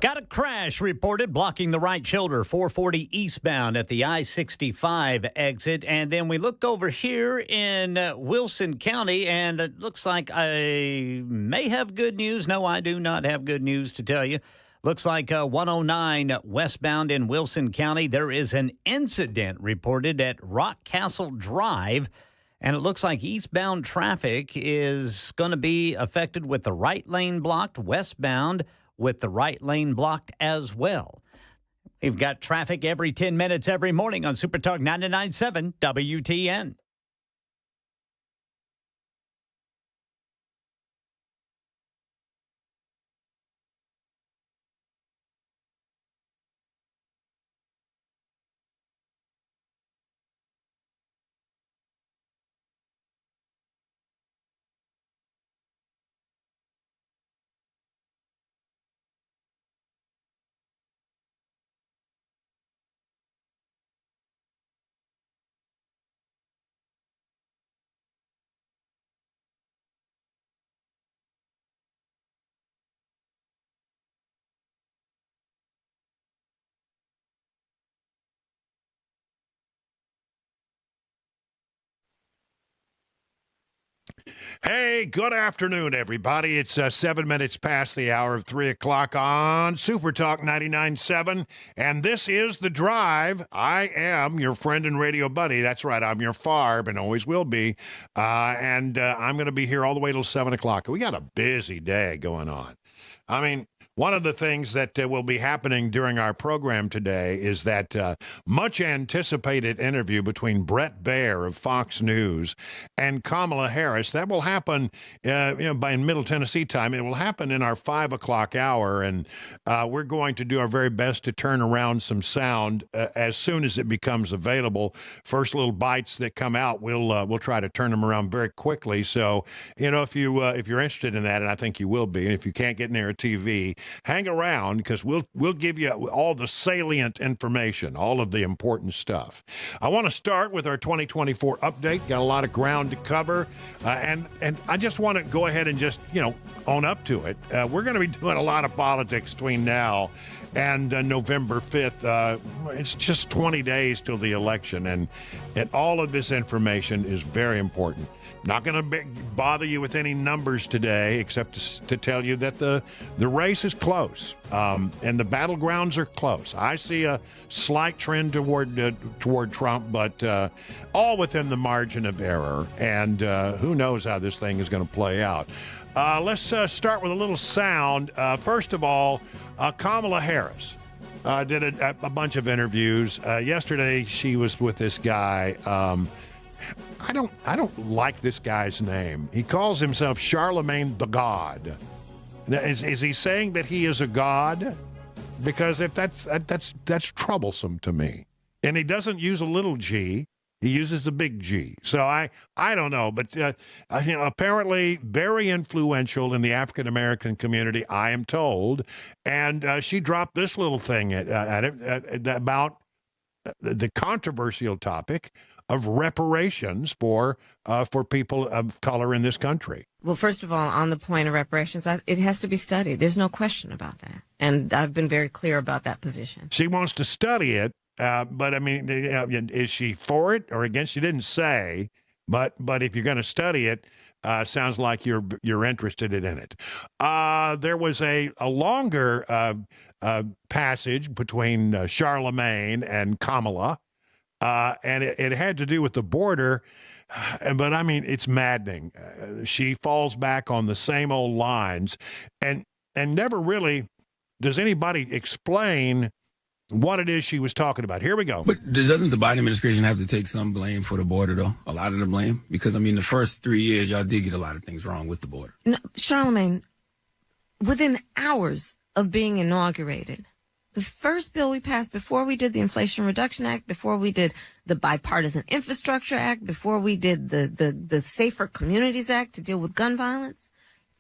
Got a crash reported blocking the right shoulder, 440 eastbound at the I-65 exit. And then we look over here in Wilson County, and it looks like I may have good news. No, I do not have good news to tell you. Looks like 109 westbound in Wilson County. There is an incident reported at Rock Castle Drive, and it looks like eastbound traffic is going to be affected with the right lane blocked, westbound with the right lane blocked as well. We've got traffic every 10 minutes every morning on Super Talk 99.7 WTN. Hey, good afternoon, everybody. It's 7 minutes past the hour of 3 o'clock on Super Talk 99.7, and this is The Drive. I am your friend and radio buddy. That's right, I'm your Farb and always will be, and I'm going to be here all the way till 7 o'clock. We got a busy day going on. I mean, one of the things that will be happening during our program today is that much anticipated interview between Bret Baier of Fox News and Kamala Harris. That will happen by Middle Tennessee time. It will happen in our 5 o'clock hour, and we're going to do our very best to turn around some sound as soon as it becomes available. First little bites that come out, we'll try to turn them around very quickly. So, if you're interested in that, and I think you will be, and if you can't get near a TV, hang around, because we'll give you all the salient information, all of the important stuff. I want to start with our 2024 update. Got a lot of ground to cover, and I just want to go ahead and just own up to it. We're going to be doing a lot of politics between now and November 5th. It's just 20 days till the election, and all of this information is very important. Not going to bother you with any numbers today, except to tell you that the race is close, and the battlegrounds are close. I see a slight trend toward Trump, but all within the margin of error, and who knows how this thing is going to play out. Let's start with a little sound. First of all, Kamala Harris did a bunch of interviews. Yesterday, she was with this guy. I don't like this guy's name. He calls himself Charlemagne the God. Is he saying that he is a god? Because if that's troublesome to me. And he doesn't use a little g. He uses the big G. So I don't know, but apparently very influential in the African American community, I am told. And she dropped this little thing at it about the controversial topic of reparations for people of color in this country. Well, first of all, on the point of reparations, it has to be studied. There's no question about that. And I've been very clear about that position. She wants to study it, but I mean, is she for it or against? She didn't say, but if you're going to study it, sounds like you're interested in it. There was a longer passage between Charlemagne and Kamala. And it had to do with the border, but I mean, it's maddening. She falls back on the same old lines, and never really does anybody explain what it is she was talking about. Here we go. But doesn't the Biden administration have to take some blame for the border, though? A lot of the blame? Because, I mean, the first 3 years, y'all did get a lot of things wrong with the border. No, Charlemagne, within hours of being inaugurated, the first bill we passed before we did the Inflation Reduction Act, before we did the Bipartisan Infrastructure Act, before we did the Safer Communities Act to deal with gun violence,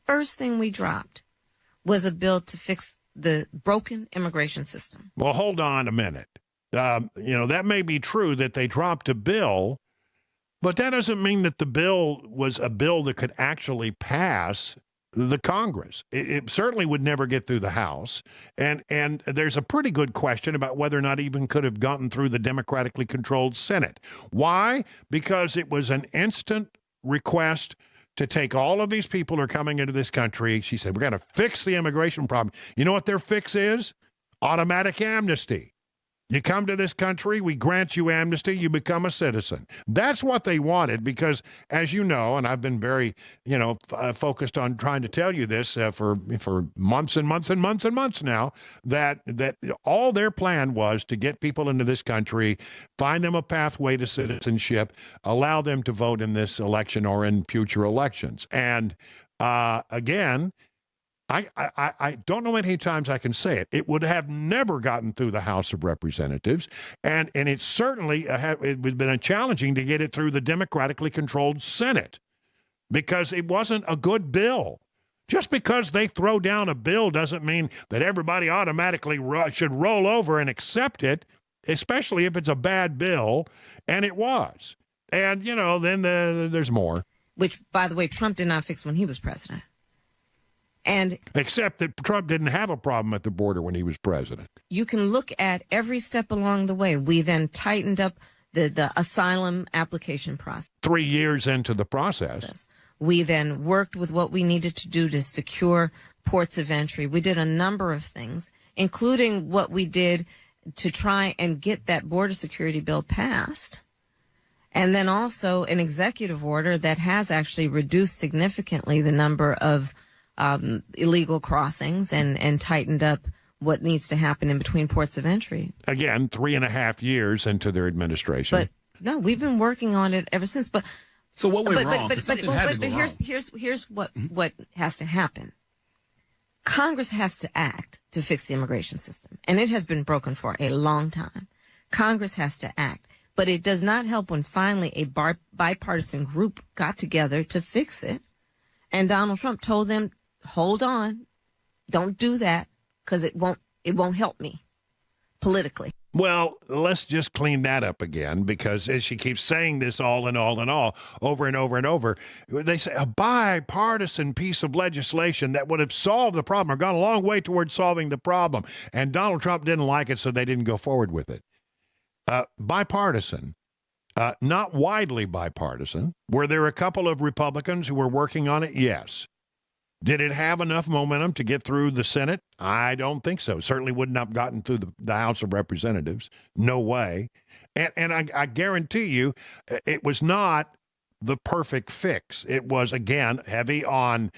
first thing we dropped was a bill to fix the broken immigration system. Well, hold on a minute. That may be true that they dropped a bill, but that doesn't mean that the bill was a bill that could actually pass the Congress. It certainly would never get through the House. And there's a pretty good question about whether or not even could have gotten through the democratically controlled Senate. Why? Because it was an instant request to take all of these people who are coming into this country. She said, we're going to fix the immigration problem. You know what their fix is? Automatic amnesty. You come to this country, we grant you amnesty, you become a citizen. That's what they wanted because, as you know, and I've been very, focused on trying to tell you this for months and months and months and months now, that all their plan was to get people into this country, find them a pathway to citizenship, allow them to vote in this election or in future elections. And again, I don't know how many times I can say it. It would have never gotten through the House of Representatives, and it certainly it would have been challenging to get it through the democratically controlled Senate because it wasn't a good bill. Just because they throw down a bill doesn't mean that everybody automatically should roll over and accept it, especially if it's a bad bill, and it was. And, then there's more. Which, by the way, Trump did not fix when he was president. And except that Trump didn't have a problem at the border when he was president. You can look at every step along the way. We then tightened up the asylum application process. 3 years into the process. We then worked with what we needed to do to secure ports of entry. We did a number of things, including what we did to try and get that border security bill passed. And then also an executive order that has actually reduced significantly the number of illegal crossings and tightened up what needs to happen in between ports of entry. Again, 3.5 years into their administration. But no, we've been working on it ever since. But so what went wrong? But here's what has to happen. Congress has to act to fix the immigration system, and it has been broken for a long time. Congress has to act, but it does not help when finally a bipartisan group got together to fix it, and Donald Trump told them, hold on, don't do that because it won't help me politically. Well, let's just clean that up again because as she keeps saying this all over and over and over, they say a bipartisan piece of legislation that would have solved the problem or gone a long way towards solving the problem. And Donald Trump didn't like it, so they didn't go forward with it. Bipartisan. Not widely bipartisan. Were there a couple of Republicans who were working on it? Yes. Did it have enough momentum to get through the Senate? I don't think so. Certainly wouldn't have gotten through the House of Representatives. No way. And I guarantee you it was not the perfect fix. It was, again, heavy on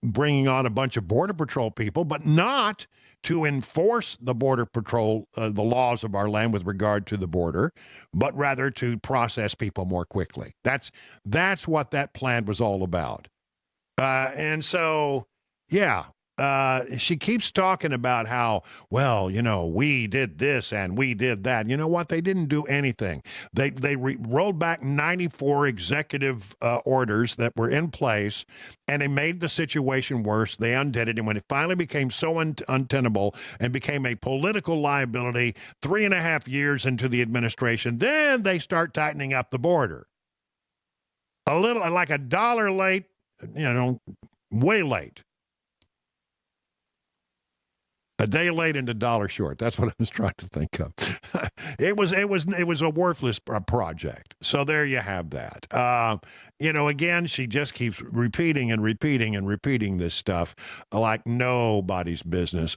bringing on a bunch of Border Patrol people, but not to enforce the Border Patrol, the laws of our land with regard to the border, but rather to process people more quickly. That's what that plan was all about. And so, yeah, she keeps talking about how, well, we did this and we did that. You know what? They didn't do anything. They rolled back 94 executive orders that were in place, and they made the situation worse. They undid it. And when it finally became so untenable and became a political liability 3.5 years into the administration, then they start tightening up the border. A little, like $1 late, way late. A day late and $1 short. That's what I was trying to think of. It was a worthless project. So there you have that. Again, she just keeps repeating and repeating and repeating this stuff like nobody's business.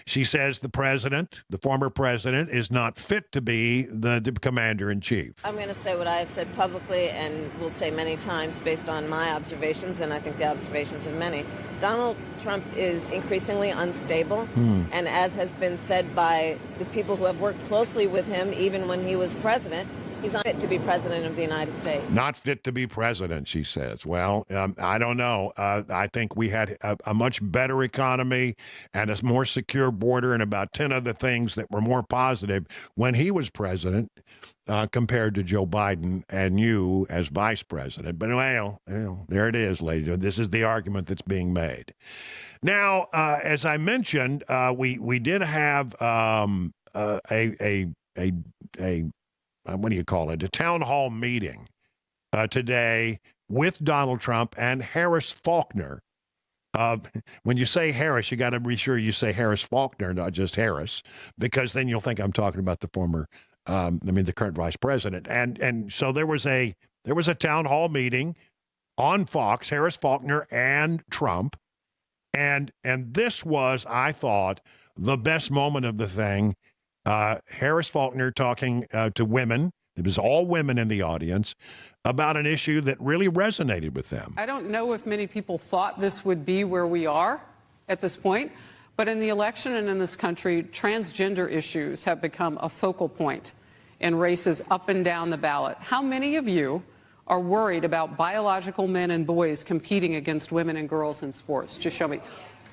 She says the former president, is not fit to be the commander-in-chief. I'm going to say what I have said publicly and will say many times based on my observations, and I think the observations of many. Donald Trump is increasingly unstable, and as has been said by the people who have worked closely with him, even when he was president, he's not fit to be president of the United States. Not fit to be president, she says. Well, I don't know. I think we had a much better economy and a more secure border and about 10 other things that were more positive when he was president compared to Joe Biden and you as vice president. But, well, there it is, ladies. This is the argument that's being made. Now, as I mentioned, we did have a what do you call it? A town hall meeting today with Donald Trump and Harris Faulkner. When you say Harris, you got to be sure you say Harris Faulkner, not just Harris, because then you'll think I'm talking about the former, the current vice president. And so there was a town hall meeting on Fox, Harris Faulkner and Trump, and this was, I thought, the best moment of the thing. Harris Faulkner talking to women. It was all women in the audience about an issue that really resonated with them. I don't know if many people thought this would be where we are at this point, but in the election and in this country, transgender issues have become a focal point in races up and down the ballot. How many of you are worried about biological men and boys competing against women and girls in sports? Just show me.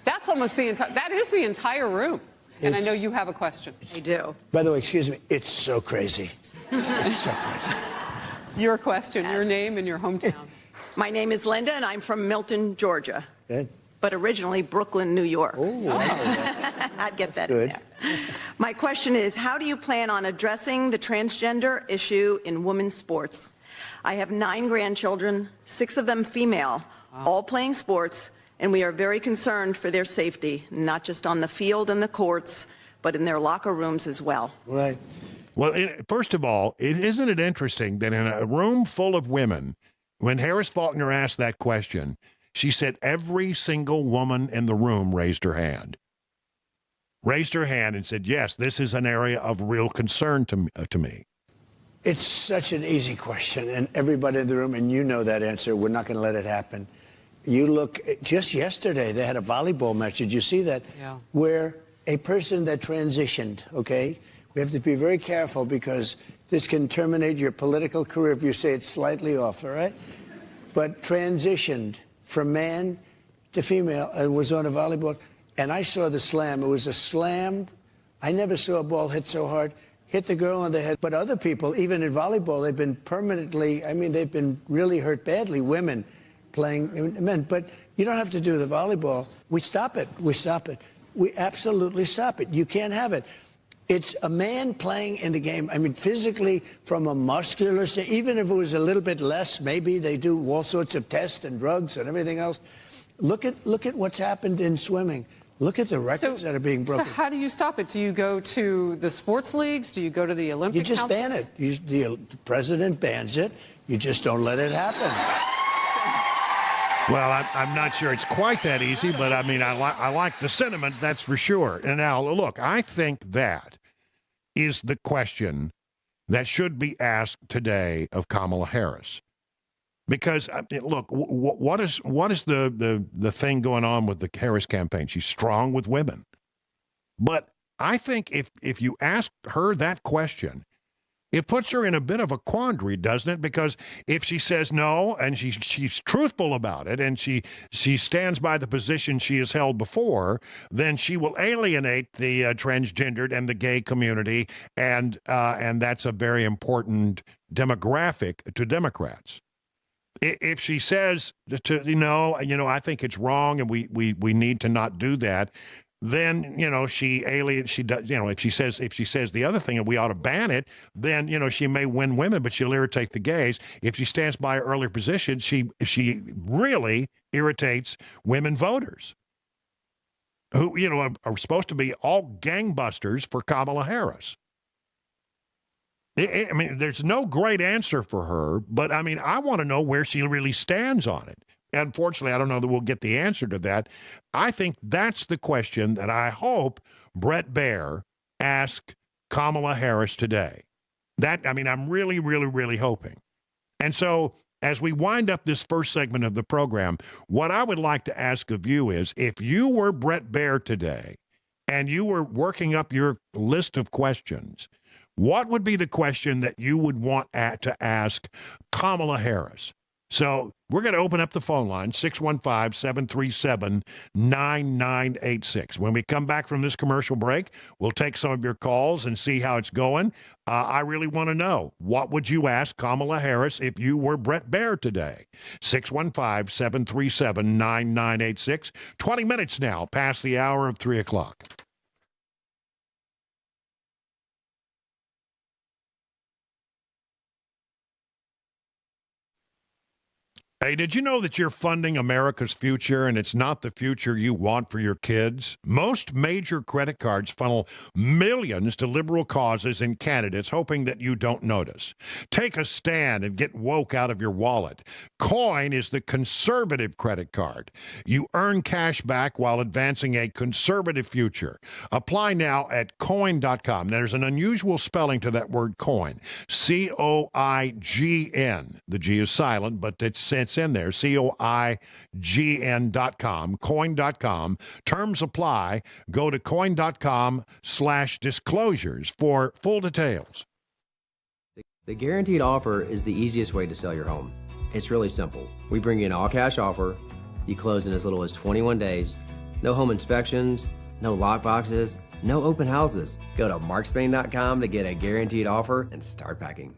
That's almost that is the entire room. And I know you have a question. I do. By the way, excuse me, it's so crazy. It's so crazy. Your question, your name and your hometown. My name is Linda, and I'm from Milton, Georgia. Good. But originally Brooklyn, New York. Oh, I'd get that good. in there. My question is, how do you plan on addressing the transgender issue in women's sports? I have 9 grandchildren, 6 of them female, all playing sports, and we are very concerned for their safety, not just on the field and the courts, but in their locker rooms as well. Right. Well, first of all, isn't it interesting that in a room full of women, when Harris Faulkner asked that question, she said every single woman in the room raised her hand. Raised her hand and said, yes, this is an area of real concern to me. It's such an easy question, and everybody in the room, and you know that answer, we're not going to let it happen. You look, just yesterday, they had a volleyball match. Did you see that? Yeah. Where a person that transitioned, okay? We have to be very careful because this can terminate your political career if you say it's slightly off, all right? But transitioned from man to female and was on a volleyball. And I saw the slam. It was a slam. I never saw a ball hit so hard. Hit the girl on the head. But other people, even in volleyball, they've been permanently, they've been really hurt badly, women playing men. But you don't have to do the volleyball. We stop it. We stop it. We absolutely stop it. You can't have it. It's a man playing in the game. Physically, from a muscular standpoint, even if it was a little bit less, maybe they do all sorts of tests and drugs and everything else. Look at what's happened in swimming. Look at the records that are being broken. So how do you stop it? Do you go to the sports leagues? Do you go to the Olympic You just ban councils? it. The president bans it. You just don't let it happen. Well, I'm not sure it's quite that easy, but I like the sentiment, that's for sure. And now, look, I think that is the question that should be asked today of Kamala Harris. Because, look, what is the thing going on with the Harris campaign? She's strong with women. But I think if you ask her that question, it puts her in a bit of a quandary, doesn't it? Because if she says no, and she's truthful about it, and she stands by the position she has held before, then she will alienate the transgendered and the gay community, and that's a very important demographic to Democrats. If she says I think it's wrong, and we need to not do that, then if she says the other thing and we ought to ban it, then she may win women, but she'll irritate the gays. If she stands by her earlier position, she really irritates women voters who are supposed to be all gangbusters for Kamala Harris. There's no great answer for her, but I want to know where she really stands on it. Unfortunately, I don't know that we'll get the answer to that. I think that's the question that I hope Bret Baier asks Kamala Harris today. I'm really, really, really hoping. And so as we wind up this first segment of the program, what I would like to ask of you is, if you were Bret Baier today and you were working up your list of questions, what would be the question that you would want to ask Kamala Harris? So we're going to open up the phone line, 615-737-9986. When we come back from this commercial break, we'll take some of your calls and see how it's going. I really want to know, what would you ask Kamala Harris if you were Bret Baier today? 615-737-9986. 20 minutes now past the hour of 3 o'clock. Hey, did you know that you're funding America's future and it's not the future you want for your kids? Most major credit cards funnel millions to liberal causes and candidates hoping that you don't notice. Take a stand and get woke out of your wallet. Coin is the conservative credit card. You earn cash back while advancing a conservative future. Apply now at coin.com. There's an unusual spelling to that word coin. C-O-I-G-N. The G is silent, but it's in there. COIGN.com, coin.com. Terms apply. Go to coin.com/disclosures for full details. The guaranteed offer is the easiest way to sell your home. It's really simple. We bring you an all-cash offer. You close in as little as 21 days. No home inspections, no lock boxes, no open houses. Go to markspain.com to get a guaranteed offer and start packing.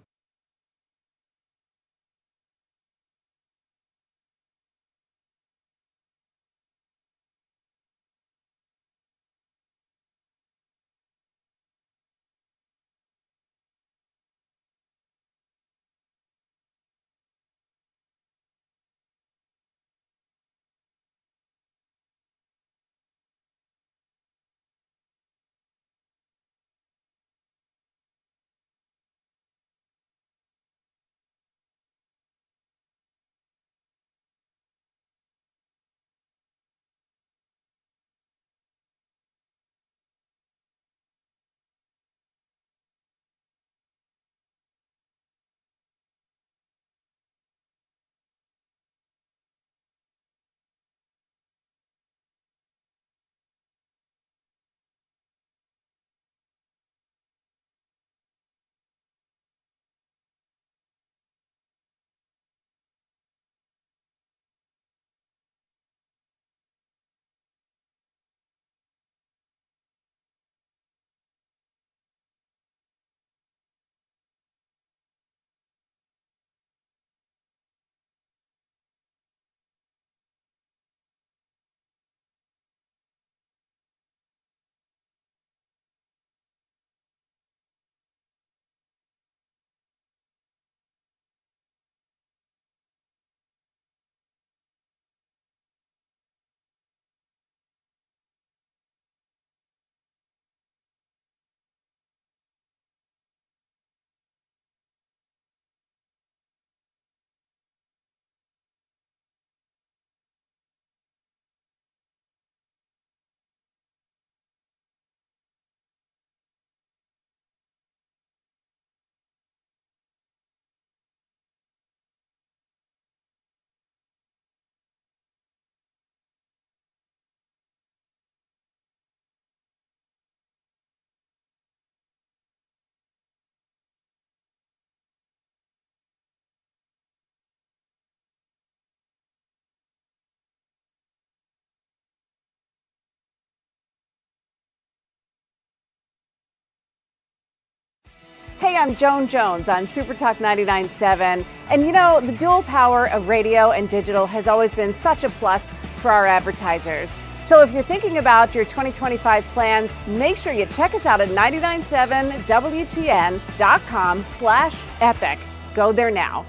Hey, I'm Joan Jones on Super Talk 99.7. And you know, the dual power of radio and digital has always been such a plus for our advertisers. So if you're thinking about your 2025 plans, make sure you check us out at 997wtn.com/epic. Go there now.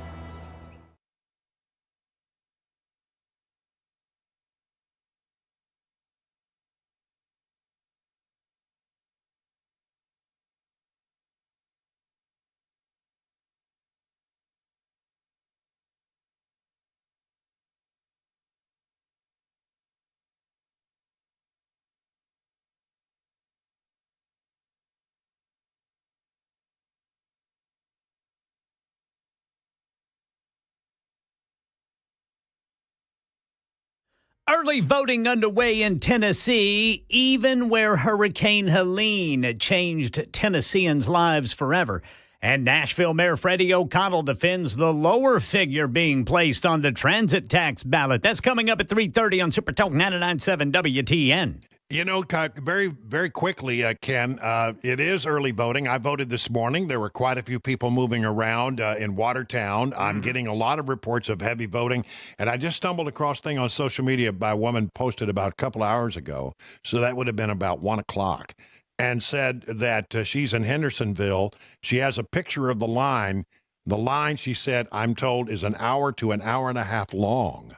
Early voting underway in Tennessee, even where Hurricane Helene changed Tennesseans' lives forever. And Nashville Mayor Freddie O'Connell defends the lower figure being placed on the transit tax ballot. That's coming up at 3:30 on Super Talk 99.7 WTN. You know, very, very quickly, Ken, it is early voting. I voted this morning. There were quite a few people moving around in Watertown. I'm getting a lot of reports of heavy voting. And I just stumbled across a thing on social media by a woman posted about a couple hours ago. So that would have been about 1 o'clock. And said that she's in Hendersonville. She has a picture of the line The line, she said, I'm told, is an hour to an hour and a half long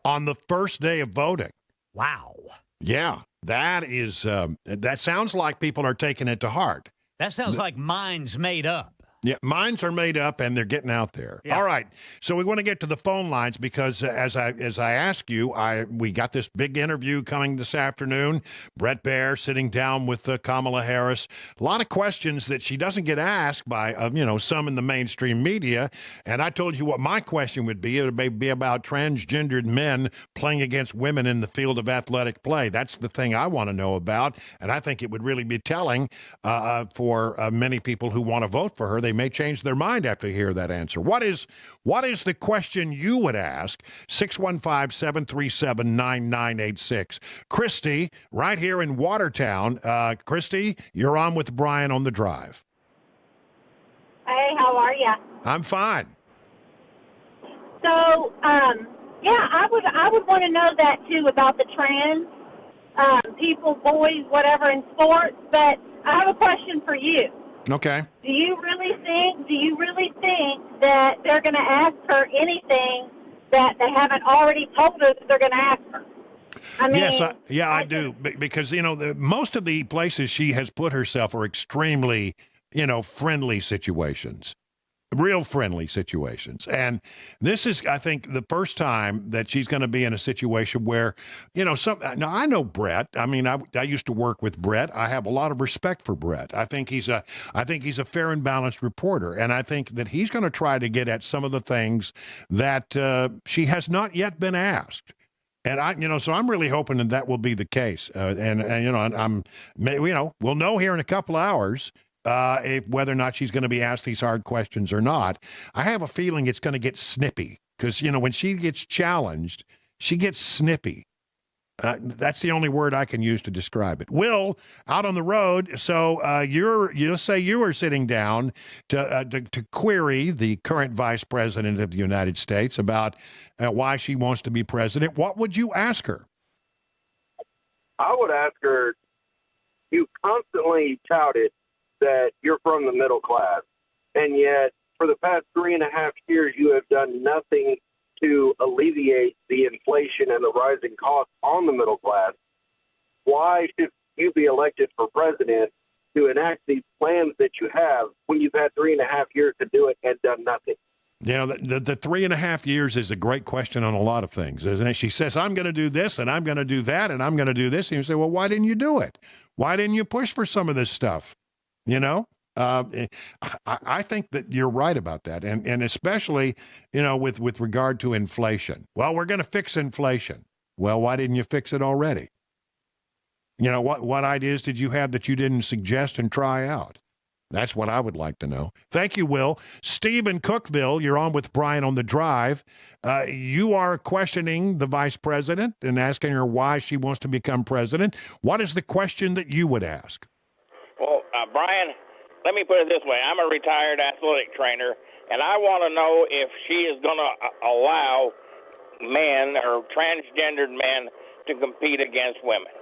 on the first day of voting. Wow. Yeah, that is, that sounds like people are taking it to heart. That sounds like minds made up. Yeah, minds are made up and they're getting out there. Yeah. All right, so we want to get to the phone lines because as I asked you, we got this big interview coming this afternoon. Bret Baier sitting down with Kamala Harris. A lot of questions that she doesn't get asked by some in the mainstream media. And I told you what my question would be. It would be about transgendered men playing against women in the field of athletic play. That's the thing I want to know about, and I think it would really be telling for many people who want to vote for her. They may change their mind after they hear that answer. What is the question you would ask? 615-737-9986. Christy, right here in Watertown. Christy, you're on with Brian on the Drive. Hey, how are you? I'm fine. So, I would want to know that too about the trans people, boys, whatever in sports. But I have a question for you. Okay. Do you really think that they're going to ask her anything that they haven't already told us that they're going to ask her? I mean, yes, I do, because most of the places she has put herself are extremely, friendly situations. Real friendly situations. And this is, I think, the first time that she's going to be in a situation where, now I know Bret. I mean, I used to work with Bret. I have a lot of respect for Bret. I think he's a fair and balanced reporter. And I think that he's going to try to get at some of the things that she has not yet been asked. And so I'm really hoping that will be the case. We'll know here in a couple of hours whether or not she's going to be asked these hard questions or not. I have a feeling it's going to get snippy because, when she gets challenged, she gets snippy. That's the only word I can use to describe it. Will, out on the road, so you'll say you were sitting down to query the current vice president of the United States about why she wants to be president. What would you ask her? I would ask her, you constantly touted that you're from the middle class, and yet for the past 3.5 years you have done nothing to alleviate the inflation and the rising costs on the middle class. Why should you be elected for president to enact these plans that you have when you've had 3.5 years to do it and done nothing? The 3.5 years is a great question on a lot of things, isn't it? She says, I'm going to do this, and I'm going to do that, and I'm going to do this. And you say, well, why didn't you do it? Why didn't you push for some of this stuff? I think that you're right about that. And especially, with regard to inflation. Well, we're going to fix inflation. Well, why didn't you fix it already? What ideas did you have that you didn't suggest and try out? That's what I would like to know. Thank you, Will. Steve in Cookville, you're on with Brian on the Drive. You are questioning the vice president and asking her why she wants to become president. What is the question that you would ask? Well, Brian, let me put it this way. I'm a retired athletic trainer, and I want to know if she is going to allow men or transgendered men to compete against women.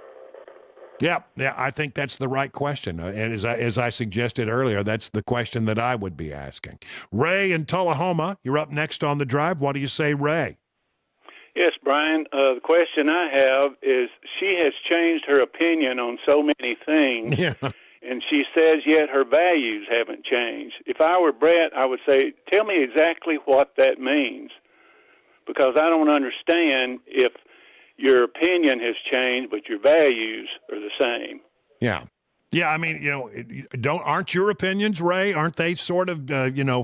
Yeah, I think that's the right question. And as I suggested earlier, that's the question that I would be asking. Ray in Tullahoma, you're up next on the Drive. What do you say, Ray? Yes, Brian. The question I have is she has changed her opinion on so many things. Yeah. And she says, yet her values haven't changed. If I were Bret, I would say, tell me exactly what that means. Because I don't understand if your opinion has changed, but your values are the same. Yeah. Yeah, I mean, aren't your opinions, Ray, aren't they sort of,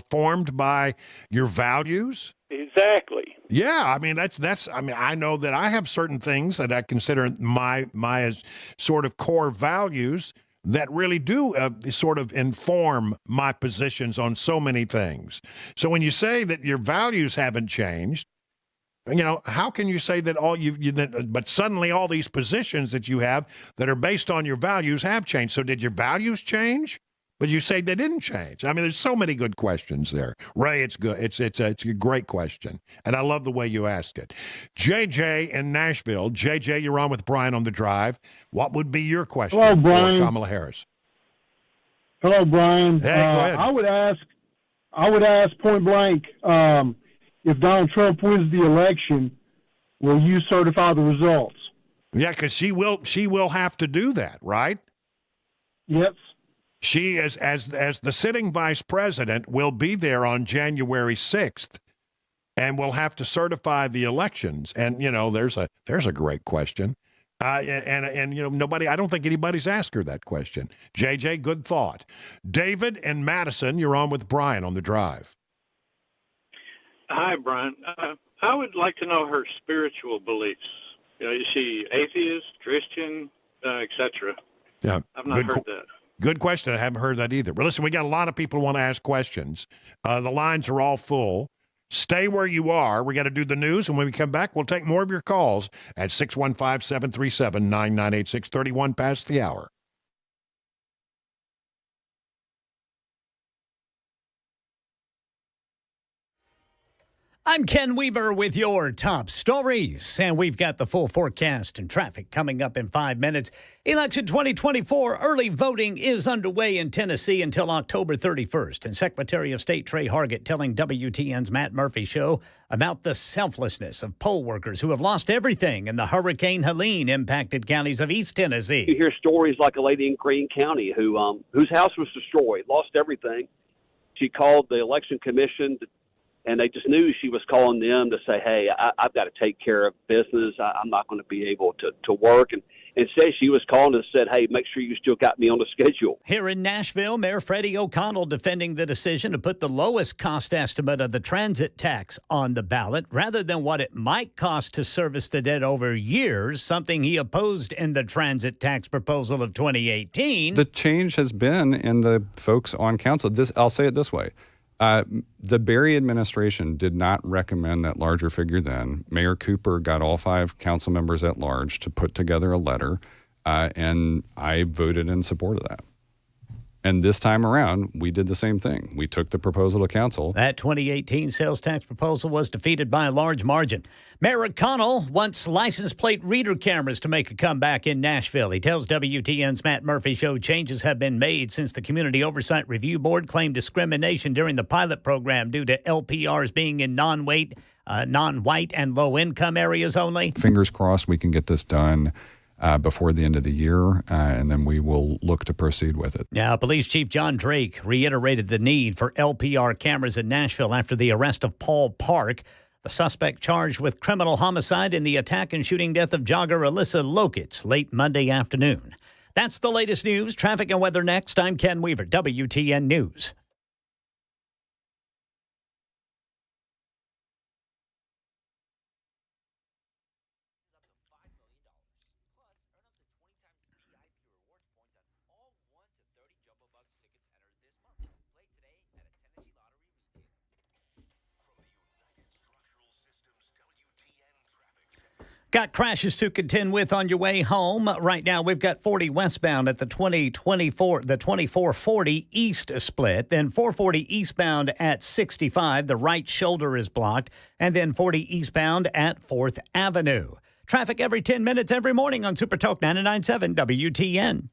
formed by your values? Exactly. Yeah, I mean, I know that I have certain things that I consider my as sort of core values that really do sort of inform my positions on so many things. So when you say that your values haven't changed, how can you say that but suddenly all these positions that you have that are based on your values have changed? So did your values change? But you say they didn't change. I mean, there's so many good questions there. Ray, it's good. It's a great question. And I love the way you asked it. JJ in Nashville. JJ, you're on with Brian on the Drive. What would be your question for Kamala Harris? Hello, Brian. Hey, go ahead. I would ask I would ask point blank, if Donald Trump wins the election, will you certify the results? Yeah, because she will have to do that, right? Yes. She, as the sitting vice president, will be there on January 6th and will have to certify the elections. And, there's a great question. And nobody, I don't think anybody's asked her that question. JJ, good thought. David and Madison, you're on with Brian on the drive. Hi, Brian. I would like to know her spiritual beliefs. Is she atheist, Christian, etc.? Yeah, I've not heard that. Good question. I haven't heard that either. But listen, we got a lot of people who want to ask questions. The lines are all full. Stay where you are. We got to do the news, and when we come back, we'll take more of your calls at 615-737-9986, 31 past the hour. I'm Ken Weaver with your top stories, and we've got the full forecast and traffic coming up in 5 minutes. Election 2024 early voting is underway in Tennessee until October 31st, and Secretary of State Trey Hargett telling WTN's Matt Murphy Show about the selflessness of poll workers who have lost everything in the Hurricane Helene impacted counties of East Tennessee. You hear stories like a lady in Greene County whose house was destroyed, lost everything. She called the election commission and they just knew she was calling them to say, hey, I've got to take care of business. I'm not going to be able to work. And instead, she was calling and said, hey, make sure you still got me on the schedule. Here in Nashville, Mayor Freddie O'Connell defending the decision to put the lowest cost estimate of the transit tax on the ballot rather than what it might cost to service the debt over years, something he opposed in the transit tax proposal of 2018. The change has been in the folks on council. I'll say it this way. The Berry administration did not recommend that larger figure then. Mayor Cooper got all 5 council members at large to put together a letter, and I voted in support of that. And this time around, we did the same thing. We took the proposal to council. That 2018 sales tax proposal was defeated by a large margin. Mayor O'Connell wants license plate reader cameras to make a comeback in Nashville. He tells WTN's Matt Murphy Show changes have been made since the Community Oversight Review Board claimed discrimination during the pilot program due to LPRs being in non-white and low-income areas only. Fingers crossed we can get this done before the end of the year, and then we will look to proceed with it. Now, Police Chief John Drake reiterated the need for LPR cameras in Nashville after the arrest of Paul Park, the suspect charged with criminal homicide in the attack and shooting death of jogger Alyssa Lokitz late Monday afternoon. That's the latest news, traffic and weather next. I'm Ken Weaver, WTN News. Got crashes to contend with on your way home. Right now, we've got 40 westbound at the 2440 east split, then 440 eastbound at 65. The right shoulder is blocked, and then 40 eastbound at 4th Avenue. Traffic every 10 minutes every morning on Super Talk 99.7 WTN.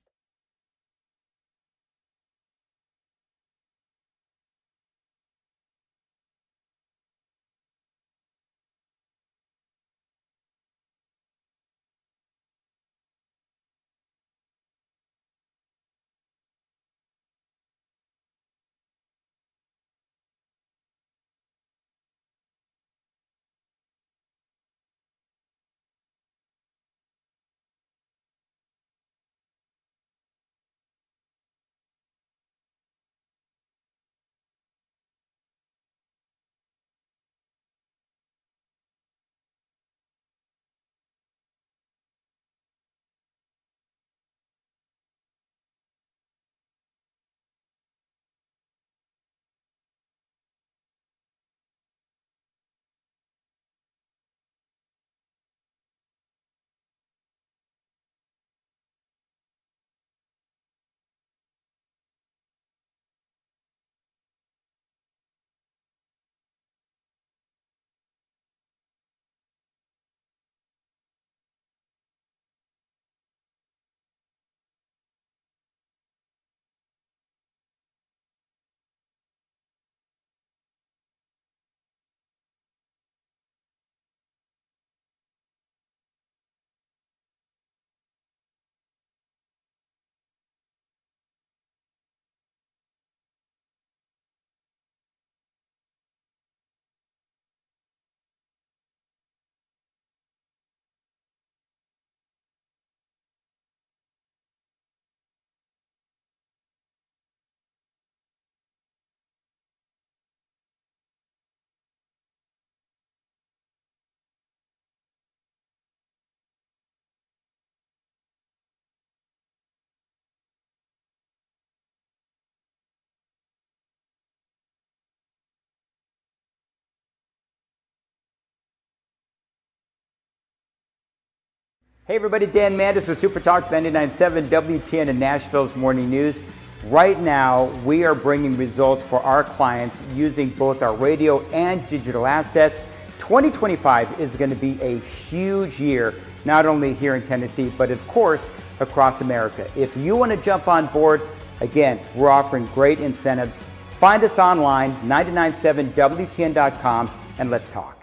Hey everybody, Dan Mandis with Super Talk 99.7 WTN and Nashville's Morning News. Right now, we are bringing results for our clients using both our radio and digital assets. 2025 is going to be a huge year, not only here in Tennessee, but of course, across America. If you want to jump on board, again, we're offering great incentives. Find us online, 997WTN.com, and let's talk.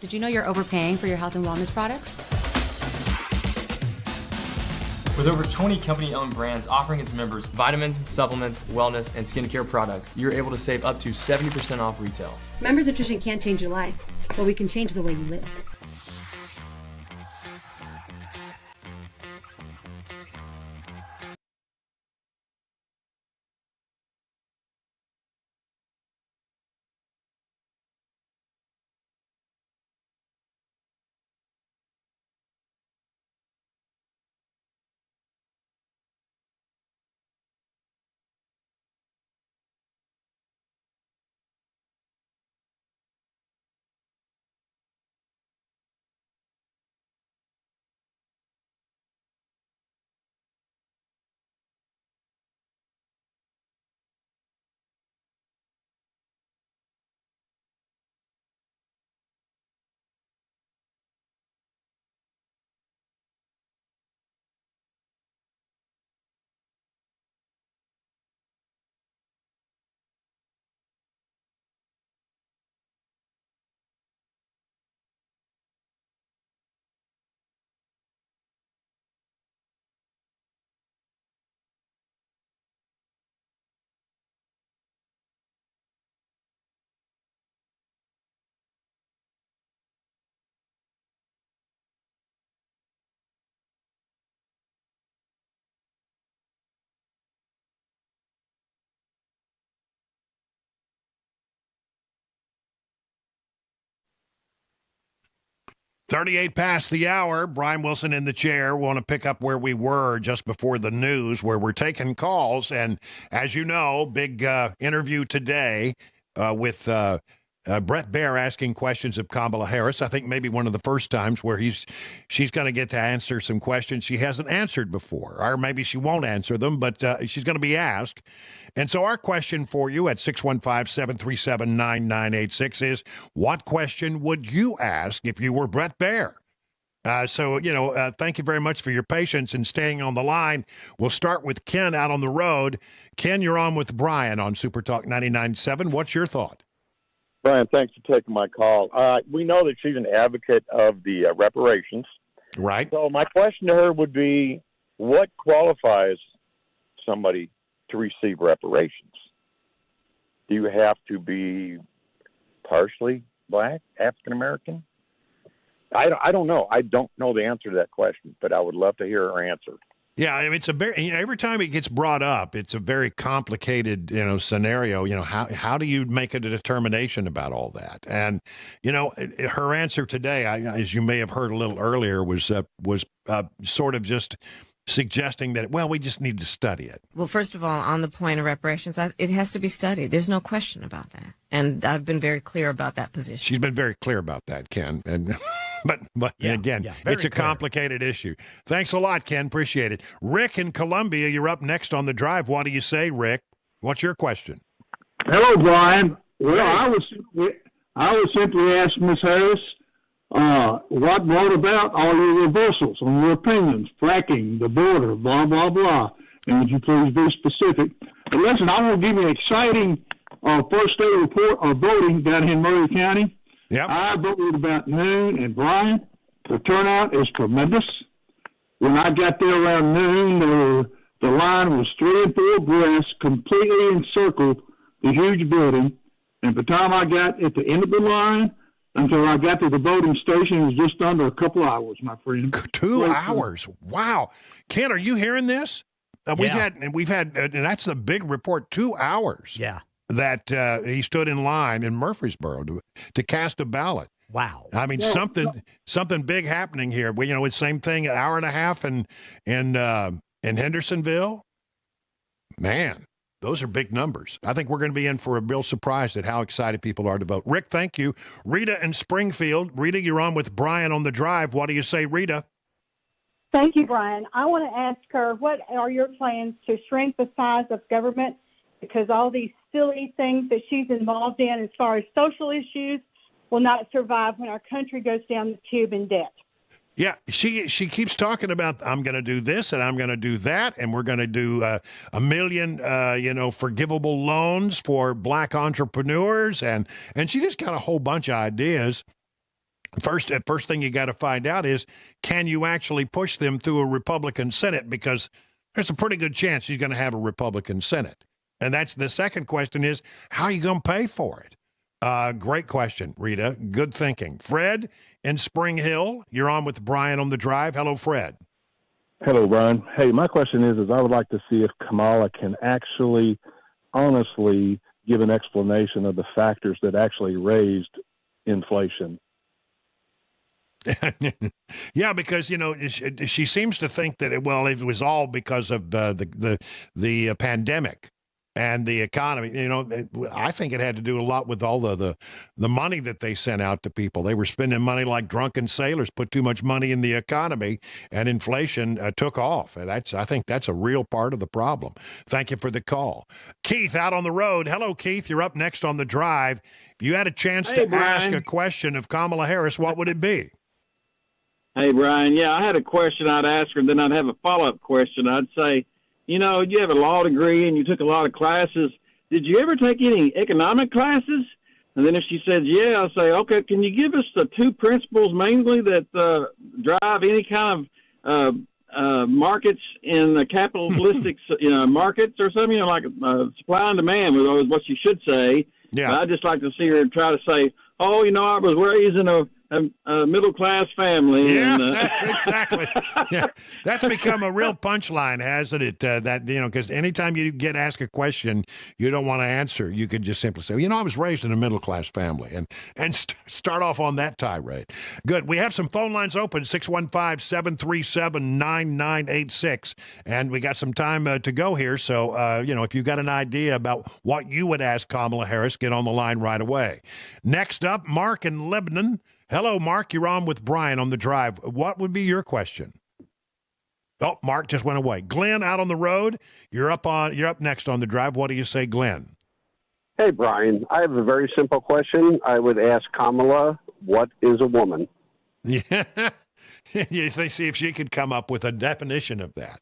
Did you know you're overpaying for your health and wellness products? With over 20 company-owned brands offering its members vitamins, supplements, wellness, and skincare products, you're able to save up to 70% off retail. Members Nutrition can't change your life, but we can change the way you live. .38 past the hour. Brian Wilson in the chair. We want to pick up where we were just before the news, where we're taking calls. And as you know, big interview today with Bret Baier asking questions of Kamala Harris. I think maybe one of the first times where she's going to get to answer some questions she hasn't answered before. Or maybe she won't answer them, but she's going to be asked. And so our question for you at 615-737-9986 is, what question would you ask if you were Bret Baier? Thank you very much for your patience and staying on the line. We'll start with Ken out on the road. Ken, you're on with Brian on Super Talk 99.7. What's your thought? Brian, thanks for taking my call. We know that she's an advocate of the reparations. Right. So my question to her would be, what qualifies somebody to receive reparations? Do you have to be partially black, African American? I don't know. I don't know the answer to that question, but I would love to hear her answer. Yeah, it's a very, every time it gets brought up, it's a very complicated, scenario. How do you make a determination about all that? And, her answer today, as you may have heard a little earlier, was sort of just suggesting that, we just need to study it. Well, first of all, on the point of reparations, it has to be studied. There's no question about that. And I've been very clear about that position. She's been very clear about that, Ken. And but again, it's a complicated issue. Thanks a lot, Ken. Appreciate it. Rick in Columbia, you're up next on the drive. What do you say, Rick? What's your question? Hello, Brian. Well, hey. I was simply asking Ms. Harris, what brought about all your reversals on your opinions, fracking, the border, blah, blah, blah. And would you please be specific? And listen, I want to give you an exciting first day report of voting down here in Murray County. Yep. I voted about noon, and Brian, the turnout is tremendous. When I got there around noon, the line was 3 and 4 abreast, completely encircled the huge building. And by the time I got at the end of the line, until I got to the voting station, it was just under a couple hours, my friend. 2 hours. Wow. Ken, are you hearing this? We've had, and that's a big report, 2 hours. Yeah. That he stood in line in Murfreesboro to cast a ballot. Wow. I mean, something big happening here. It's the same thing, an hour and a half in Hendersonville. Man. Those are big numbers. I think we're going to be in for a real surprise at how excited people are to vote. Rick, thank you. Rita in Springfield. Rita, you're on with Brian on the Drive. What do you say, Rita? Thank you, Brian. I want to ask her, what are your plans to shrink the size of government? Because all these silly things that she's involved in as far as social issues will not survive when our country goes down the tube in debt. Yeah, she keeps talking about, I'm going to do this and I'm going to do that, and we're going to do a million, forgivable loans for black entrepreneurs, and she just got a whole bunch of ideas. First thing you got to find out is, can you actually push them through a Republican Senate? Because there's a pretty good chance she's going to have a Republican Senate. And that's the second question is, how are you going to pay for it? Great question, Rita. Good thinking. Fred in Spring Hill, you're on with Brian on the Drive. Hello, Fred. Hello, Brian. Hey, my question is I would like to see if Kamala can actually, honestly, give an explanation of the factors that actually raised inflation. Yeah, because she seems to think that it was all because of the pandemic and the economy. I think it had to do a lot with all the money that they sent out to people. They were spending money like drunken sailors, put too much money in the economy, and inflation took off. And I think that's a real part of the problem. Thank you for the call. Keith out on the road. Hello, Keith. You're up next on the Drive. If you had a chance to ask a question of Kamala Harris, what would it be? Hey, Brian. Yeah, I had a question I'd ask her, and then I'd have a follow-up question. I'd say, you have a law degree and you took a lot of classes. Did you ever take any economic classes? And then if she says, yeah, I'll say, okay, can you give us the two principles mainly that drive any kind of markets in the capitalistic markets or something, like supply and demand was what she should say. Yeah. But I'd just like to see her try to say, I was raised in a middle-class family. Yeah, and, that's exactly. Yeah, that's become a real punchline, hasn't it? Because anytime you get asked a question you don't want to answer, you could just simply say, I was raised in a middle-class family, and start off on that tirade. Good. We have some phone lines open, 615-737-9986, and we got some time to go here. So, if you've got an idea about what you would ask Kamala Harris, get on the line right away. Next up, Mark in Lebanon. Hello, Mark. You're on with Brian on the Drive. What would be your question? Oh, Mark just went away. Glenn out on the road. You're up next on the Drive. What do you say, Glenn? Hey, Brian. I have a very simple question. I would ask Kamala, what is a woman? Yeah. They see if she could come up with a definition of that.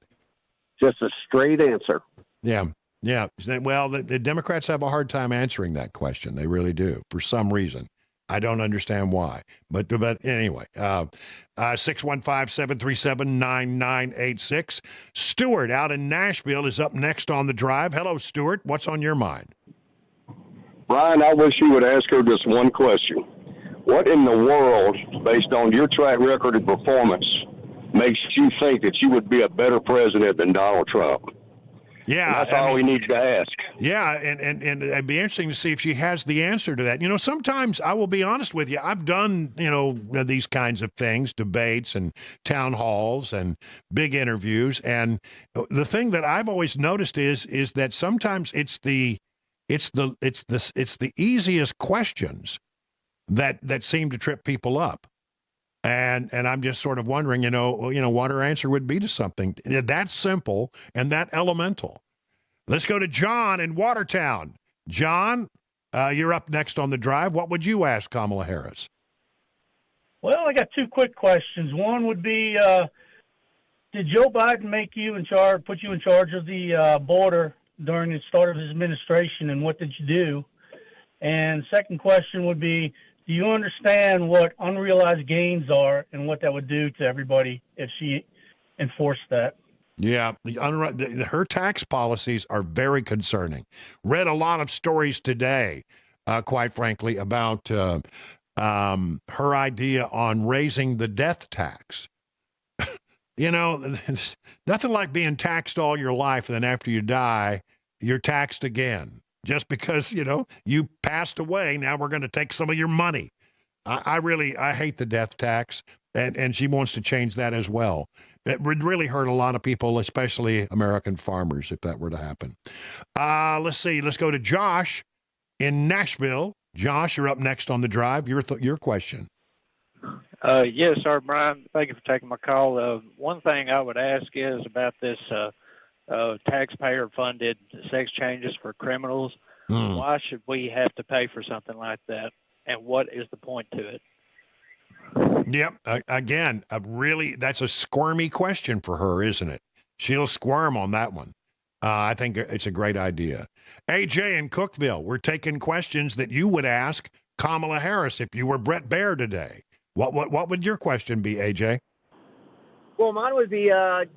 Just a straight answer. Yeah. Yeah. Well, the Democrats have a hard time answering that question. They really do, for some reason. I don't understand why. But anyway, 615-737-9986. Stuart out in Nashville is up next on the Drive. Hello, Stuart. What's on your mind? Brian, I wish you would ask her just one question. What in the world, based on your track record of performance, makes you think that you would be a better president than Donald Trump? Yeah, and that's all we need to ask. Yeah, and it'd be interesting to see if she has the answer to that. Sometimes I will be honest with you. I've done, these kinds of things, debates and town halls and big interviews. And the thing that I've always noticed is that sometimes it's the easiest questions that seem to trip people up. And I'm just sort of wondering, what her answer would be to something that simple and that elemental. Let's go to John in Watertown. John, you're up next on the Drive. What would you ask Kamala Harris? Well, I got two quick questions. One would be, did Joe Biden put you in charge of the border during the start of his administration, and what did you do? And second question would be, do you understand what unrealized gains are and what that would do to everybody if she enforced that? Yeah, her tax policies are very concerning. Read a lot of stories today, quite frankly, about her idea on raising the death tax. Nothing like being taxed all your life, and then after you die, you're taxed again. Just because, you passed away, now we're going to take some of your money. I hate the death tax, and she wants to change that as well. It would really hurt a lot of people, especially American farmers, if that were to happen. Let's see. Let's go to Josh in Nashville. Josh, you're up next on the drive. Your question. Yes, sir, Brian. Thank you for taking my call. One thing I would ask is about this taxpayer-funded sex changes for criminals. Why should we have to pay for something like that, and what is the point to it? Yep. Again, that's a squirmy question for her, isn't it? She'll squirm on that one. I think it's a great idea. AJ in Cookeville, we're taking questions that you would ask Kamala Harris if you were Brett Baer today. What would your question be, AJ? Well, mine would be,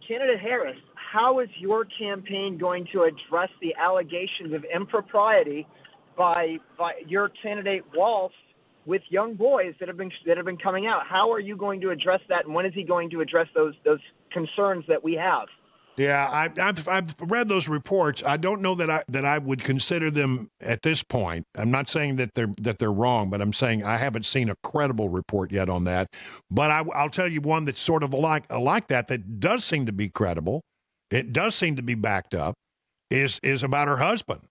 Candidate Harris, how is your campaign going to address the allegations of impropriety by your candidate Walsh with young boys that have been coming out? How are you going to address that, and when is he going to address those concerns that we have? Yeah, I've read those reports. I don't know that I would consider them at this point. I'm not saying that they're wrong, but I'm saying I haven't seen a credible report yet on that. But I'll tell you one that's sort of like that does seem to be credible. It does seem to be backed up. Is about her husband,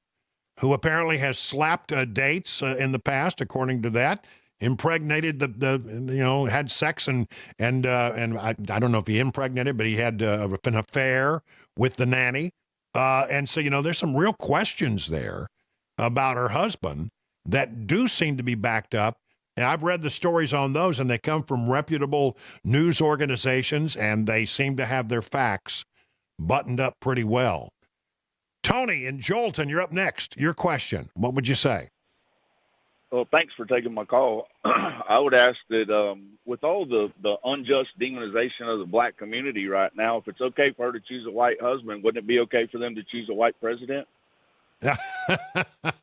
who apparently has slapped dates in the past, according to that. Impregnated had sex and I don't know if he impregnated, but he had an affair with the nanny, and so there's some real questions there about her husband that do seem to be backed up. And I've read the stories on those, and they come from reputable news organizations, and they seem to have their facts buttoned up pretty well. Tony in Jolton, you're up next. Your question. What would you say? Well, thanks for taking my call. I would ask that with all the unjust demonization of the black community right now, if it's okay for her to choose a white husband, wouldn't it be okay for them to choose a white president?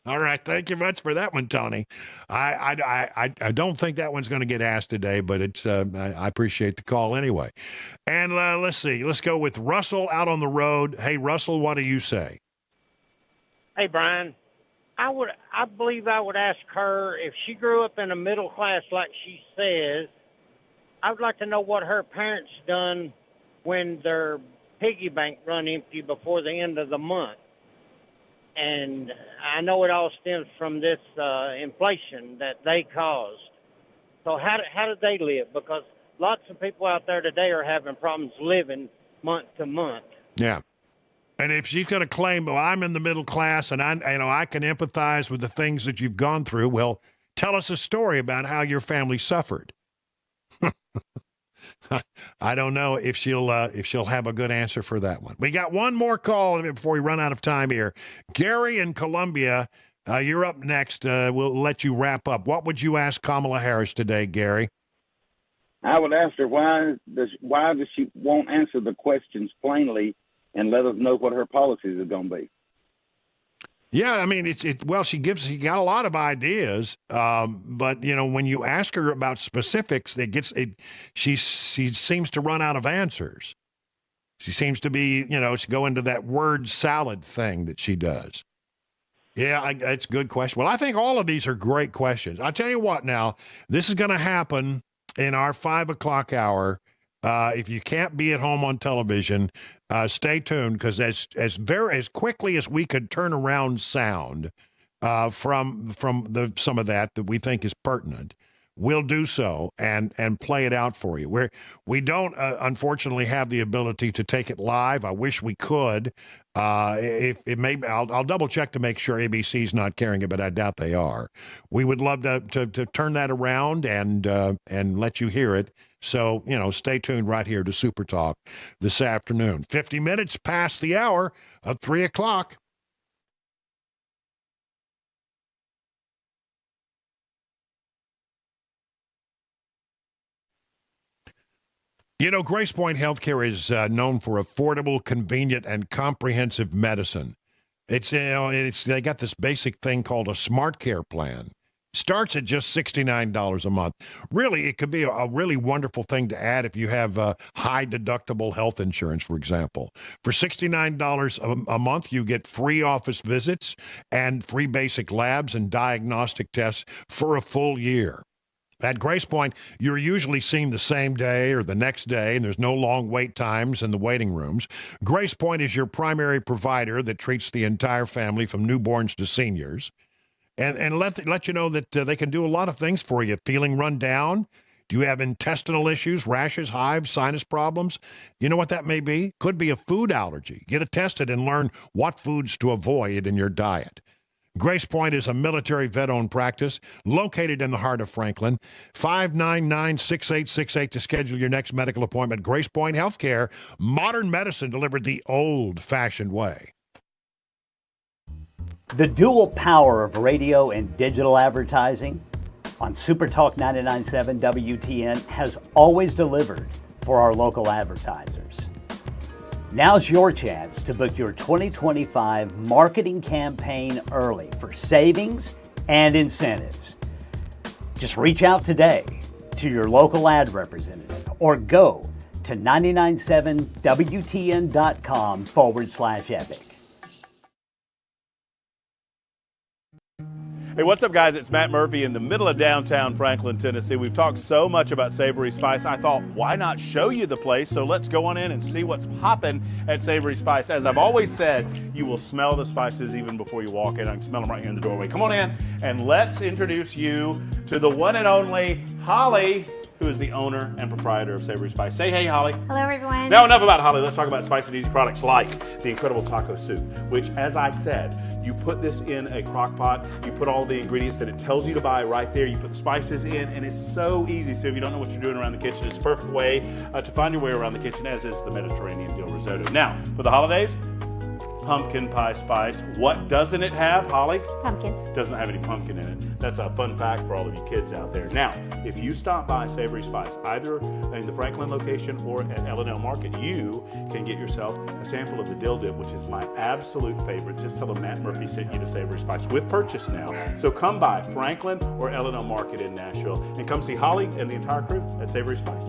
All right. Thank you much for that one, Tony. I don't think that one's going to get asked today, but it's I appreciate the call anyway. And let's see. Let's go with Russell out on the road. Hey, Russell, what do you say? Hey, Brian. I believe I would ask her if she grew up in a middle class like she says. I would like to know what her parents done when their piggy bank run empty before the end of the month. And I know it all stems from this inflation that they caused. So how did they live? Because lots of people out there today are having problems living month to month. Yeah. And if she's going to claim, well, I'm in the middle class and I can empathize with the things that you've gone through, well, tell us a story about how your family suffered. I don't know if she'll have a good answer for that one. We got one more call before we run out of time here. Gary in Columbia, you're up next. We'll let you wrap up. What would you ask Kamala Harris today, Gary? I would ask her why does she won't answer the questions plainly and let us know what her policies are going to be. Yeah, I mean, she got a lot of ideas, but when you ask her about specifics, she seems to run out of answers. She seems to be, she go into that word salad thing that she does. Yeah, it's a good question. Well, I think all of these are great questions. I'll tell you what now, this is going to happen in our 5 o'clock hour. If you can't be at home on television, stay tuned, because as quickly as we could turn around sound from some of that we think is pertinent, we'll do so and play it out for you. We don't unfortunately have the ability to take it live. I wish we could. If it may, I'll double check to make sure ABC's not carrying it, but I doubt they are. We would love to turn that around and let you hear it. So, stay tuned right here to Super Talk this afternoon. 50 minutes past the hour of 3 o'clock. Grace Point Healthcare is known for affordable, convenient, and comprehensive medicine. They got this basic thing called a Smart Care plan. Starts at just $69 a month. Really, it could be a really wonderful thing to add if you have high deductible health insurance, for example. For $69 a month, you get free office visits and free basic labs and diagnostic tests for a full year. At Grace Point, you're usually seen the same day or the next day, and there's no long wait times in the waiting rooms. Grace Point is your primary provider that treats the entire family from newborns to seniors. And let you know that they can do a lot of things for you. Feeling run down? Do you have intestinal issues, rashes, hives, sinus problems? You know what that may be? Could be a food allergy. Get it tested and learn what foods to avoid in your diet. Grace Point is a military vet-owned practice located in the heart of Franklin. 599-6868 to schedule your next medical appointment. Grace Point Healthcare, modern medicine delivered the old-fashioned way. The dual power of radio and digital advertising on SuperTalk 99.7 WTN has always delivered for our local advertisers. Now's your chance to book your 2025 marketing campaign early for savings and incentives. Just reach out today to your local ad representative or go to 997wtn.com/epic. Hey, what's up, guys? It's Matt Murphy in the middle of downtown Franklin, Tennessee. We've talked so much about Savory Spice. I thought, why not show you the place? So let's go on in and see what's popping at Savory Spice. As I've always said, you will smell the spices even before you walk in. I can smell them right here in the doorway. Come on in and let's introduce you to the one and only Holly, who is the owner and proprietor of Savory Spice. Say hey, Holly. Hello, everyone. Now, enough about Holly. Let's talk about spicy and easy products like the incredible taco soup, which, as I said, you put this in a crock pot, you put all the ingredients that it tells you to buy right there, you put the spices in, and it's so easy. So if you don't know what you're doing around the kitchen, it's a perfect way to find your way around the kitchen, as is the Mediterranean dill risotto. Now, for the holidays, pumpkin pie spice. What doesn't it have, Holly? Pumpkin. Doesn't have any pumpkin in it. That's a fun fact for all of you kids out there. Now, if you stop by Savory Spice, either in the Franklin location or at L&L Market, you can get yourself a sample of the dill dip, which is my absolute favorite. Just tell them Matt Murphy sent you to Savory Spice with purchase now. So come by Franklin or L&L Market in Nashville and come see Holly and the entire crew at Savory Spice.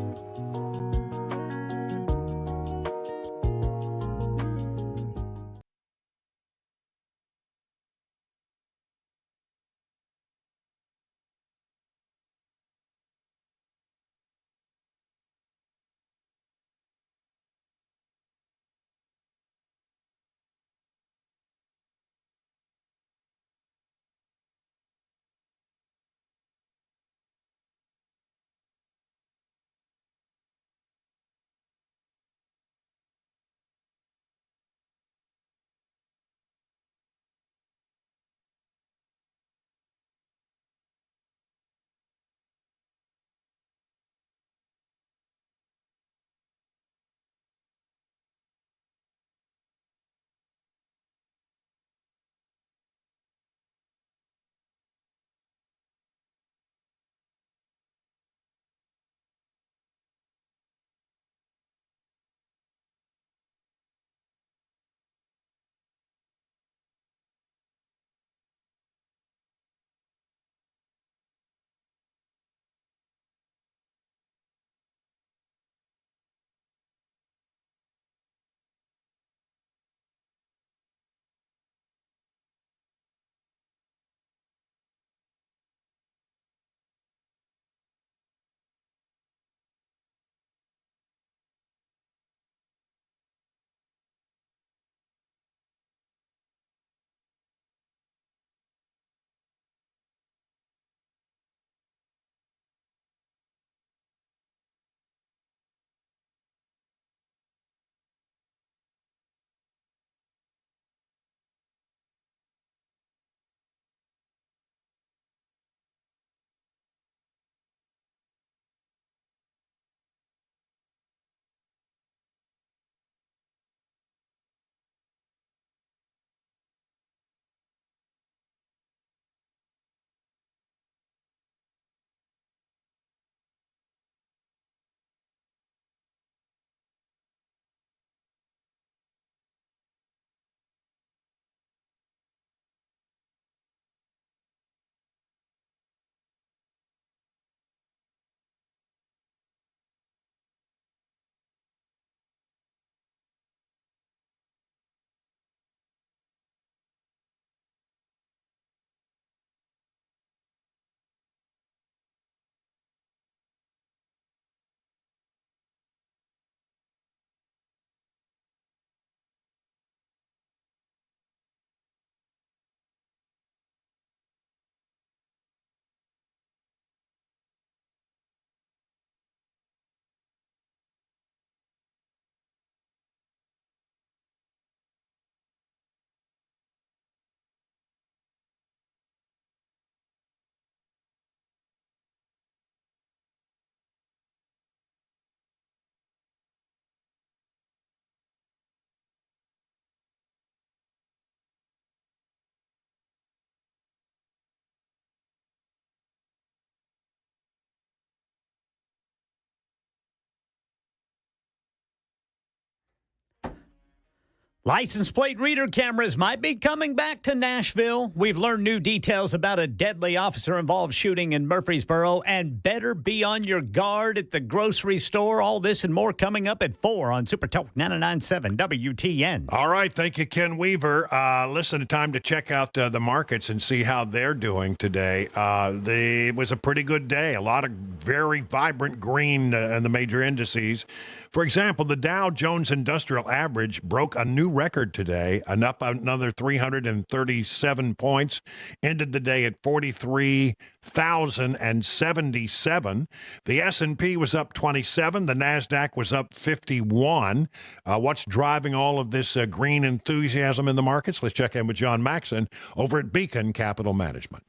License plate reader cameras might be coming back to Nashville. We've learned new details about a deadly officer-involved shooting in Murfreesboro, and better be on your guard at the grocery store. All this and more coming up at 4 on Super Talk 99.7 WTN. All right. Thank you, Ken Weaver. Listen, time to check out the markets and see how they're doing today. It was a pretty good day. A lot of very vibrant green in the major indices. For example, the Dow Jones Industrial Average broke a new record today, and up another 337 points, ended the day at 43,077. The S&P was up 27. The NASDAQ was up 51. What's driving all of this green enthusiasm in the markets? Let's check in with John Maxon over at Beacon Capital Management.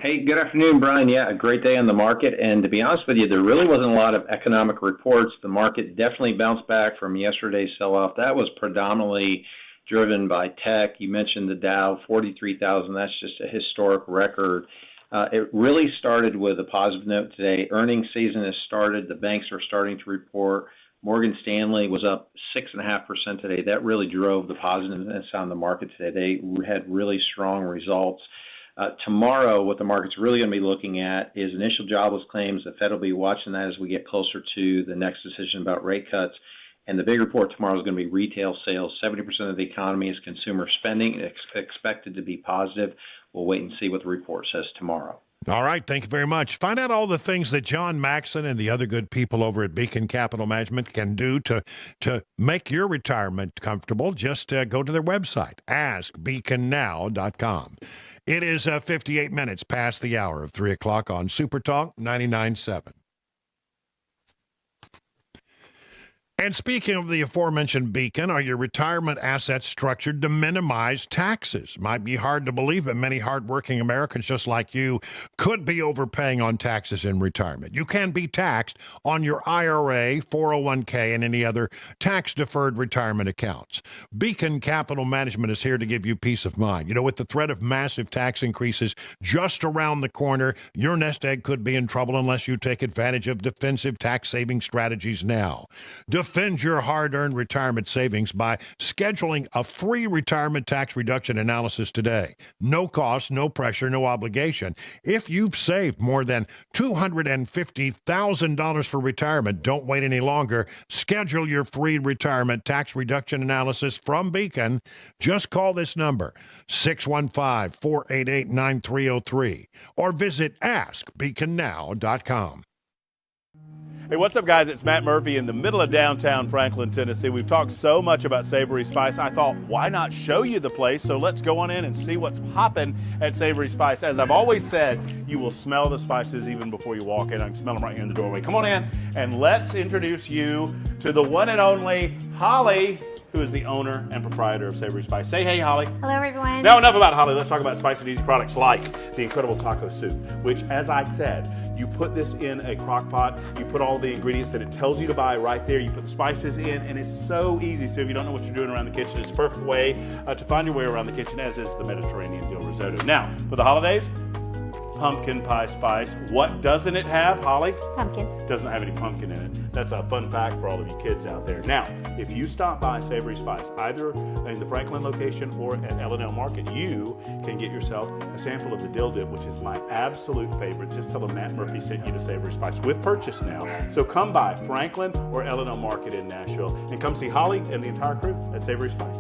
Hey, good afternoon, Brian. Yeah, a great day on the market. And to be honest with you, there really wasn't a lot of economic reports. The market definitely bounced back from yesterday's sell-off. That was predominantly driven by tech. You mentioned the Dow, 43,000. That's just a historic record. It really started with a positive note today. Earnings season has started. The banks are starting to report. Morgan Stanley was up 6.5% today. That really drove the positiveness on the market today. They had really strong results. Tomorrow, what the market's really going to be looking at is initial jobless claims. The Fed will be watching that as we get closer to the next decision about rate cuts. And the big report tomorrow is going to be retail sales. 70% of the economy is consumer spending. It's expected to be positive. We'll wait and see what the report says tomorrow. All right. Thank you very much. Find out all the things that John Maxon and the other good people over at Beacon Capital Management can do to make your retirement comfortable. Just go to their website, askbeaconnow.com. It is 58 minutes past the hour of 3 o'clock on Super Talk 99.7. And speaking of the aforementioned Beacon, are your retirement assets structured to minimize taxes? Might be hard to believe, but many hardworking Americans just like you could be overpaying on taxes in retirement. You can be taxed on your IRA, 401k, and any other tax-deferred retirement accounts. Beacon Capital Management is here to give you peace of mind. You know, with the threat of massive tax increases just around the corner, your nest egg could be in trouble unless you take advantage of defensive tax-saving strategies now. Defend your hard-earned retirement savings by scheduling a free retirement tax reduction analysis today. No cost, no pressure, no obligation. If you've saved more than $250,000 for retirement, don't wait any longer. Schedule your free retirement tax reduction analysis from Beacon. Just call this number, 615-488-9303, or visit askbeaconnow.com. Hey, what's up, guys? It's Matt Murphy in the middle of downtown Franklin, Tennessee. We've talked so much about Savory Spice. I thought, why not show you the place? So let's go on in and see what's popping at Savory Spice. As I've always said, you will smell the spices even before you walk in. I can smell them right here in the doorway. Come on in, and let's introduce you to the one and only Holly, who is the owner and proprietor of Savory Spice. Say hey, Holly. Hello, everyone. Now, enough about Holly. Let's talk about Spice and Easy products like the incredible taco soup, which, as I said, you put this in a crock pot, you put all the ingredients that it tells you to buy right there, you put the spices in, and it's so easy. So if you don't know what you're doing around the kitchen, it's a perfect way to find your way around the kitchen, as is the Mediterranean dill risotto. Now, for the holidays, pumpkin pie spice. What doesn't it have, Holly? Pumpkin. Doesn't have any pumpkin in it. That's a fun fact for all of you kids out there. Now, if you stop by Savory Spice, either in the Franklin location or at L&L Market, you can get yourself a sample of the dill dip, which is my absolute favorite. Just tell them Matt Murphy sent you to Savory Spice with purchase now. So come by Franklin or L&L Market in Nashville and come see Holly and the entire crew at Savory Spice.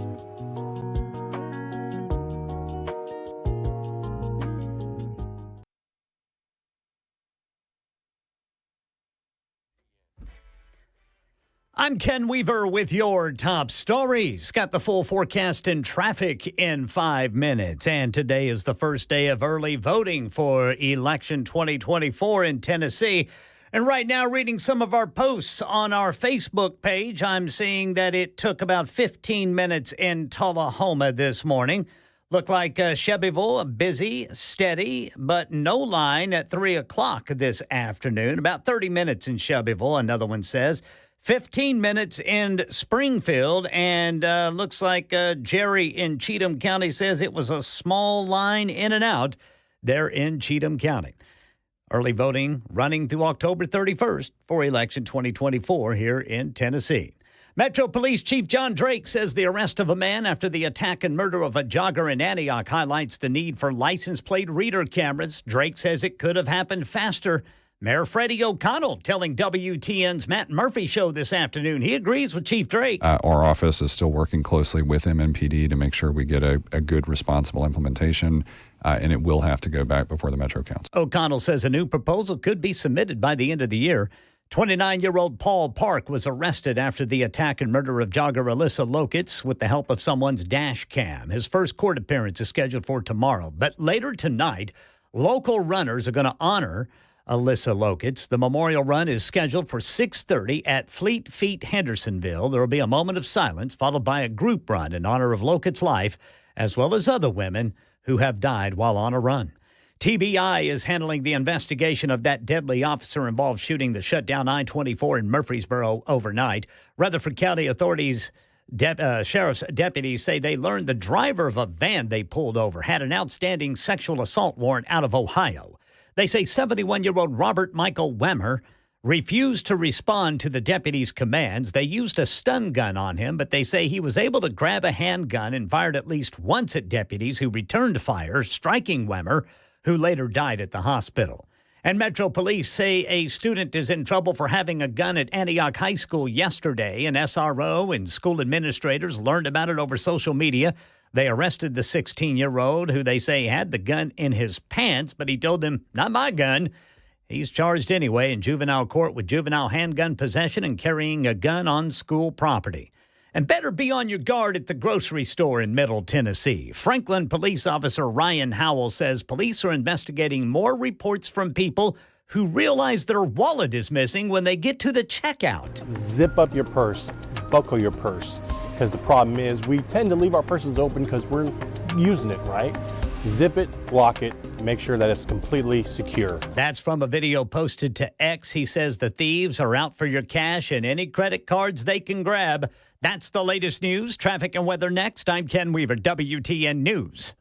I'm Ken Weaver with your top stories. Got the full forecast and traffic in 5 minutes. And today is the first day of early voting for election 2024 in Tennessee. And right now, reading some of our posts on our Facebook page, I'm seeing that it took about 15 minutes in Tullahoma this morning. Looked like Shelbyville, busy, steady, but no line at 3 o'clock this afternoon. About 30 minutes in Shelbyville, another one says. 15 minutes in Springfield, and looks like Jerry in Cheatham County says it was a small line in and out there in Cheatham County. Early voting running through October 31st for election 2024 here in Tennessee. Metro Police Chief John Drake says the arrest of a man after the attack and murder of a jogger in Antioch highlights the need for license plate reader cameras. Drake says it could have happened faster. Mayor Freddie O'Connell telling WTN's Matt Murphy show this afternoon he agrees with Chief Drake. Our office is still working closely with MMPD to make sure we get a good, responsible implementation, and it will have to go back before the Metro Council. O'Connell says a new proposal could be submitted by the end of the year. 29-year-old Paul Park was arrested after the attack and murder of jogger Alyssa Lokitz with the help of someone's dash cam. His first court appearance is scheduled for tomorrow. But later tonight, local runners are going to honor Alyssa Lokitz. The memorial run is scheduled for 6:30 at Fleet Feet, Hendersonville. There will be a moment of silence followed by a group run in honor of Lokitz's life, as well as other women who have died while on a run. TBI is handling the investigation of that deadly officer-involved shooting that shut down I-24 in Murfreesboro overnight. Rutherford County authorities, sheriff's deputies say they learned the driver of a van they pulled over had an outstanding sexual assault warrant out of Ohio. They say 71-year-old Robert Michael Wemmer refused to respond to the deputies' commands. They used a stun gun on him, but they say he was able to grab a handgun and fired at least once at deputies who returned fire, striking Wemmer, who later died at the hospital. And Metro Police say a student is in trouble for having a gun at Antioch High School yesterday. An SRO and school administrators learned about it over social media. They arrested the 16-year-old who they say had the gun in his pants, but he told them, "Not my gun." He's charged anyway in juvenile court with juvenile handgun possession and carrying a gun on school property. And better be on your guard at the grocery store in Middle Tennessee. Franklin police officer Ryan Howell says police are investigating more reports from people who realize their wallet is missing when they get to the checkout. Zip up your purse, buckle your purse, because the problem is we tend to leave our purses open because we're using it, right? Zip it, lock it, make sure that it's completely secure. That's from a video posted to X. He says the thieves are out for your cash and any credit cards they can grab. That's the latest news. Traffic and weather next. I'm Ken Weaver, WTN News.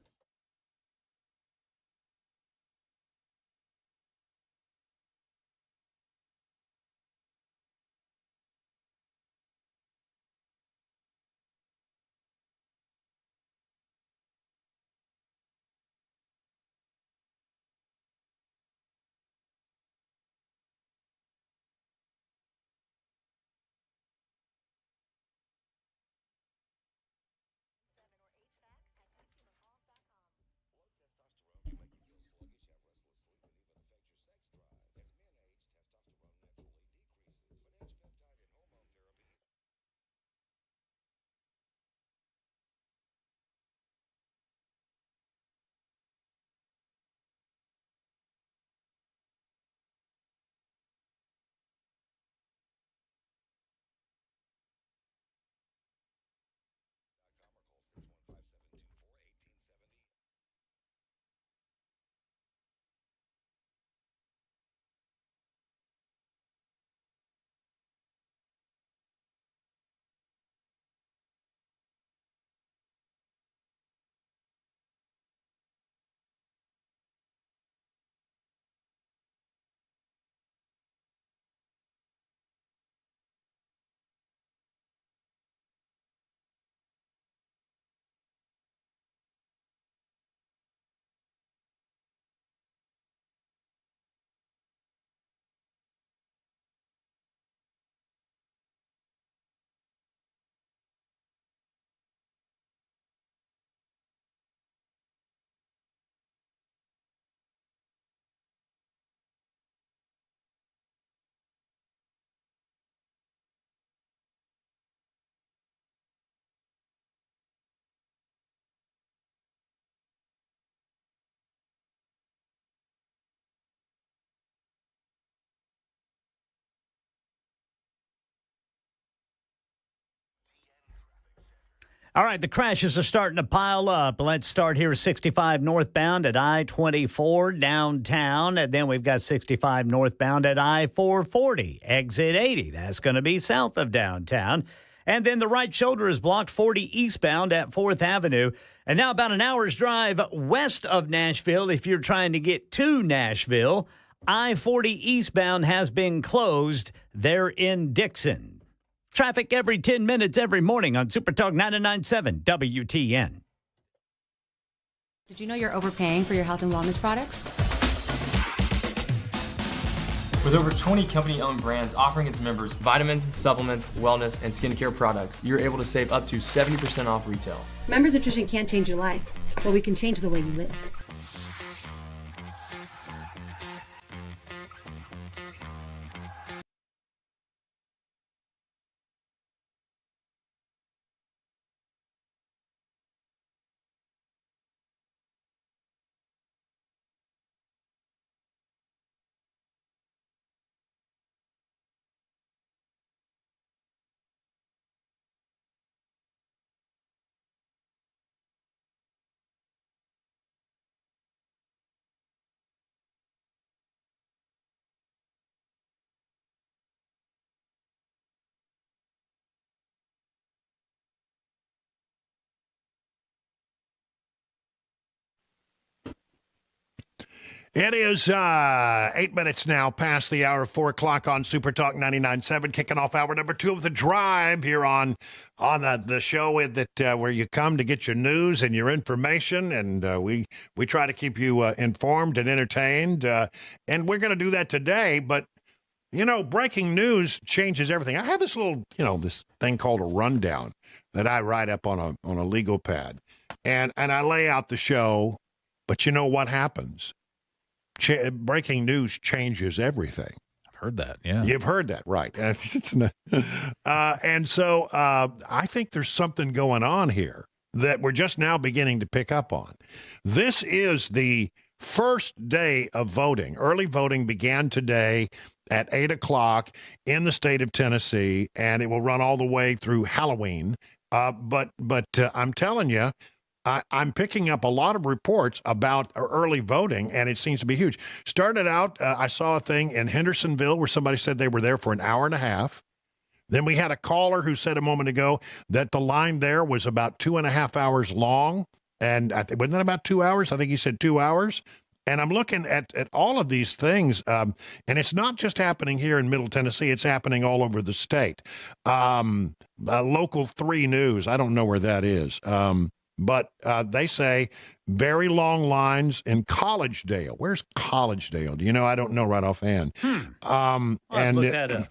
All right, the crashes are starting to pile up. Let's start here 65 northbound at I-24 downtown. And then we've got 65 northbound at I-440, exit 80. That's going to be south of downtown. And then the right shoulder is blocked 40 eastbound at 4th Avenue. And now about an hour's drive west of Nashville if you're trying to get to Nashville. I-40 eastbound has been closed there in Dixon. Traffic every 10 minutes every morning on Super Talk 99.7 WTN. Did you know you're overpaying for your health and wellness products? With over 20 company-owned brands offering its members vitamins, supplements, wellness, and skincare products, you're able to save up to 70% off retail. Members Nutrition can't change your life, but we can change the way you live. It is 8 minutes now past the hour of 4 o'clock on Super Talk 99.7, kicking off hour number 2 of The Drive here on the show that where you come to get your news and your information, and we try to keep you informed and entertained, and we're going to do that today. But you know, breaking news changes everything. I have this little, this thing called a rundown that I write up on a legal pad, and I lay out the show. But you know what happens? Breaking news changes everything. I've heard that, yeah. You've heard that, right. And so I think there's something going on here that we're just now beginning to pick up on. This is the first day of voting. Early voting began today at 8 o'clock in the state of Tennessee, and it will run all the way through Halloween. But I'm telling you, I'm picking up a lot of reports about early voting, and it seems to be huge. Started out, I saw a thing in Hendersonville where somebody said they were there for an hour and a half. Then we had a caller who said a moment ago that the line there was about 2.5 hours long. And wasn't that about 2 hours? I think he said 2 hours. And I'm looking at all of these things, and it's not just happening here in Middle Tennessee. It's happening all over the state. Local 3 News, I don't know where that is. But they say very long lines in Collegedale. Where's Collegedale? Do you know? I don't know right offhand. I'll look that up.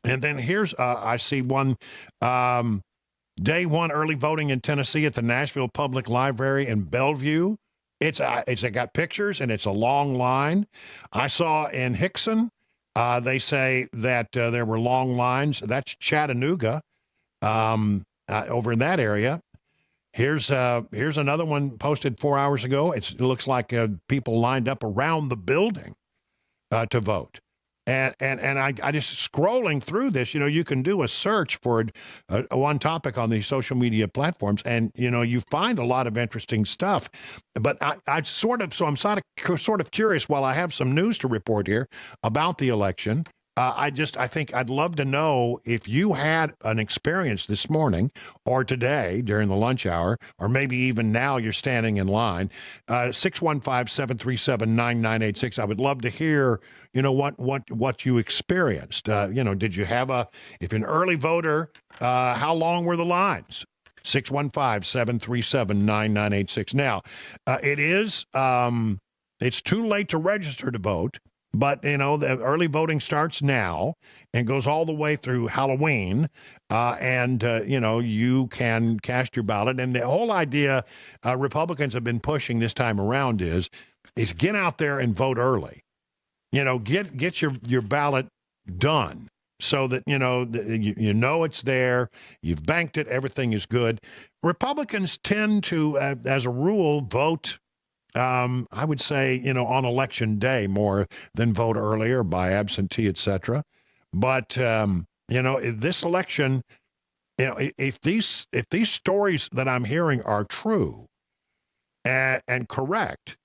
And then here's, I see one, day 1 early voting in Tennessee at the Nashville Public Library in Bellevue. It's got pictures, and it's a long line. I saw in Hickson, they say that there were long lines. That's Chattanooga, over in that area. Here's another one posted 4 hours ago. It looks like people lined up around the building to vote. And I just scrolling through this, you can do a search for one topic on these social media platforms, and you find a lot of interesting stuff. But I'm sort of curious. While I have some news to report here about the election, I think I'd love to know if you had an experience this morning or today during the lunch hour, or maybe even now you're standing in line. 615-737-9986. I would love to hear, what you experienced. Did you have if you're an early voter, how long were the lines? 615-737-9986. Now, it's too late to register to vote. But, the early voting starts now and goes all the way through Halloween. You can cast your ballot. And the whole idea Republicans have been pushing this time around is get out there and vote early. Get your ballot done so that, it's there. You've banked it. Everything is good. Republicans tend to, as a rule, vote I would say, on election day more than vote earlier by absentee, et cetera. But, this election, if these stories that I'm hearing are true and correct,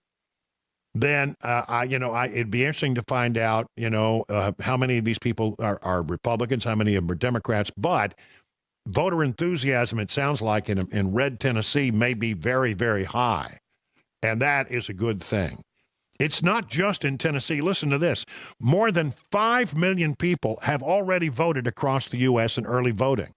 then, it'd be interesting to find out, how many of these people are Republicans, how many of them are Democrats. But voter enthusiasm, it sounds like, in red Tennessee may be very, very high. And that is a good thing. It's not just in Tennessee. Listen to this. More than 5 million people have already voted across the U.S. in early voting.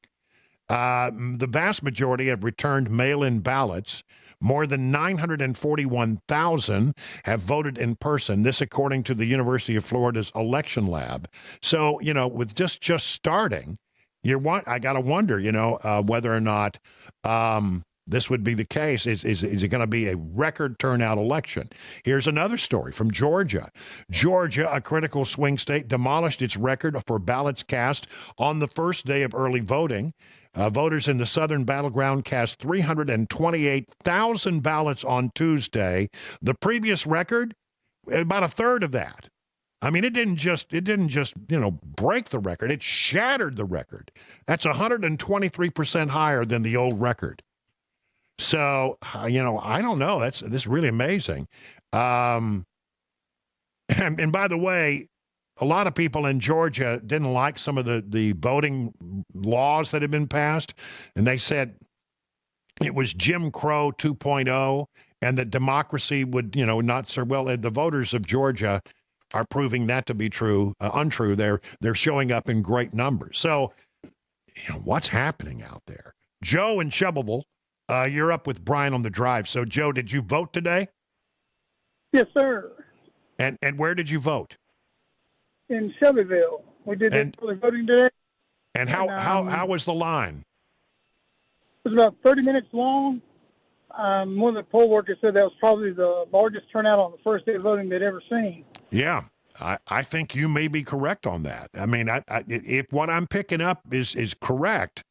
The vast majority have returned mail-in ballots. More than 941,000 have voted in person. This, according to the University of Florida's election lab. So, with just starting, I got to wonder, whether or not this would be the case. Is it going to be a record turnout election? Here's another story from Georgia. Georgia, a critical swing state, demolished its record for ballots cast on the first day of early voting. Voters in the southern battleground cast 328,000 ballots on Tuesday. The previous record, about a third of that. I mean, it didn't just break the record. It shattered the record. That's 123% higher than the old record. So, I don't know. This is really amazing. And by the way, a lot of people in Georgia didn't like some of the voting laws that had been passed, and they said it was Jim Crow 2.0, and that democracy would, not serve well. The voters of Georgia are proving that to be untrue. They're showing up in great numbers. So, what's happening out there? Joe in Shelbyville, you're up with Brian on the drive. So, Joe, did you vote today? Yes, sir. And where did you vote? In Shelbyville. We did early voting today. And how was the line? It was about 30 minutes long. One of the poll workers said that was probably the largest turnout on the first day of voting they'd ever seen. Yeah, I think you may be correct on that. I mean, if what I'm picking up is correct,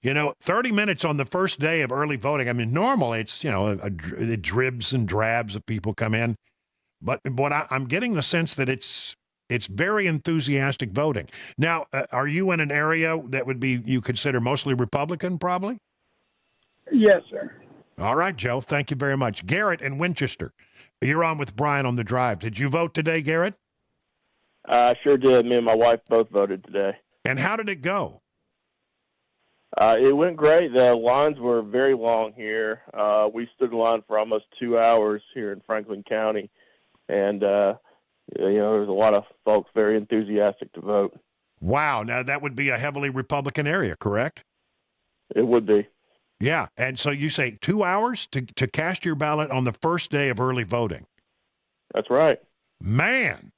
30 minutes on the first day of early voting. I mean, normally it's, it dribs and drabs of people come in. But I'm getting the sense that it's very enthusiastic voting. Now, are you in an area that would be, you consider mostly Republican, probably? Yes, sir. All right, Joe. Thank you very much. Garrett in Winchester, you're on with Brian on the drive. Did you vote today, Garrett? I sure did. Me and my wife both voted today. And how did it go? It went great. The lines were very long here. We stood in line for almost 2 hours here in Franklin County. And, there's a lot of folks very enthusiastic to vote. Wow. Now, that would be a heavily Republican area, correct? It would be. Yeah. And so you say 2 hours to cast your ballot on the first day of early voting? That's right. Man.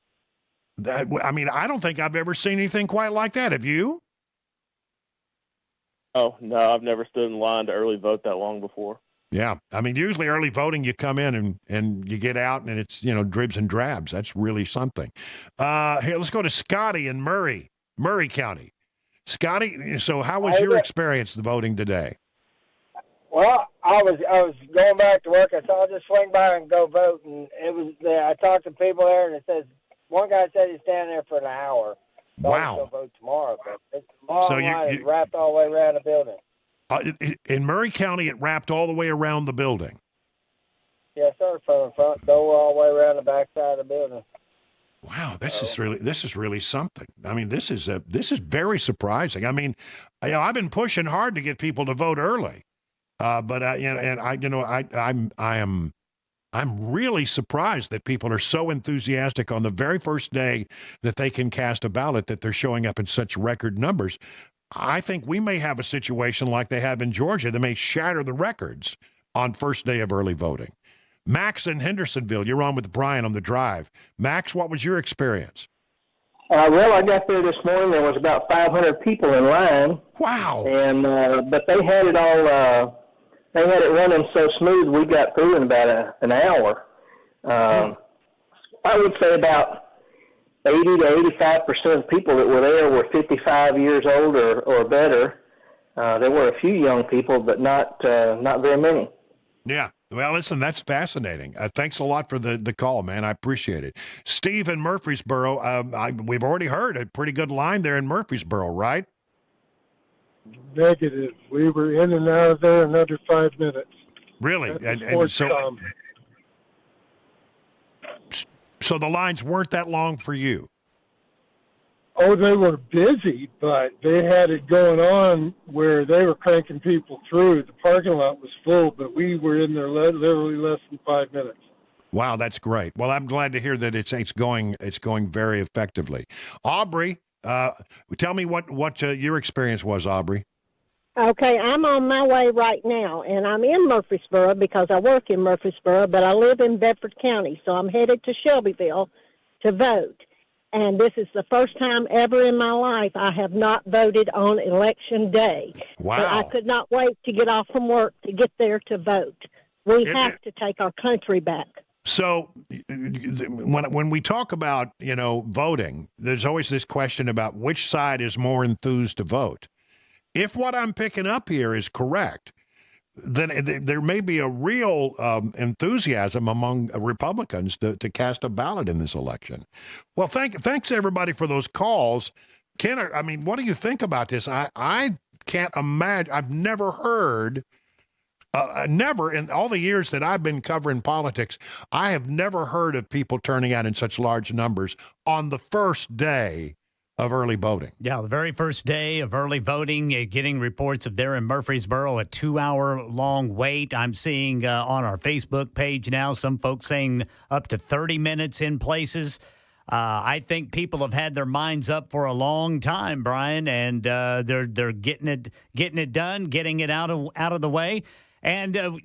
I don't think I've ever seen anything quite like that. Have you? Oh, no, I've never stood in line to early vote that long before. Yeah. I mean, usually early voting, you come in and you get out and it's, dribs and drabs. That's really something. Here, let's go to Scotty in Murray County. Scotty, so how was your experience the voting today? Well, I was going back to work. I saw I'll just swing by and go vote. And it was there. I talked to people there, and it says one guy said he's standing there for an hour. So wow. I'll go vote tomorrow. But it's long So line. It's wrapped all the way around the building. In Murray County, it wrapped all the way around the building. Yes, sir. From the front door all the way around the back side of the building. Wow, this is really something. I mean, this is very surprising. I mean, I've been pushing hard to get people to vote early, but I'm really surprised that people are so enthusiastic on the very first day that they can cast a ballot that they're showing up in such record numbers. I think we may have a situation like they have in Georgia that may shatter the records on first day of early voting. Max in Hendersonville, you're on with Brian on the drive. Max, what was your experience? Well, I got there this morning. There was about 500 people in line. Wow! And but they had it all. They had it running so smooth. We got through in about an hour. I would say about 80 to 85% of people that were there were 55 years old or better. There were a few young people, but not very many. Yeah. Well, listen, that's fascinating. Thanks a lot for the call, man. I appreciate it. Steve in Murfreesboro, we've already heard a pretty good line there in Murfreesboro, right? Negative. We were in and out of there in under 5 minutes. Really? So the lines weren't that long for you? Oh, they were busy, but they had it going on where they were cranking people through. The parking lot was full, but we were in there literally less than 5 minutes. Wow, that's great. Well, I'm glad to hear that it's going very effectively. Aubrey, tell me what your experience was, Aubrey. Okay, I'm on my way right now, and I'm in Murfreesboro because I work in Murfreesboro, but I live in Bedford County, so I'm headed to Shelbyville to vote. And this is the first time ever in my life I have not voted on Election Day. Wow. So I could not wait to get off from work to get there to vote. We have to take our country back. So when we talk about, voting, there's always this question about which side is more enthused to vote. If what I'm picking up here is correct, then there may be a real enthusiasm among Republicans to cast a ballot in this election. Well, thanks everybody for those calls. Ken, I mean, what do you think about this? I can't imagine. I've never heard, never in all the years that I've been covering politics, I have never heard of people turning out in such large numbers on the first day of early voting. Yeah, the very first day of early voting, getting reports of there in Murfreesboro, a 2-hour-long wait. I'm seeing on our Facebook page now some folks saying up to 30 minutes in places. I think people have had their minds up for a long time, Brian, and they're getting it done, getting it out of the way. And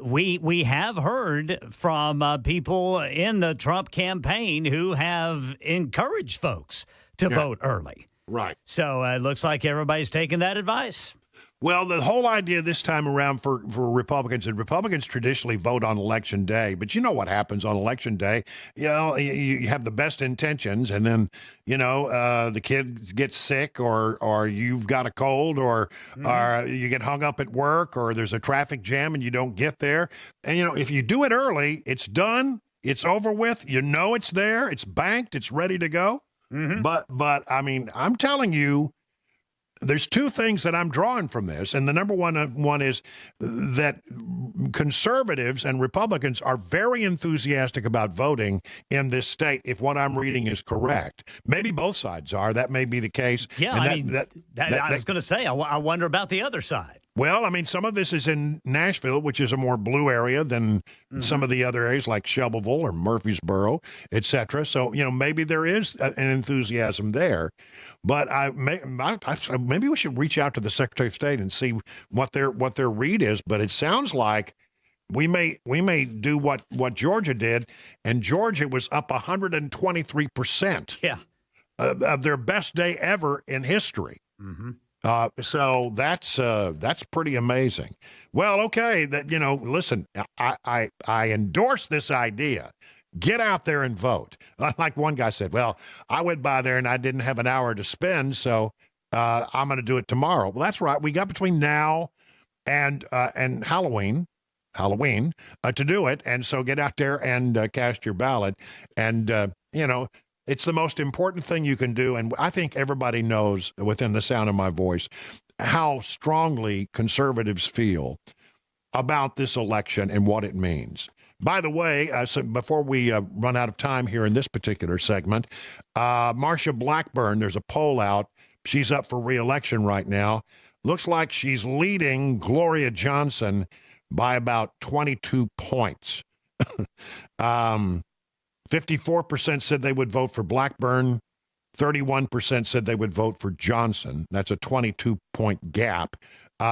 we have heard from people in the Trump campaign who have encouraged folks to vote early. Right. So it looks like everybody's taking that advice. Well, the whole idea this time around for Republicans, and Republicans traditionally vote on Election Day, but you know what happens on Election Day. You have the best intentions, and then, the kid gets sick, or you've got a cold, or you get hung up at work, or there's a traffic jam and you don't get there. And, if you do it early, it's done, it's over with, it's there, it's banked, it's ready to go. Mm-hmm. But I mean, I'm telling you, there's two things that I'm drawing from this, and the number one is that conservatives and Republicans are very enthusiastic about voting in this state, if what I'm reading is correct. Maybe both sides are. That may be the case. Yeah, I was going to say, I wonder about the other side. Well, I mean, some of this is in Nashville, which is a more blue area than some of the other areas like Shelbyville or Murfreesboro, et cetera. So, maybe there is an enthusiasm there. But maybe we should reach out to the Secretary of State and see what their read is. But it sounds like we may do what Georgia did, and Georgia was up 123%. Yeah. Of their best day ever in history. Mm-hmm. So that's pretty amazing. Well, okay, listen, I endorse this idea. Get out there and vote. Like one guy said, well, I went by there and I didn't have an hour to spend, so I'm going to do it tomorrow. Well, that's right. We got between now and Halloween to do it, and so get out there and cast your ballot. And it's the most important thing you can do, and I think everybody knows within the sound of my voice how strongly conservatives feel about this election and what it means. By the way, so before we run out of time here in this particular segment, Marsha Blackburn, there's a poll out. She's up for re-election right now. Looks like she's leading Gloria Johnson by about 22 points. 54% said they would vote for Blackburn. 31% said they would vote for Johnson. That's a 22-point gap.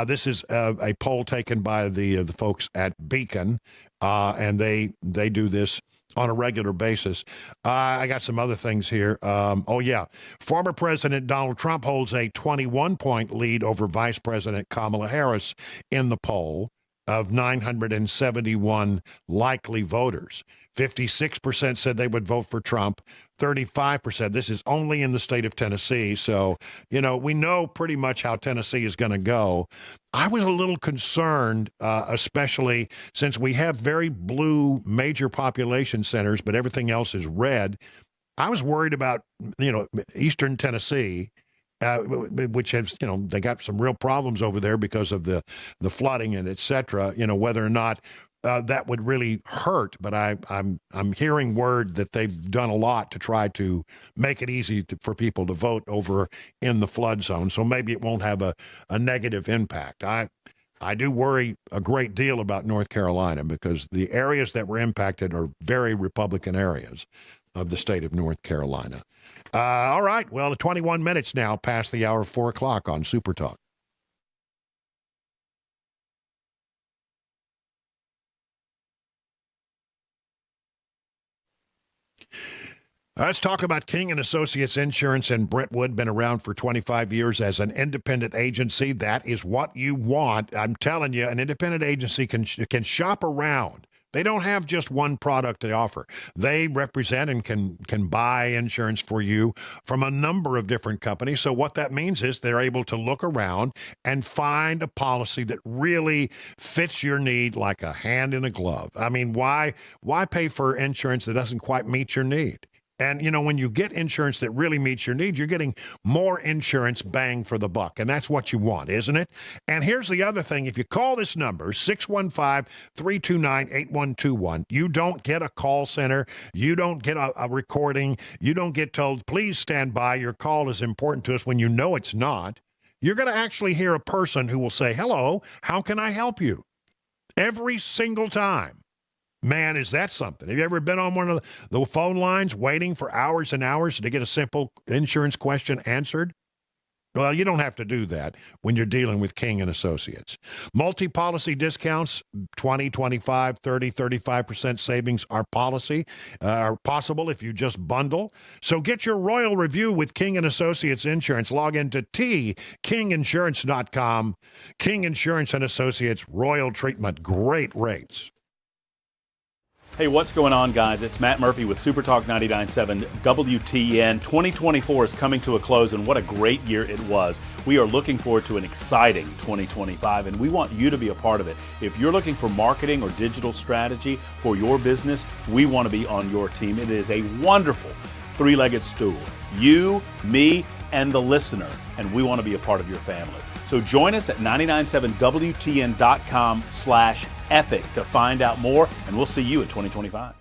This is a poll taken by the folks at Beacon, and they do this on a regular basis. I got some other things here. Former President Donald Trump holds a 21-point lead over Vice President Kamala Harris in the poll of 971 likely voters. 56% said they would vote for Trump. 35%. This is only in the state of Tennessee. So, we know pretty much how Tennessee is going to go. I was a little concerned, especially since we have very blue major population centers, but everything else is red. I was worried about, eastern Tennessee, which has, they got some real problems over there because of the flooding and et cetera, whether or not that would really hurt. But I'm hearing word that they've done a lot to try to make it easy for people to vote over in the flood zone. So maybe it won't have a negative impact. I do worry a great deal about North Carolina because the areas that were impacted are very Republican areas of the state of North Carolina. All right. Well, 21 minutes now past the hour of 4 o'clock on Super Talk. Let's talk about King and Associates Insurance in Brentwood. Been around for 25 years as an independent agency. That is what you want. I'm telling you, an independent agency can shop around. They don't have just one product they offer. They represent and can buy insurance for you from a number of different companies. So what that means is they're able to look around and find a policy that really fits your need like a hand in a glove. I mean, why pay for insurance that doesn't quite meet your need? And, you know, when you get insurance that really meets your needs, you're getting more insurance bang for the buck. And that's what you want, isn't it? And here's the other thing. If you call this number, 615-329-8121, you don't get a call center. You don't get a recording. You don't get told, please stand by. Your call is important to us when you know it's not. You're going to actually hear a person who will say, hello, how can I help you? Every single time. Man, is that something? Have you ever been on one of the phone lines waiting for hours and hours to get a simple insurance question answered? Well, you don't have to do that when you're dealing with King and Associates. Multi-policy discounts, 20, 25, 30, 35% savings are possible if you just bundle. So get your royal review with King and Associates Insurance. Log into tkinginsurance.com. King Insurance and Associates, royal treatment, great rates. Hey, what's going on, guys? It's Matt Murphy with Super Talk 99.7 WTN. 2024 is coming to a close, and what a great year it was. We are looking forward to an exciting 2025, and we want you to be a part of it. If you're looking for marketing or digital strategy for your business, we want to be on your team. It is a wonderful three-legged stool. You, me, and the listener, and we want to be a part of your family. So join us at 997wtn.com/epic to find out more, and we'll see you in 2025.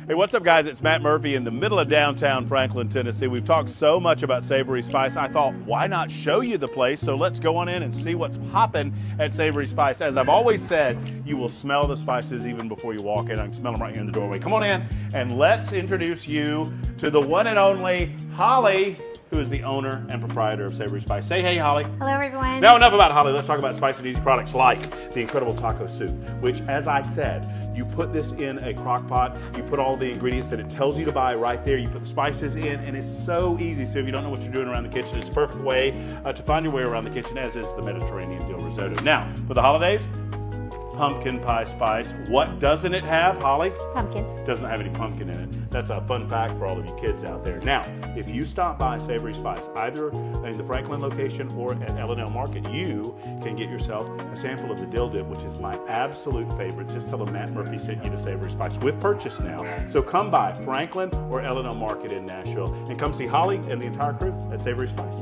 Hey, what's up, guys? It's Matt Murphy in the middle of downtown Franklin, Tennessee. We've talked so much about Savory Spice. I thought, why not show you the place? So let's go on in and see what's popping at Savory Spice. As I've always said, you will smell the spices even before you walk in. I can smell them right here in the doorway. Come on in, and let's introduce you to the one and only Holly, who is the owner and proprietor of Savory Spice. Say hey, Holly. Hello, everyone. Now, enough about Holly. Let's talk about Spice and Easy products like the incredible taco soup, which, as I said, you put this in a crock pot, you put all the ingredients that it tells you to buy right there, you put the spices in, and it's so easy. So if you don't know what you're doing around the kitchen, it's a perfect way to find your way around the kitchen, as is the Mediterranean dill risotto. Now, for the holidays, pumpkin pie spice. What doesn't it have, Holly? Pumpkin. Doesn't have any pumpkin in it. That's a fun fact for all of you kids out there. Now, if you stop by Savory Spice, either in the Franklin location or at L&L Market, you can get yourself a sample of the dill dip, which is my absolute favorite. Just tell them Matt Murphy sent you to Savory Spice with purchase now. So come by Franklin or L&L Market in Nashville and come see Holly and the entire crew at Savory Spice.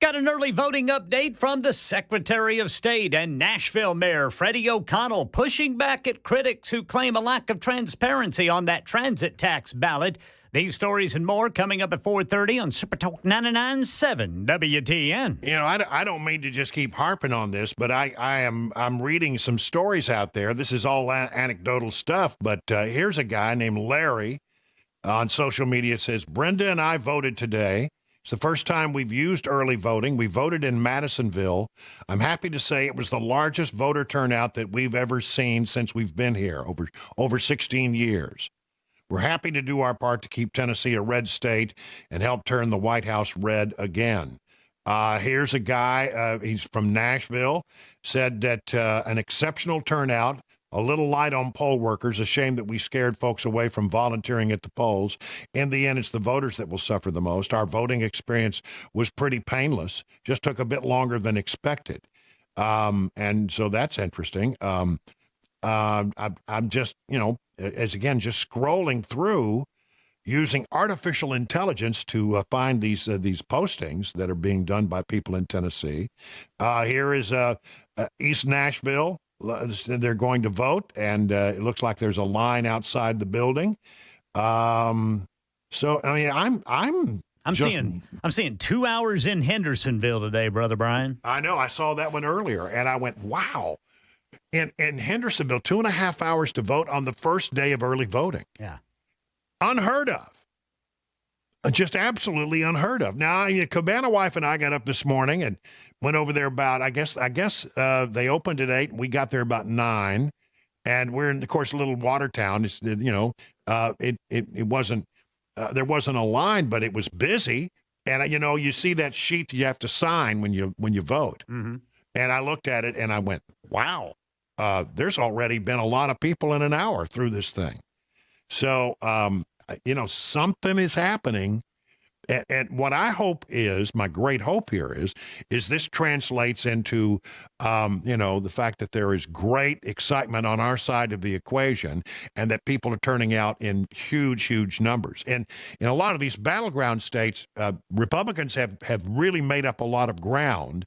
Got an early voting update from the Secretary of State, and Nashville Mayor Freddie O'Connell pushing back at critics who claim a lack of transparency on that transit tax ballot. These stories and more coming up at 4:30 on Super Talk 99.7 WTN. You know, I don't mean to just keep harping on this, but I'm reading some stories out there. This is all anecdotal stuff, but here's a guy named Larry on social media says, Brenda and I voted today. It's the first time we've used early voting. We voted in Madisonville. I'm happy to say it was the largest voter turnout that we've ever seen since we've been here, over 16 years. We're happy to do our part to keep Tennessee a red state and help turn the White House red again. Here's a guy, he's from Nashville, said that an exceptional turnout, a little light on poll workers, a shame that we scared folks away from volunteering at the polls. In the end, it's the voters that will suffer the most. Our voting experience was pretty painless, just took a bit longer than expected. And so that's interesting. I'm just, just scrolling through using artificial intelligence to find these postings that are being done by people in Tennessee. Here is East Nashville. They're going to vote, and it looks like there's a line outside the building. So I mean, I'm seeing 2 hours in Hendersonville today, Brother Brian. I know. I saw that one earlier, and I went, wow. In Hendersonville, 2.5 hours to vote on the first day of early voting. Yeah, unheard of. Just absolutely unheard of. Now, Cabana wife and I got up this morning and went over there about, I guess they opened at 8. We got there about 9. And we're in, of course, a little water town. It's, it wasn't, there wasn't a line, but it was busy. And, you see that sheet you have to sign when you vote. Mm-hmm. And I looked at it and I went, wow, there's already been a lot of people in an hour through this thing. So, something is happening. And what I hope is, my great hope here is this translates into, the fact that there is great excitement on our side of the equation and that people are turning out in huge, huge numbers. And in a lot of these battleground states, Republicans have really made up a lot of ground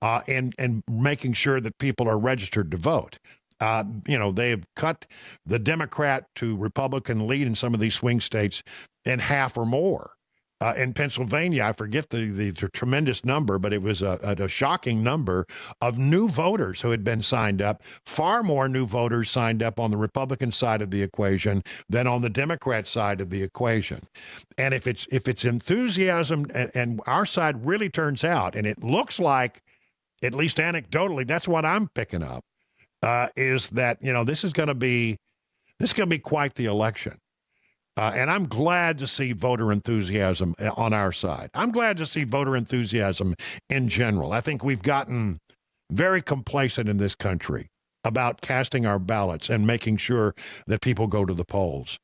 and making sure that people are registered to vote. They have cut the Democrat to Republican lead in some of these swing states in half or more. In Pennsylvania, I forget the tremendous number, but it was a shocking number of new voters who had been signed up. Far more new voters signed up on the Republican side of the equation than on the Democrat side of the equation. And if it's enthusiasm and our side really turns out, and it looks like, at least anecdotally, that's what I'm picking up. Is that, this is going to be quite the election. And I'm glad to see voter enthusiasm on our side. I'm glad to see voter enthusiasm in general. I think we've gotten very complacent in this country about casting our ballots and making sure that people go to the polls.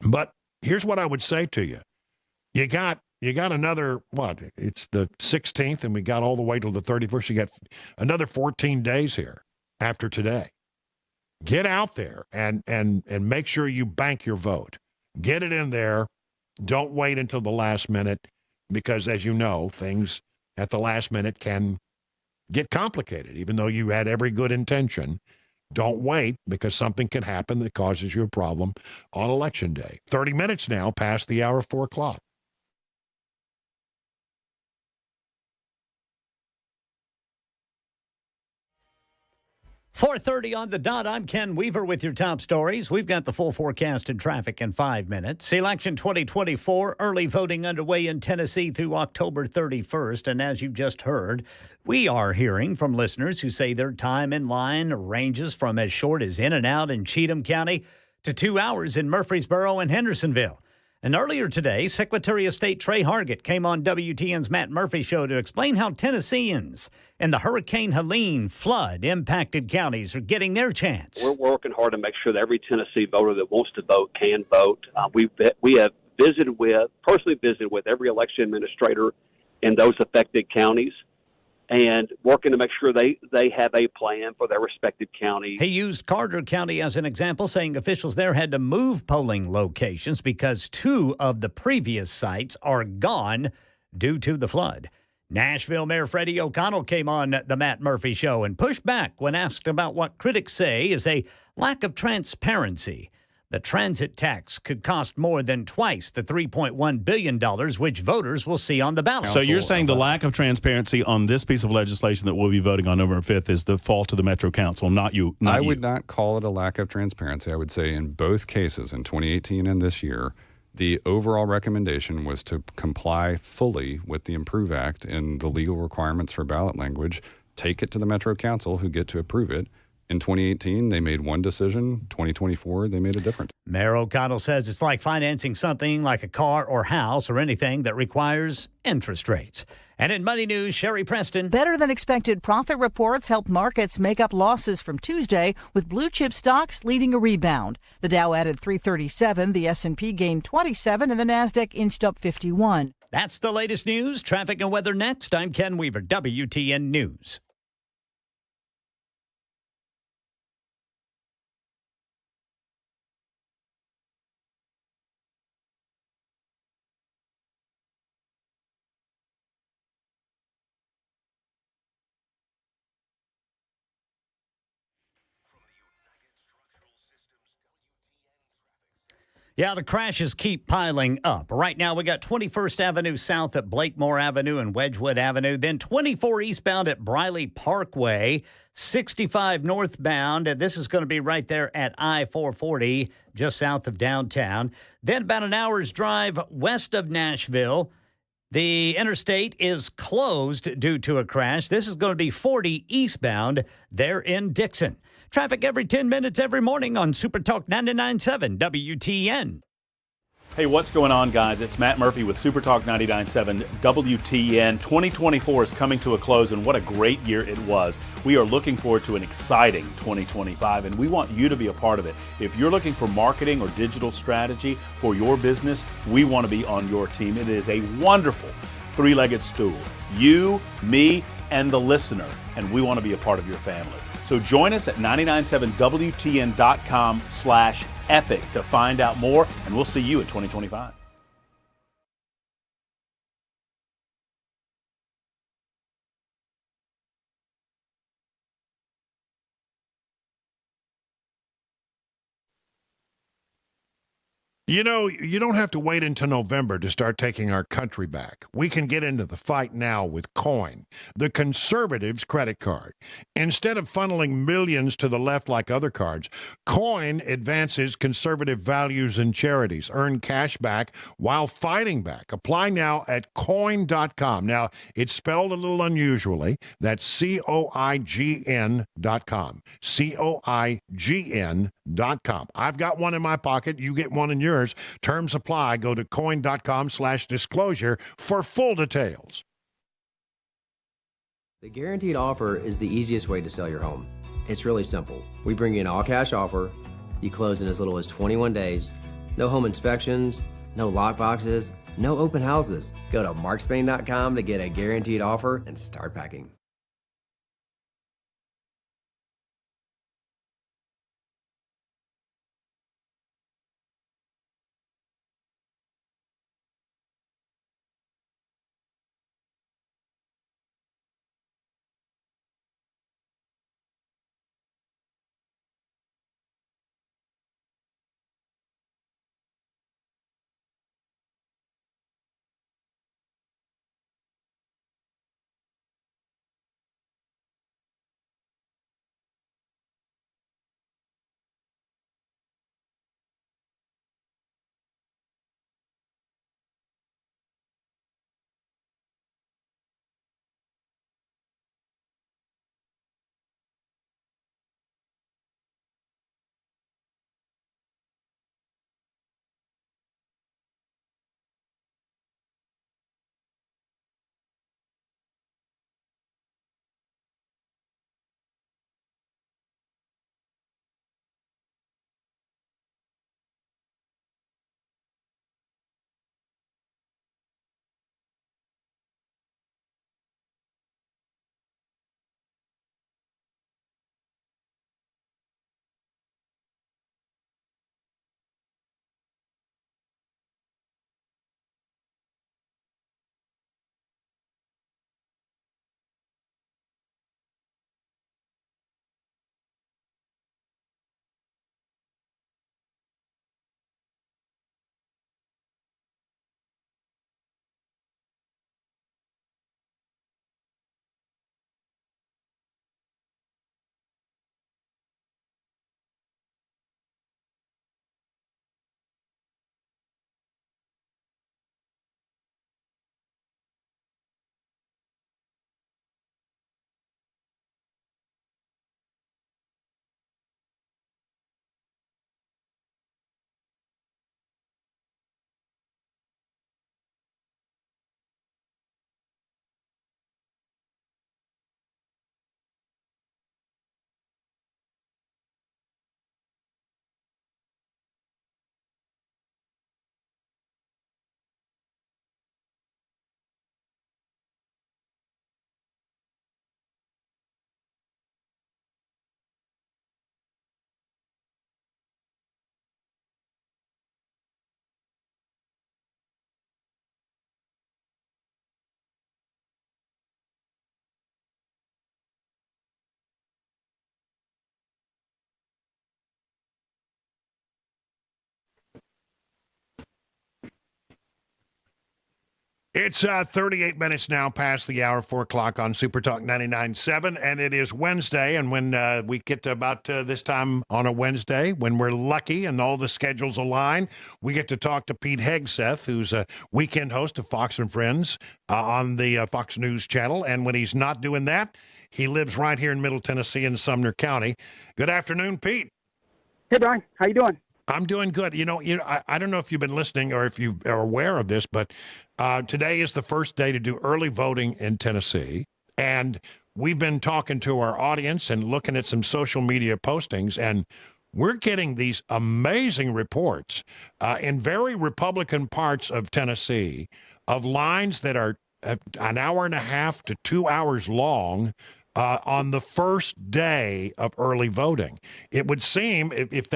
But here's what I would say to you. You got another, it's the 16th, and we got all the way till the 31st. You got another 14 days here after today. Get out there and make sure you bank your vote. Get it in there. Don't wait until the last minute, because as you know, things at the last minute can get complicated. Even though you had every good intention, don't wait, because something can happen that causes you a problem on Election Day. 30 minutes now past the hour of 4 o'clock. .30 on the dot. I'm Ken Weaver with your top stories. We've got the full forecast and traffic in 5 minutes. Election 2024, early voting underway in Tennessee through October 31st. And as you just heard, we are hearing from listeners who say their time in line ranges from as short as in and out in Cheatham County to 2 hours in Murfreesboro and Hendersonville. And earlier today, Secretary of State Trey Hargett came on WTN's Matt Murphy Show to explain how Tennesseans in the Hurricane Helene flood-impacted counties are getting their chance. We're working hard to make sure that every Tennessee voter that wants to vote can vote. We have personally visited with every election administrator in those affected counties, and working to make sure they have a plan for their respective counties. He used Carter County as an example, saying officials there had to move polling locations because 2 of the previous sites are gone due to the flood. Nashville Mayor Freddie O'Connell came on the Matt Murphy Show and pushed back when asked about what critics say is a lack of transparency. The transit tax could cost more than twice the $3.1 billion, which voters will see on the ballot. So you're saying the lack of transparency on this piece of legislation that we'll be voting on November 5th is the fault of the Metro Council, not you. I would not call it a lack of transparency. I would say in both cases, in 2018 and this year, the overall recommendation was to comply fully with the Improve Act and the legal requirements for ballot language, take it to the Metro Council who get to approve it. In 2018, they made one decision. 2024, they made a different. Mayor O'Connell says it's like financing something like a car or house or anything that requires interest rates. And in Money News, Sherry Preston. Better than expected profit reports helped markets make up losses from Tuesday, with blue chip stocks leading a rebound. The Dow added 337, the S&P gained 27, and the Nasdaq inched up 51. That's the latest news. Traffic and weather next. I'm Ken Weaver, WTN News. Yeah, the crashes keep piling up. Right now, we got 21st Avenue South at Blakemore Avenue and Wedgwood Avenue, then 24 eastbound at Briley Parkway, 65 northbound, and this is going to be right there at I-440, just south of downtown. Then about an hour's drive west of Nashville. The interstate is closed due to a crash. This is going to be 40 eastbound there in Dixon. Traffic every 10 minutes every morning on Super Talk 99.7 WTN. Hey, what's going on, guys? It's Matt Murphy with Super Talk 99.7 WTN. 2024 is coming to a close, and what a great year it was. We are looking forward to an exciting 2025, and we want you to be a part of it. If you're looking for marketing or digital strategy for your business, we want to be on your team. It is a wonderful three-legged stool. You, me, and the listener, and we want to be a part of your family. So join us at 997wtn.com/epic to find out more, and we'll see you at 2025. You know, you don't have to wait until November to start taking our country back. We can get into the fight now with Coin, the conservatives' credit card. Instead of funneling millions to the left like other cards, Coin advances conservative values and charities. Earn cash back while fighting back. Apply now at Coin.com. Now, it's spelled a little unusually. That's COIGN.com. COIGN.com. I've got one in my pocket. You get one in yours. Terms apply. Go to coin.com/disclosure for full details. The guaranteed offer is the easiest way to sell your home. It's really simple. We bring you an all-cash offer. You close in as little as 21 days. No home inspections, no lockboxes, no open houses. Go to markspain.com to get a guaranteed offer and start packing. It's 38 minutes now past the hour, 4 o'clock on Super Talk 99.7, and it is Wednesday. And when we get to about this time on a Wednesday, when we're lucky and all the schedules align, we get to talk to Pete Hegseth, who's a weekend host of Fox and Friends on the Fox News channel. And when he's not doing that, he lives right here in Middle Tennessee in Sumner County. Good afternoon, Pete. Hey, Brian. How you doing? I'm doing good. I don't know if you've been listening or if you are aware of this, but today is the first day to do early voting in Tennessee. And we've been talking to our audience and looking at some social media postings, and we're getting these amazing reports in very Republican parts of Tennessee of lines that are an hour and a half to 2 hours long on the first day of early voting. It would seem, if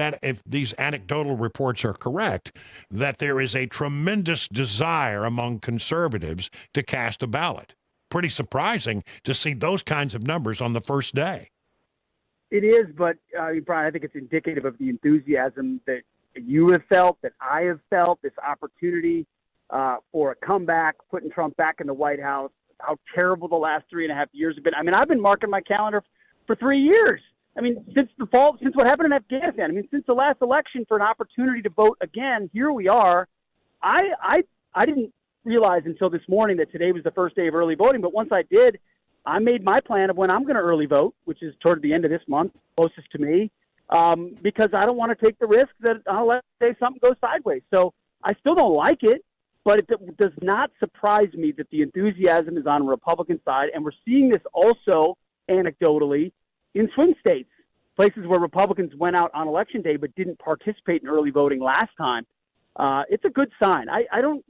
these anecdotal reports are correct, that there is a tremendous desire among conservatives to cast a ballot. Pretty surprising to see those kinds of numbers on the first day. It is, but Brian, I think it's indicative of the enthusiasm that you have felt, that I have felt, this opportunity for a comeback, putting Trump back in the White House, how terrible the last 3.5 years have been. I mean, I've been marking my calendar for 3 years. I mean, since what happened in Afghanistan. I mean, since the last election for an opportunity to vote again, here we are. I didn't realize until this morning that today was the first day of early voting, but once I did, I made my plan of when I'm going to early vote, which is toward the end of this month, closest to me, because I don't want to take the risk that let's say something goes sideways. So I still don't like it. But it does not surprise me that the enthusiasm is on the Republican side, and we're seeing this also anecdotally in swing states, places where Republicans went out on Election Day but didn't participate in early voting last time. It's a good sign.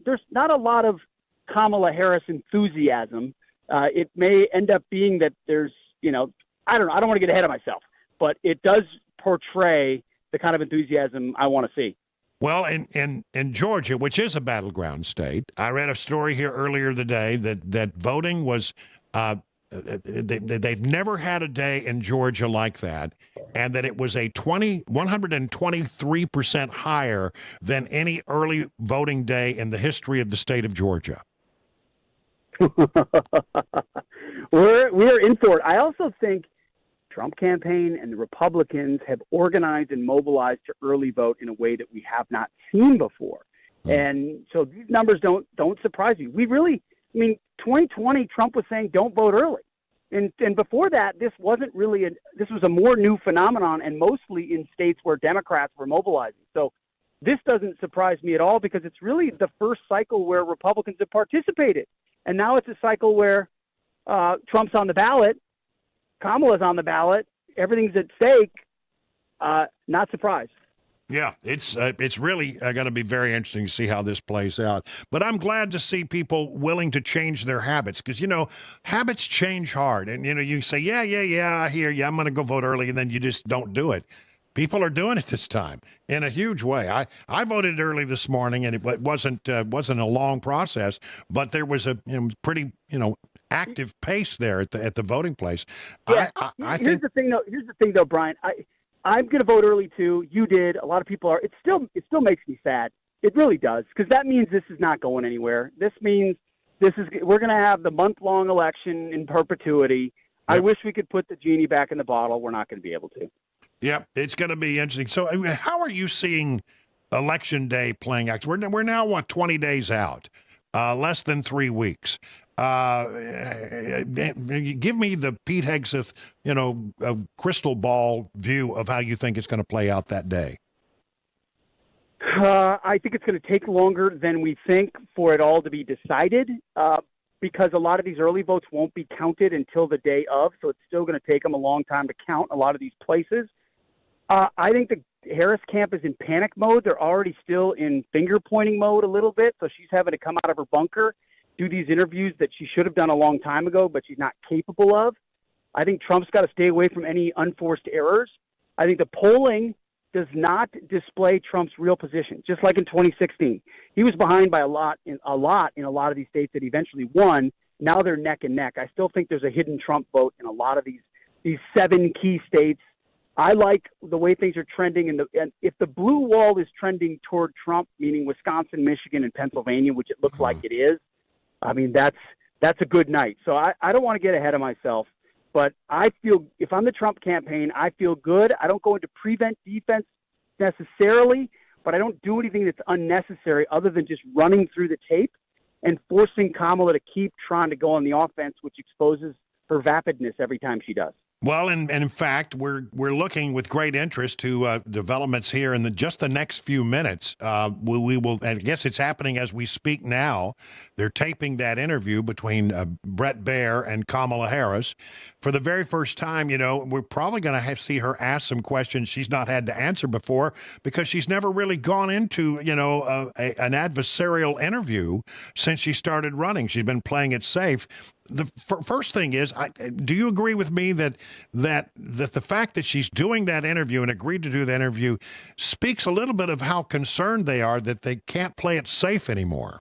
There's not a lot of Kamala Harris enthusiasm. It may end up being that there's, I don't know. I don't want to get ahead of myself, but it does portray the kind of enthusiasm I want to see. Well, in Georgia, which is a battleground state, I read a story here earlier today that voting was they've never had a day in Georgia like that, and that it was 123% higher than any early voting day in the history of the state of Georgia. We're in for it. I also think Trump campaign and the Republicans have organized and mobilized to early vote in a way that we have not seen before. And so these numbers don't surprise me. 2020, Trump was saying don't vote early. And before that, this wasn't really this was a more new phenomenon, and mostly in states where Democrats were mobilizing. So this doesn't surprise me at all, because it's really the first cycle where Republicans have participated. And now it's a cycle where Trump's on the ballot, Kamala's on the ballot, everything's at stake. Not surprised. Yeah, it's really going to be very interesting to see how this plays out. But I'm glad to see people willing to change their habits, because, habits change hard. And, you say, yeah, I hear you, I'm going to go vote early, and then you just don't do it. People are doing it this time in a huge way. I voted early this morning, and it wasn't a long process, but there was a pretty active pace there at the voting place. Yeah. Here's the thing though, Brian. I'm going to vote early too. You did. A lot of people are. It still makes me sad. It really does, because that means this is not going anywhere. This means we're going to have the month-long election in perpetuity. Yep. I wish we could put the genie back in the bottle. We're not going to be able to. Yep, it's going to be interesting. So, how are you seeing Election Day playing out? We're now 20 days out, less than 3 weeks. Give me the Pete Hegseth, a crystal ball view of how you think it's going to play out that day. I think it's going to take longer than we think for it all to be decided, because a lot of these early votes won't be counted until the day of, so it's still going to take them a long time to count a lot of these places. I think the Harris camp is in panic mode. They're already still in finger-pointing mode a little bit, so she's having to come out of her bunker, do these interviews that she should have done a long time ago, but she's not capable of. I think Trump's got to stay away from any unforced errors. I think the polling does not display Trump's real position, just like in 2016. He was behind by a lot in a lot of these states that he eventually won. Now they're neck and neck. I still think there's a hidden Trump vote in a lot of these 7 key states. I like the way things are trending, and if the blue wall is trending toward Trump, meaning Wisconsin, Michigan, and Pennsylvania, which it looks like it is, I mean, that's a good night. So I don't want to get ahead of myself, but I feel if I'm the Trump campaign, I feel good. I don't go into prevent defense necessarily, but I don't do anything that's unnecessary other than just running through the tape and forcing Kamala to keep trying to go on the offense, which exposes her vapidness every time she does. Well, and in fact, we're looking with great interest to developments here in just the next few minutes. We will, and I guess it's happening as we speak now. They're taping that interview between Bret Baier and Kamala Harris. For the very first time, we're probably going to see her ask some questions she's not had to answer before because she's never really gone into, an adversarial interview since she started running. She's been playing it safe. The first thing is, do you agree with me that the fact that she's doing that interview and agreed to do that interview speaks a little bit of how concerned they are that they can't play it safe anymore?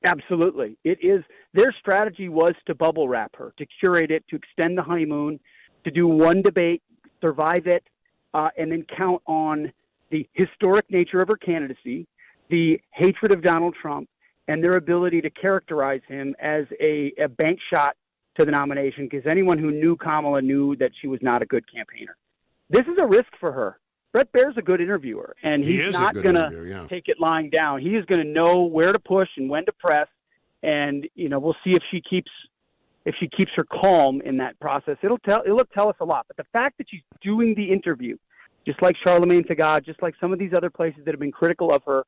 Absolutely. It is. Their strategy was to bubble wrap her, to curate it, to extend the honeymoon, to do one debate, survive it, and then count on the historic nature of her candidacy, the hatred of Donald Trump, and their ability to characterize him as a bank shot to the nomination, because anyone who knew Kamala knew that she was not a good campaigner. This is a risk for her. Bret Baier's a good interviewer, and he's not going to take it lying down. He is going to know where to push and when to press, and we'll see if she keeps her calm in that process. It'll tell us a lot. But the fact that she's doing the interview, just like Charlemagne Tagad, just like some of these other places that have been critical of her,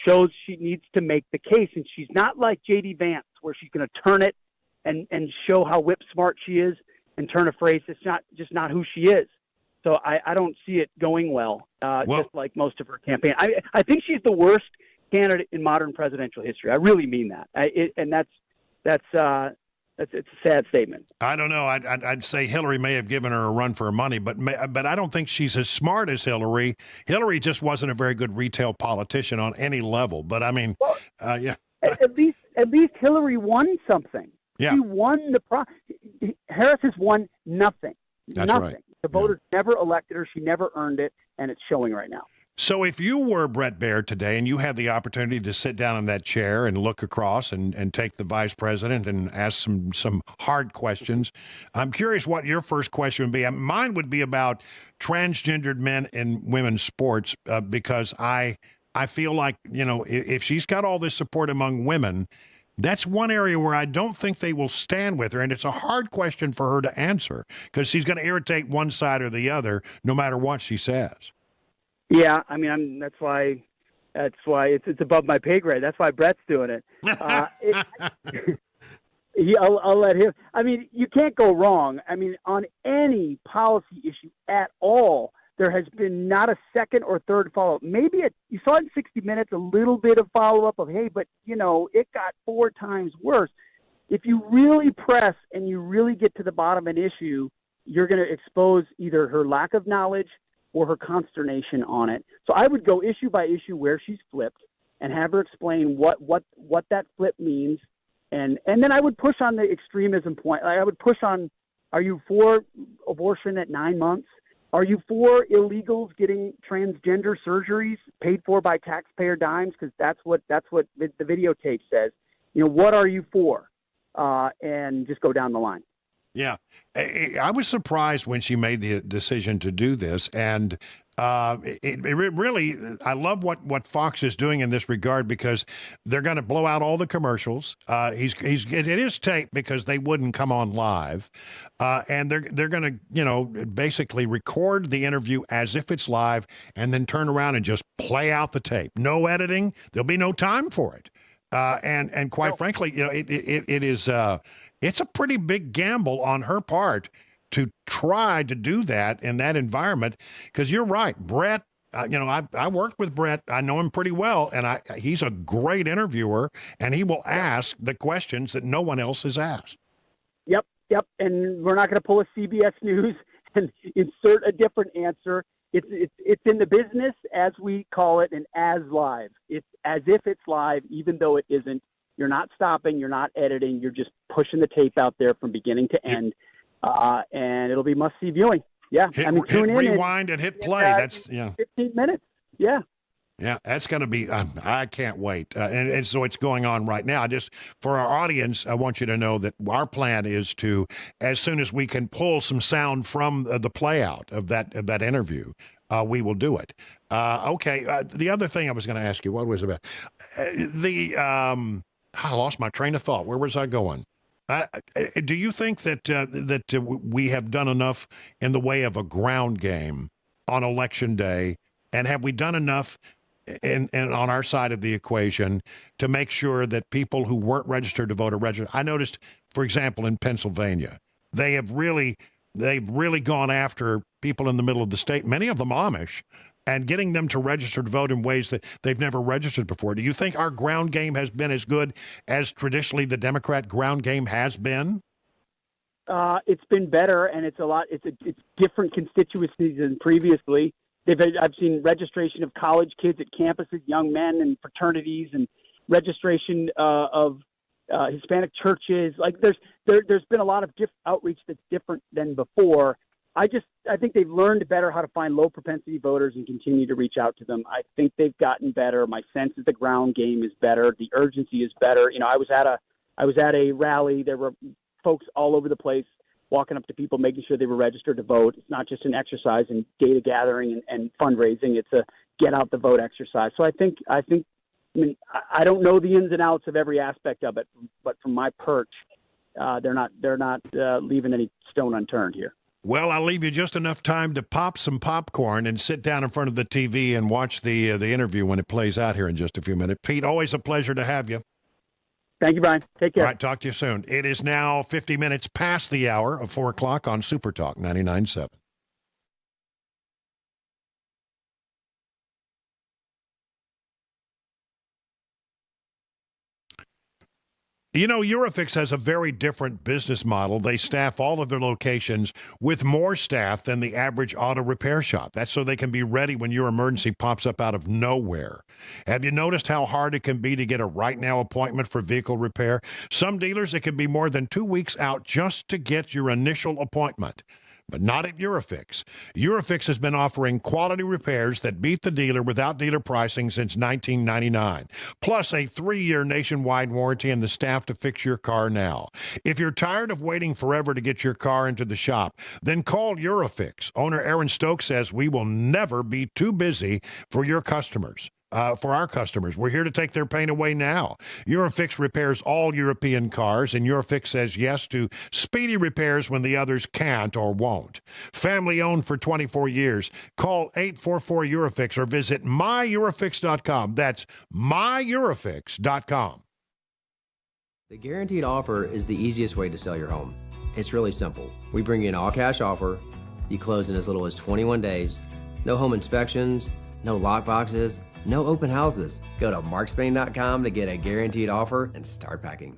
shows she needs to make the case. And she's not like J.D. Vance, where she's going to turn it and show how whip smart she is and turn a phrase. It's not who she is. So I don't see it going well, just like most of her campaign. I think she's the worst candidate in modern presidential history. I really mean that. It's a sad statement. I don't know. I'd say Hillary may have given her a run for her money, but I don't think she's as smart as Hillary. Hillary just wasn't a very good retail politician on any level. But I mean, yeah. At least Hillary won something. Yeah. She won Harris has won nothing. That's nothing. right. The voters never elected her. She never earned it, and it's showing right now. So if you were Bret Baier today and you had the opportunity to sit down in that chair and look across and take the vice president and ask some hard questions, I'm curious what your first question would be. Mine would be about transgendered men in women's sports because I feel like, if she's got all this support among women, that's one area where I don't think they will stand with her, and it's a hard question for her to answer because she's going to irritate one side or the other no matter what she says. Yeah, I mean, that's why it's above my pay grade. That's why Bret's doing it. I'll let him. I mean, you can't go wrong. I mean, on any policy issue at all, there has been not a second or third follow-up. Maybe you saw it in 60 Minutes, a little bit of follow-up of, hey, but, it got 4 times worse. If you really press and you really get to the bottom of an issue, you're going to expose either her lack of knowledge or her consternation on it. So I would go issue by issue where she's flipped and have her explain what that flip means. And then I would push on the extremism point. I would push on, are you for abortion at 9 months? Are you for illegals getting transgender surgeries paid for by taxpayer dimes? Because that's what the videotape says. What are you for? And just go down the line. Yeah. I was surprised when she made the decision to do this. And it really, I love what Fox is doing in this regard because they're going to blow out all the commercials. It is taped because they wouldn't come on live. And they're going to, basically record the interview as if it's live and then turn around and just play out the tape. No editing. There'll be no time for it. And quite frankly, it is it's a pretty big gamble on her part to try to do that in that environment. Because you're right, Bret. I worked with Bret. I know him pretty well, and he's a great interviewer, and he will ask the questions that no one else has asked. Yep. And we're not going to pull a CBS News and insert a different answer. It's in the business, as we call it, and as live. It's as if it's live, even though it isn't. You're not stopping. You're not editing. You're just pushing the tape out there from beginning to end, and it'll be must-see viewing. Yeah, tune in. Rewind and hit play. That's 15 minutes. Yeah. Yeah, that's going to be, I can't wait. And so it's going on right now. For our audience, I want you to know that our plan is to, as soon as we can pull some sound from the play out of that interview, we will do it. Okay. The other thing I was going to ask you, what was it about? I lost my train of thought. Where was I going? Do you think that we have done enough in the way of a ground game on Election Day? And have we done enough and on our side of the equation to make sure that people who weren't registered to vote are registered? I noticed, for example, in Pennsylvania, they've really gone after people in the middle of the state, many of them Amish, and getting them to register to vote in ways that they've never registered before. Do you think our ground game has been as good as traditionally the Democrat ground game has been? It's been better, and it's different constituencies than previously. I've seen registration of college kids at campuses, young men and fraternities, and registration of Hispanic churches. Like there's been a lot of outreach that's different than before. I think they've learned better how to find low propensity voters and continue to reach out to them. I think they've gotten better. My sense is the ground game is better. The urgency is better. You know, I was at a rally. There were folks all over the place walking up to people, making sure they were registered to vote. It's not just an exercise in data gathering and fundraising. It's a get out the vote exercise. So I mean, I don't know the ins and outs of every aspect of it, but from my perch, they're not leaving any stone unturned here. Well, I'll leave you just enough time to pop some popcorn and sit down in front of the TV and watch the interview when it plays out here in just a few minutes. Pete, always a pleasure to have you. Thank you, Brian. Take care. All right, talk to you soon. It is now 50 minutes past the hour of 4 o'clock on Super Talk 99.7. You know, Eurofix has a very different business model. They staff all of their locations with more staff than the average auto repair shop. That's so they can be ready when your emergency pops up out of nowhere. Have you noticed how hard it can be to get a right now appointment for vehicle repair? Some dealers, it can be more than 2 weeks out just to get your initial appointment. But not at Eurofix. Eurofix has been offering quality repairs that beat the dealer without dealer pricing since 1999, plus a 3-year nationwide warranty and the staff to fix your car now. If you're tired of waiting forever to get your car into the shop, then call Eurofix. Owner Aaron Stokes says we will never be too busy for your customers. For our customers. We're here to take their pain away now. Eurofix repairs all European cars, and Eurofix says yes to speedy repairs when the others can't or won't. Family owned for 24 years. Call 844-EUROFIX or visit myEurofix.com. That's myEurofix.com. The guaranteed offer is the easiest way to sell your home. It's really simple. We bring you an all-cash offer. You close in as little as 21 days. No home inspections, no lockboxes, no open houses. Go to markspain.com to get a guaranteed offer and start packing.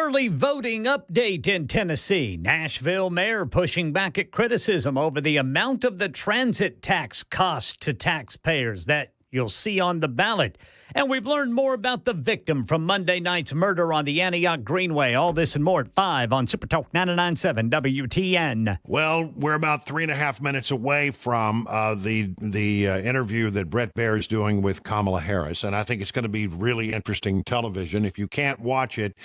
early voting update in Tennessee. Nashville mayor pushing back at criticism over the amount of the transit tax cost to taxpayers that you'll see on the ballot. And we've learned more about the victim from Monday night's murder on the Antioch Greenway. All this and more at 5 on Super Talk 99.7 WTN. Well, we're about 3.5 minutes away from the interview that Bret Baier is doing with Kamala Harris, and I think it's going to be really interesting television. If you can't watch it,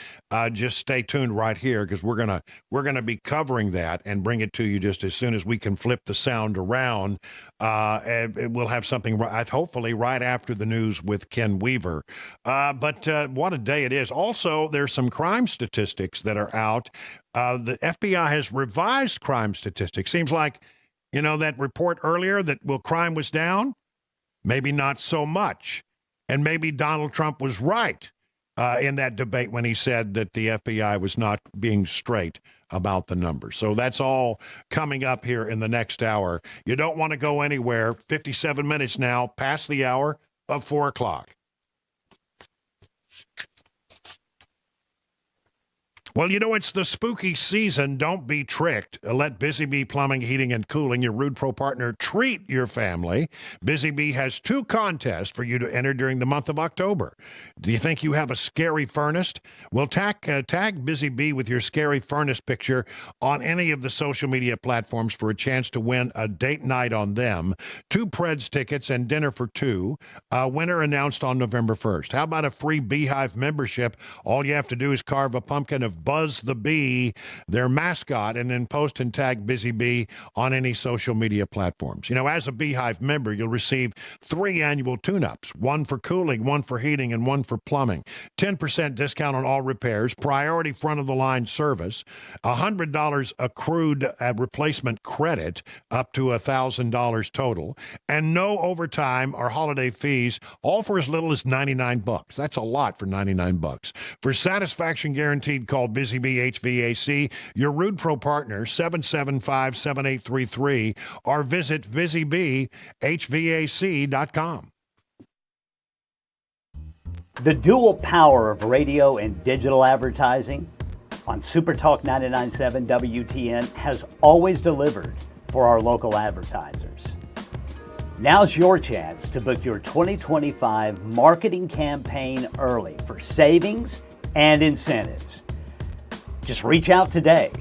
just stay tuned right here because we're gonna be covering that and bring it to you just as soon as we can flip the sound around. And we'll have something hopefully right after the news with Ken Weaver. But what a day it is. Also, there's some crime statistics that are out. The FBI has revised crime statistics. Seems like, that report earlier that crime was down? Maybe not so much. And maybe Donald Trump was right in that debate when he said that the FBI was not being straight about the numbers. So that's all coming up here in the next hour. You don't want to go anywhere. 57 minutes now, past the hour of 4 o'clock. Well, it's the spooky season. Don't be tricked. Let Busy Bee Plumbing, Heating, and Cooling, your Rude Pro partner, treat your family. Busy Bee has 2 contests for you to enter during the month of October. Do you think you have a scary furnace? Well, tag Busy Bee with your scary furnace picture on any of the social media platforms for a chance to win a date night on them, 2 Preds tickets, and dinner for 2. Winner announced on November 1st. How about a free Beehive membership? All you have to do is carve a pumpkin of Buzz the Bee, their mascot, and then post and tag Busy Bee on any social media platforms. As a Beehive member, you'll receive 3 annual tune-ups, 1 for cooling, 1 for heating, and 1 for plumbing. 10% discount on all repairs, priority front-of-the-line service, $100 accrued replacement credit, up to $1,000 total, and no overtime or holiday fees, all for as little as $99. That's a lot for $99. For satisfaction guaranteed, call Busy Bee HVAC, your Rude Pro partner, 775-7833, or visit busybeehvac.com. The dual power of radio and digital advertising on Super Talk 99.7 WTN has always delivered for our local advertisers. Now's your chance to book your 2025 marketing campaign early for savings and incentives. Just reach out today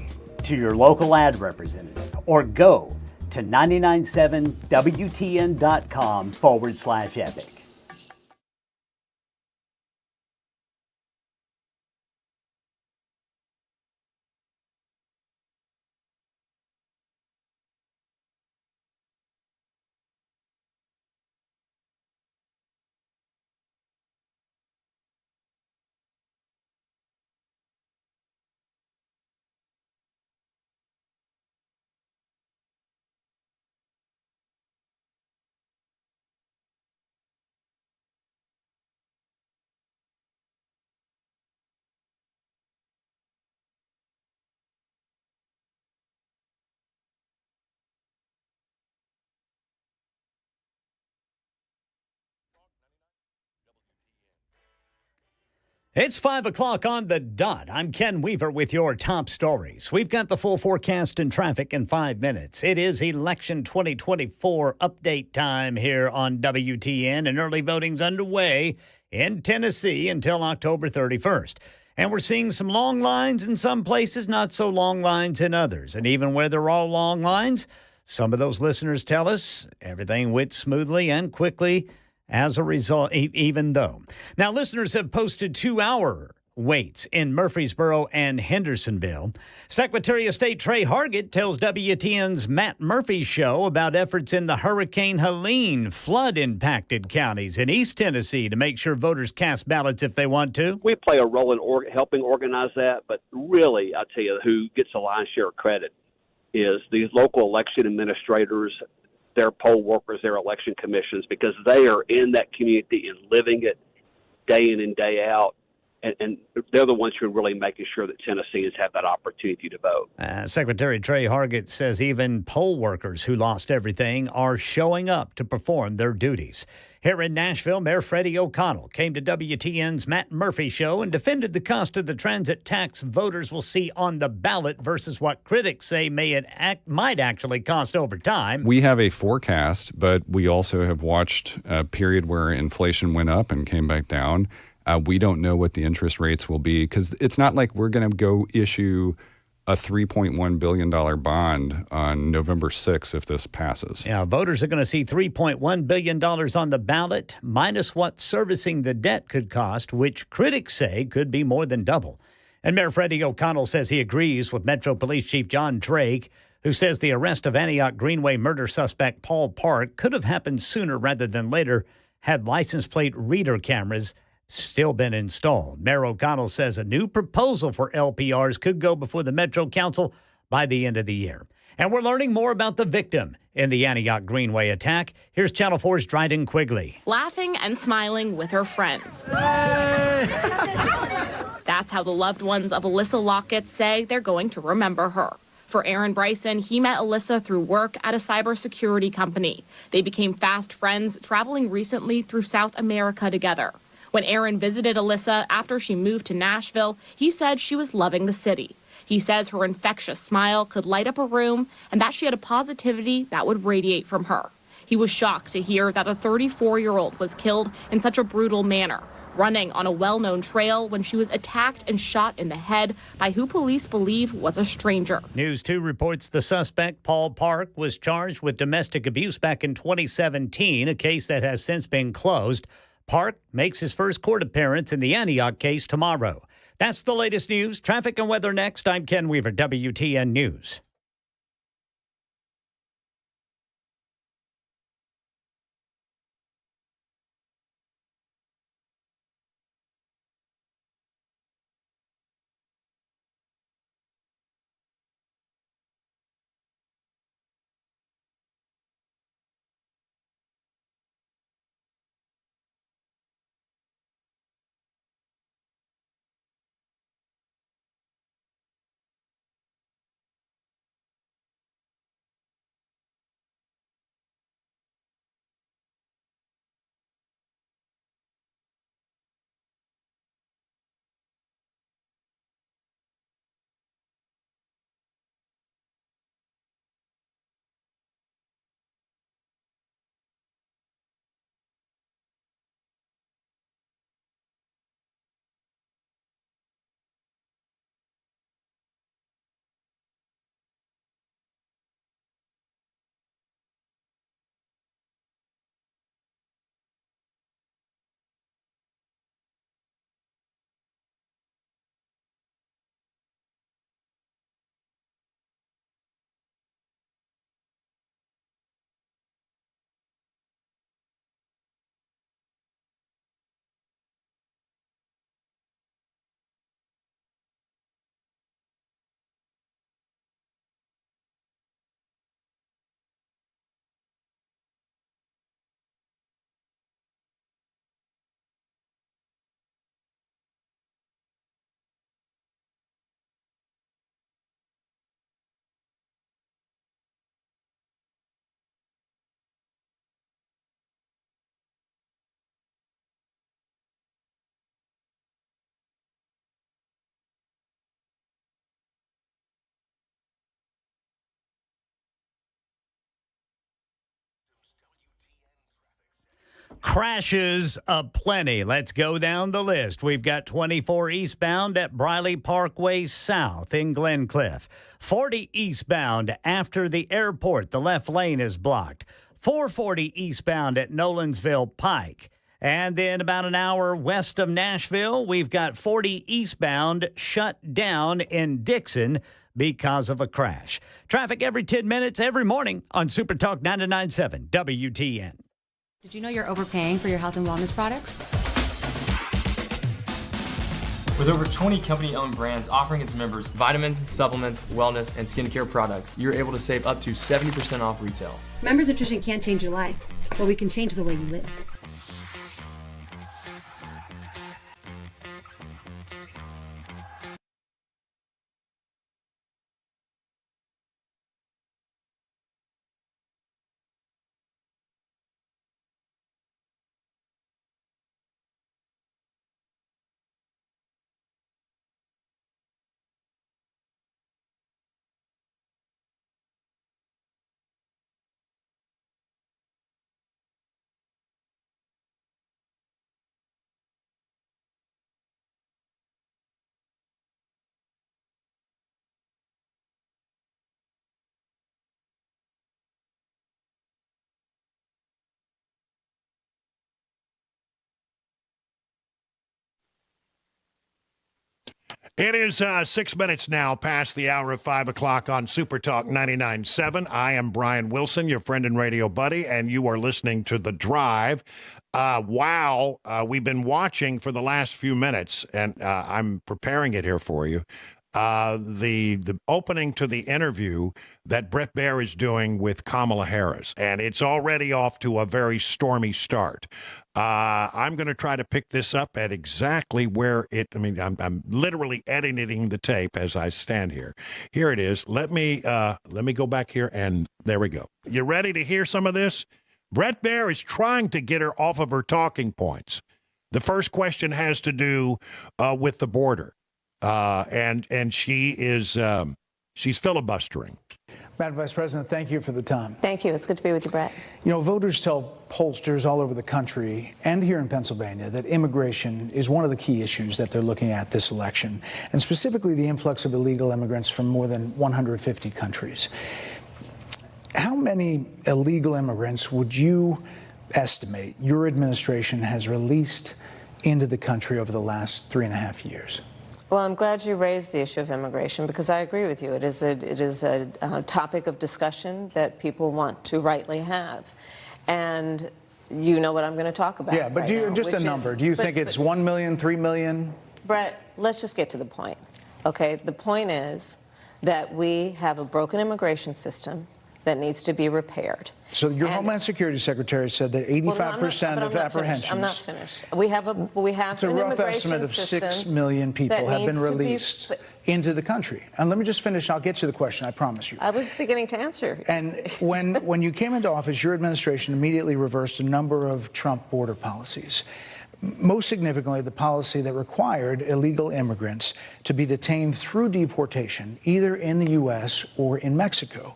to your local ad representative or go to 997wtn.com/epic. It's 5 o'clock on the dot. I'm Ken Weaver with your top stories. We've got the full forecast and traffic in 5 minutes. It is election 2024 update time here on WTN, and early voting's underway in Tennessee until October 31st. And we're seeing some long lines in some places, not so long lines in others. And even where they're all long lines, some of those listeners tell us everything went smoothly and quickly as a result, even though. Now, listeners have posted 2-hour waits in Murfreesboro and Hendersonville. Secretary of State Trey Hargett tells WTN's Matt Murphy show about efforts in the Hurricane Helene flood-impacted counties in East Tennessee to make sure voters cast ballots if they want to. We play a role in helping organize that, but really, I tell you, who gets a lion's share of credit is these local election administrators, their poll workers, their election commissions, because they are in that community and living it day in and day out. and they're the ones who are really making sure that Tennesseans have that opportunity to vote. Secretary Trey Hargett says even poll workers who lost everything are showing up to perform their duties. Here in Nashville, Mayor Freddie O'Connell came to WTN's Matt Murphy show and defended the cost of the transit tax voters will see on the ballot versus what critics say might actually cost over time. We have a forecast, but we also have watched a period where inflation went up and came back down. We don't know what the interest rates will be because it's not like we're going to go issue a $3.1 billion bond on November 6th if this passes. Yeah, voters are going to see $3.1 billion on the ballot, minus what servicing the debt could cost, which critics say could be more than double. And Mayor Freddie O'Connell says he agrees with Metro Police Chief John Drake, who says the arrest of Antioch Greenway murder suspect Paul Park could have happened sooner rather than later had license plate reader cameras still been installed. Mayor O'Connell says a new proposal for LPRs could go before the Metro Council by the end of the year. And we're learning more about the victim in the Antioch Greenway attack. Here's Channel 4's Dryden Quigley. Laughing and smiling with her friends. That's how the loved ones of Alyssa Lockett say they're going to remember her. For Aaron Bryson, he met Alyssa through work at a cybersecurity company. They became fast friends, traveling recently through South America together. When Aaron visited Alyssa after she moved to Nashville, he said she was loving the city. He says her infectious smile could light up a room and that she had a positivity that would radiate from her. He was shocked to hear that a 34-year-old was killed in such a brutal manner, running on a well-known trail when she was attacked and shot in the head by who police believe was a stranger. News 2 reports the suspect, Paul Park, was charged with domestic abuse back in 2017, a case that has since been closed. Park makes his first court appearance in the Antioch case tomorrow. That's the latest news. Traffic and weather next. I'm Ken Weaver, WTN News. Crashes aplenty. Let's go down the list. We've got 24 eastbound at Briley Parkway South in Glencliff. 40 eastbound after the airport. The left lane is blocked. 440 eastbound at Nolensville Pike. And then about an hour west of Nashville, we've got 40 eastbound shut down in Dixon because of a crash. Traffic every 10 minutes every morning on Super Talk 99.7 WTN. Did you know you're overpaying for your health and wellness products? With over 20 company-owned brands offering its members vitamins, supplements, wellness, and skincare products, you're able to save up to 70% off retail. Members Nutrition can't change your life, but we can change the way you live. It is 6 minutes now past the hour of 5 o'clock on Super Talk 99.7. I am Brian Wilson, your friend and radio buddy, and you are listening to The Drive. Wow, we've been watching for the last few minutes, and I'm preparing it here for you. The opening to the interview that Bret Baier is doing with Kamala Harris, and it's already off to a very stormy start. I'm going to try to pick this up at exactly where I'm literally editing the tape as I stand here. Here it is. Let me go back here, and there we go. You ready to hear some of this? Bret Baier is trying to get her off of her talking points. The first question has to do with the border. And she is she's filibustering. Madam Vice President, thank you for the time. Thank you. It's good to be with you, Brett. You know, voters tell pollsters all over the country and here in Pennsylvania that immigration is one of the key issues that they're looking at this election, and specifically the influx of illegal immigrants from more than 150 countries. How many illegal immigrants would you estimate your administration has released into the country over the last 3.5 years? Well, I'm glad you raised the issue of immigration because I agree with you. It is a topic of discussion that people want to rightly have. And you know what I'm going to talk about. Yeah, but right do you, now, just a number. Do you think it's 1 million, 3 million? Brett, let's just get to the point. Okay, the point is that we have a broken immigration system that needs to be repaired. So your Homeland Security Secretary said that 85% of apprehensions. I'm not finished. We have it's a rough estimate of 6 million people have been released into the country. And let me just finish. I'll get to the question. I promise you. I was beginning to answer. And when you came into office, your administration immediately reversed a number of Trump border policies. Most significantly, the policy that required illegal immigrants to be detained through deportation, either in the U.S. or in Mexico.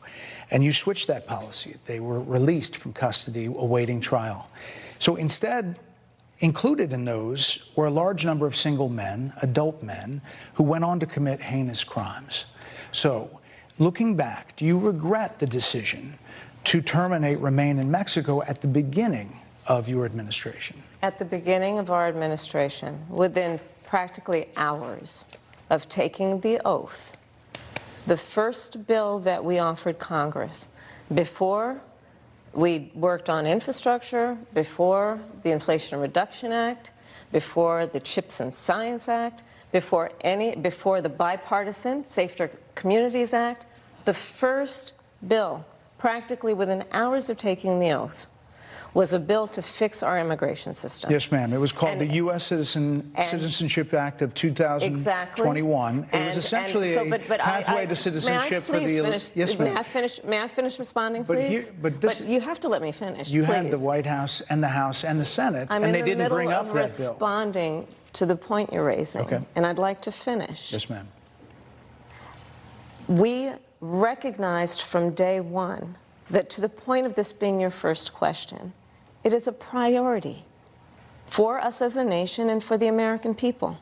And you switched that policy. They were released from custody awaiting trial. So instead, included in those were a large number of single men, adult men, who went on to commit heinous crimes. So looking back, do you regret the decision to terminate Remain in Mexico at the beginning of your administration? At the beginning of our administration, within practically hours of taking the oath, the first bill that we offered Congress, before we worked on infrastructure, before the Inflation Reduction Act, before the CHIPS and Science Act, before the bipartisan Safer Communities Act, the first bill, practically within hours of taking the oath, was a bill to fix our immigration system. Yes, ma'am. It was called the U.S. Citizenship Act of 2021. Exactly. It was essentially a pathway to citizenship for the... Yes, ma'am. May I finish responding, please? But you have to let me finish, You please. had the White House and the House and the Senate, and they didn't bring up that bill. I'm in the middle of responding to the point you're raising, and I'd like to finish. Yes, ma'am. We recognized from day one that, to the point of this being your first question, it is a priority for us as a nation and for the American people.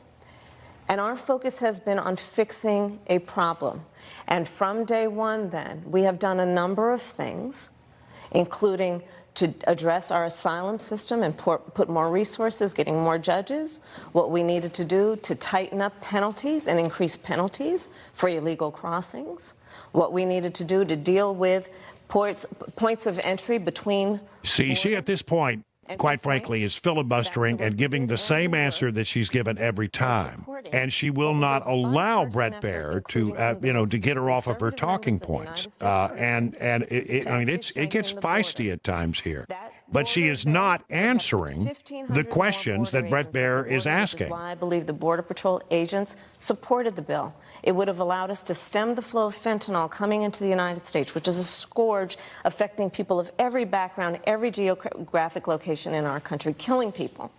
And our focus has been on fixing a problem. And from day one, then, we have done a number of things, including to address our asylum system and put more resources, getting more judges, what we needed to do to tighten up penalties and increase penalties for illegal crossings, what we needed to do to deal with points of entry between... See, she at this point, quite frankly, is filibustering and giving the same answer that she's given every time. And she will not allow Bret Baier to get her off of her talking points. It gets feisty at times here. But she is not answering the questions that Bret Baier is asking. Why I believe the Border Patrol agents supported the bill. It would have allowed us to stem the flow of fentanyl coming into the United States, which is a scourge affecting people of every background, every geographic location in our country, killing people.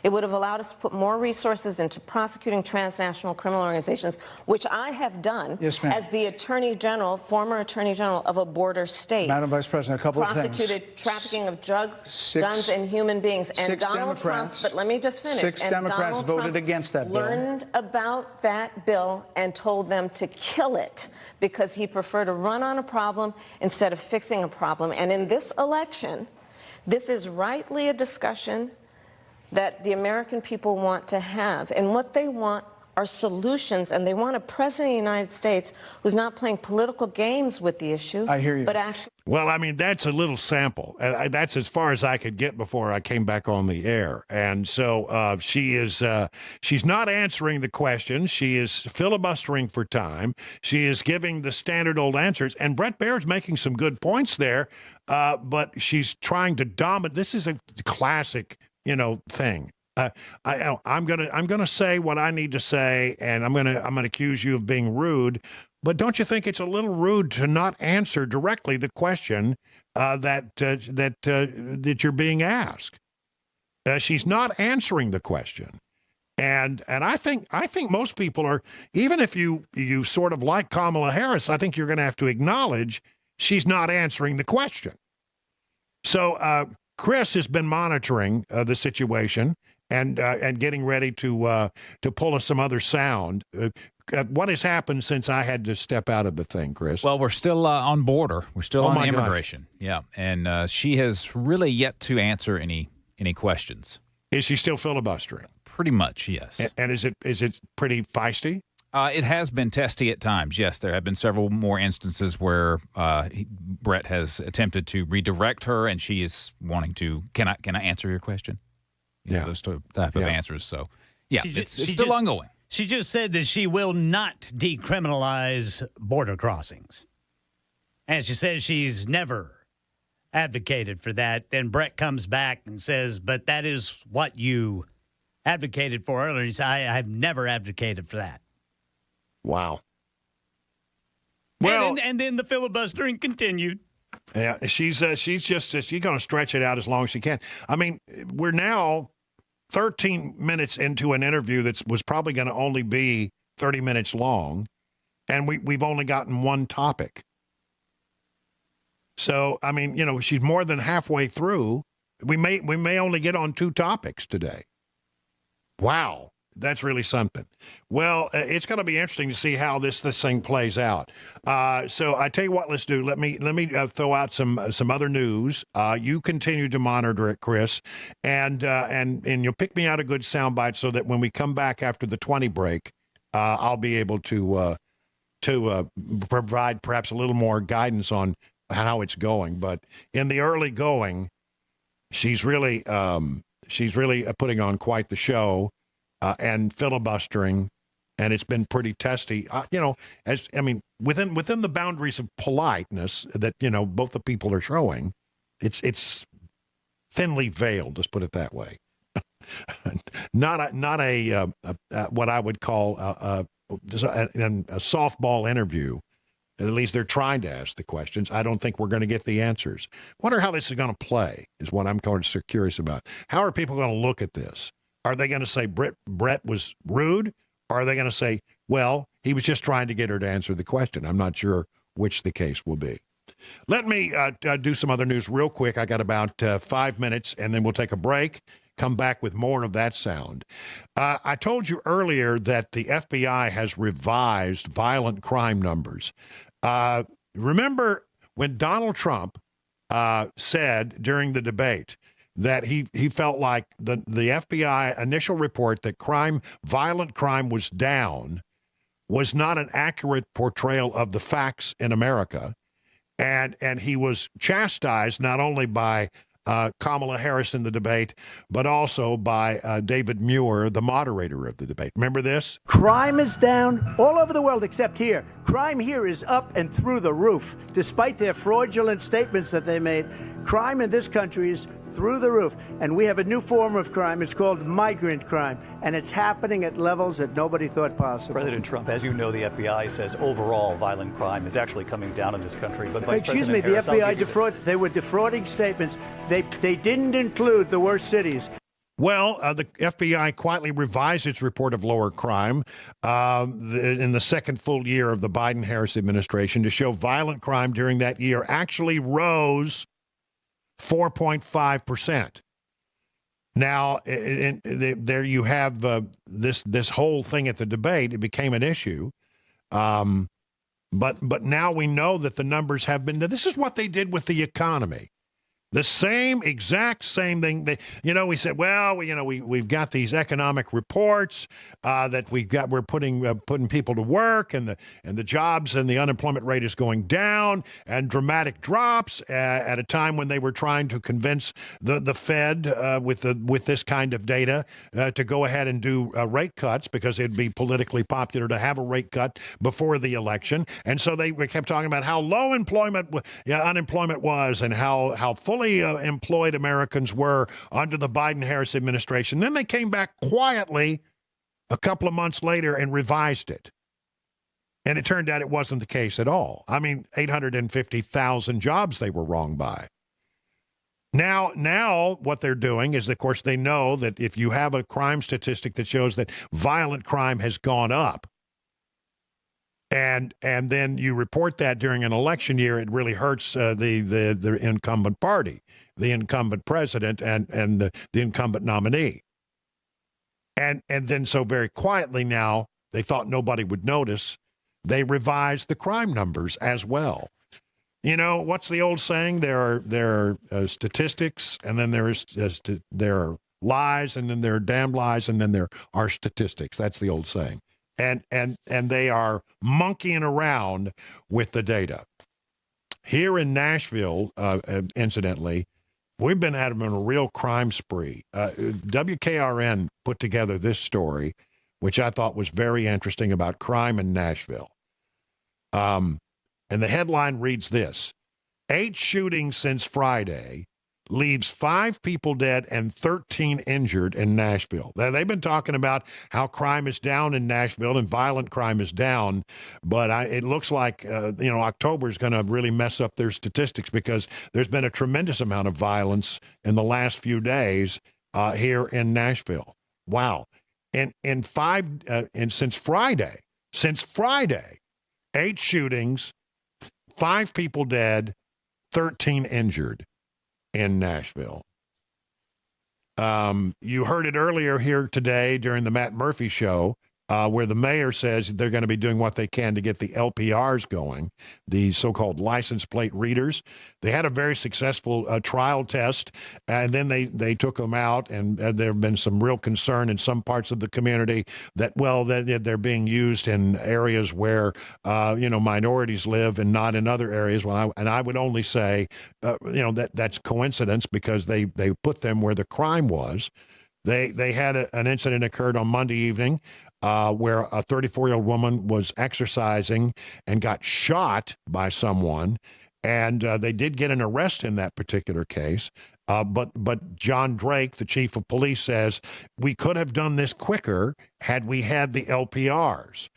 It would have allowed us to put more resources into prosecuting transnational criminal organizations, which I have done as the Attorney General, former Attorney General of a border state. Madam Vice President, a couple of things. Prosecuted trafficking of drugs, guns, and human beings. And Donald Trump, but let me just finish. 6 Democrats voted against that bill. Learned about that bill and told them to kill it because he preferred to run on a problem instead of fixing a problem. And in this election, this is rightly a discussion that the American people want to have. And what they want are solutions, and they want a president of the United States who's not playing political games with the issue. I hear you. But actually. Well, I mean, that's a little sample. That's as far as I could get before I came back on the air. And so she's not answering the questions. She is filibustering for time. She is giving the standard old answers. And Bret Baier's making some good points there, but she's trying to dominate. This is a classic, thing. I'm gonna say what I need to say, and I'm gonna accuse you of being rude. But don't you think it's a little rude to not answer directly the question that you're being asked? She's not answering the question, and I think most people are. Even if you sort of like Kamala Harris, I think you're going to have to acknowledge she's not answering the question. So Chris has been monitoring the situation and getting ready to pull us some other sound. What has happened since I had to step out of the thing, Chris? Well, we're still on border. We're still on immigration. Gosh. Yeah, and she has really yet to answer any questions. Is she still filibustering? Pretty much, yes. And is it pretty feisty? It has been testy at times, yes. There have been several more instances where Bret has attempted to redirect her, and she is wanting to, can I answer your question? Those type of answers. So, yeah, it's still ongoing. She just said that she will not decriminalize border crossings. And she says she's never advocated for that. Then Bret comes back and says, but that is what you advocated for earlier. He said, I've never advocated for that. Wow. Well, and then the filibustering continued. Yeah, she's going to stretch it out as long as she can. I mean, we're now 13 minutes into an interview that was probably going to only be 30 minutes long, and we've only gotten one topic. So, I mean, she's more than halfway through. We may only get on 2 topics today. Wow. That's really something. Well, it's going to be interesting to see how this thing plays out. So I tell you what, let's do. Let me throw out some other news. You continue to monitor it, Chris, and you'll pick me out a good soundbite so that when we come back after the 20 break, I'll be able to provide perhaps a little more guidance on how it's going. But in the early going, she's really putting on quite the show. And filibustering, and it's been pretty testy. Within the boundaries of politeness that both the people are showing, it's thinly veiled. Let's put it that way. not a what I would call a softball interview. At least they're trying to ask the questions. I don't think we're going to get the answers. Wonder how this is going to play is what I'm kind of curious about. How are people going to look at this? Are they going to say Bret was rude? Or are they going to say, well, he was just trying to get her to answer the question? I'm not sure which the case will be. Let me do some other news real quick. I got about 5 minutes, and then we'll take a break, come back with more of that sound. I told you earlier that the FBI has revised violent crime numbers. Remember when Donald Trump said during the debate that he felt like the FBI initial report that violent crime was down was not an accurate portrayal of the facts in America. And he was chastised not only by Kamala Harris in the debate, but also by David Muir, the moderator of the debate. Remember this? Crime is down all over the world except here. Crime here is up and through the roof. Despite their fraudulent statements that they made, crime in this country is through the roof. And we have a new form of crime. It's called migrant crime. And it's happening at levels that nobody thought possible. President Trump, as you know, the FBI says overall violent crime is actually coming down in this country. But excuse me, the FBI they were defrauding statements. They didn't include the worst cities. Well, the FBI quietly revised its report of lower crime in the second full year of the Biden-Harris administration to show violent crime during that year actually rose 4.5%. Now, there you have this whole thing at the debate. It became an issue. But now we know that the numbers have been. This is what they did with the economy. The same exact same thing. We said, well, we've got these economic reports that we're putting people to work, and the jobs and the unemployment rate is going down, and dramatic drops at a time when they were trying to convince the Fed with this kind of data to go ahead and do rate cuts because it'd be politically popular to have a rate cut before the election. And so they kept talking about how low unemployment was, and how fully employed Americans were under the Biden-Harris administration. Then they came back quietly a couple of months later and revised it. And it turned out it wasn't the case at all. I mean, 850,000 jobs they were wrong by. Now what they're doing is, of course, they know that if you have a crime statistic that shows that violent crime has gone up, and then you report that during an election year, it really hurts the incumbent party, the incumbent president, and the incumbent nominee. And then so very quietly now, they thought nobody would notice, they revised the crime numbers as well. What's the old saying? There are statistics, and then there are lies, and then there are damn lies, and then there are statistics. That's the old saying. And they are monkeying around with the data. Here in Nashville, incidentally, we've been having a real crime spree. WKRN put together this story, which I thought was very interesting, about crime in Nashville. And the headline reads this: 8 shootings since Friday leaves 5 people dead and 13 injured in Nashville. Now, they've been talking about how crime is down in Nashville and violent crime is down, but it looks like October is going to really mess up their statistics, because there's been a tremendous amount of violence in the last few days here in Nashville. Wow. And since Friday, 8 shootings, 5 people dead, 13 injured in Nashville. You heard it earlier here today during the Matt Murphy show, where the mayor says they're going to be doing what they can to get the LPRs going, the so-called license plate readers. They had a very successful trial test, and then they took them out, and there have been some real concern in some parts of the community that they're being used in areas where minorities live and not in other areas. I would only say that's coincidence, because they put them where the crime was. They had an incident occurred on Monday evening where a 34-year-old woman was exercising and got shot by someone, and they did get an arrest in that particular case. But John Drake, the chief of police, says we could have done this quicker had we had the LPRs.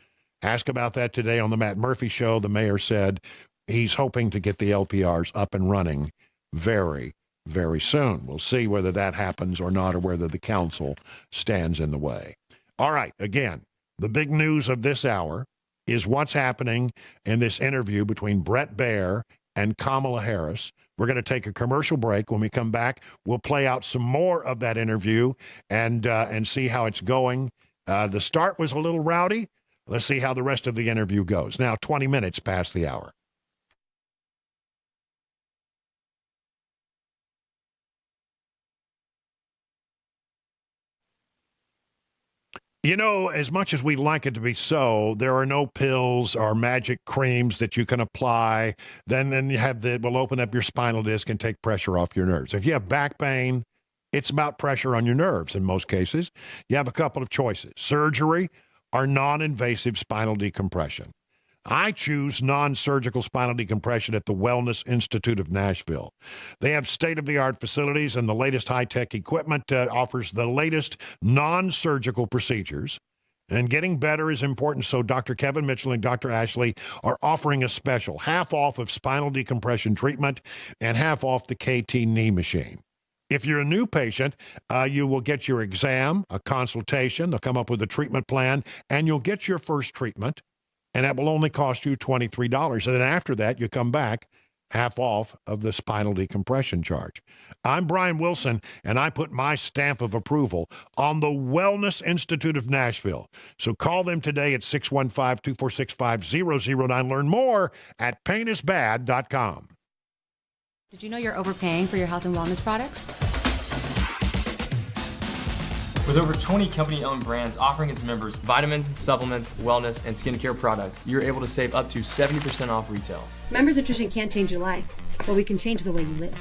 Ask about that today on the Matt Murphy show. The mayor said he's hoping to get the LPRs up and running very, very soon. We'll see whether that happens or not, or whether the council stands in the way. All right, again, the big news of this hour is what's happening in this interview between Bret Baier and Kamala Harris. We're going to take a commercial break. When we come back, we'll play out some more of that interview and see how it's going. The start was a little rowdy. Let's see how the rest of the interview goes. Now, 20 minutes past the hour. As much as we'd like it to be so, there are no pills or magic creams that you can apply. Then you have will open up your spinal disc and take pressure off your nerves. If you have back pain, it's about pressure on your nerves in most cases. You have a couple of choices: surgery or non-invasive spinal decompression. I choose non-surgical spinal decompression at the Wellness Institute of Nashville. They have state-of-the-art facilities, and the latest high-tech equipment offers the latest non-surgical procedures. And getting better is important, so Dr. Kevin Mitchell and Dr. Ashley are offering a special half off of spinal decompression treatment and half off the KT knee machine. If you're a new patient, you will get your exam, a consultation. They'll come up with a treatment plan, and you'll get your first treatment. And that will only cost you $23. And then after that, you come back half off of the spinal decompression charge. I'm Brian Wilson, and I put my stamp of approval on the Wellness Institute of Nashville. So call them today at 615-246-5009. Learn more at painisbad.com. Did you know you're overpaying for your health and wellness products? With over 20 company-owned brands offering its members vitamins, supplements, wellness, and skincare products, you're able to save up to 70% off retail. Members Nutrition can't change your life, but we can change the way you live.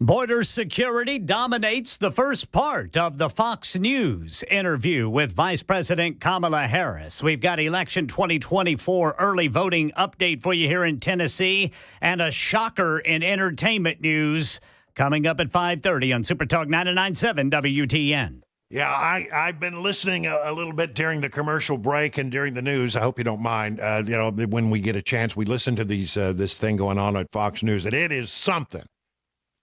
Border security dominates the first part of the Fox News interview with Vice President Kamala Harris. We've got election 2024 early voting update for you here in Tennessee and a shocker in entertainment news coming up at 5:30 on Super Talk 99.7 WTN. Yeah, I've been listening a little bit during the commercial break and during the news. I hope you don't mind. When we get a chance, we listen to this thing going on at Fox News, and it is something.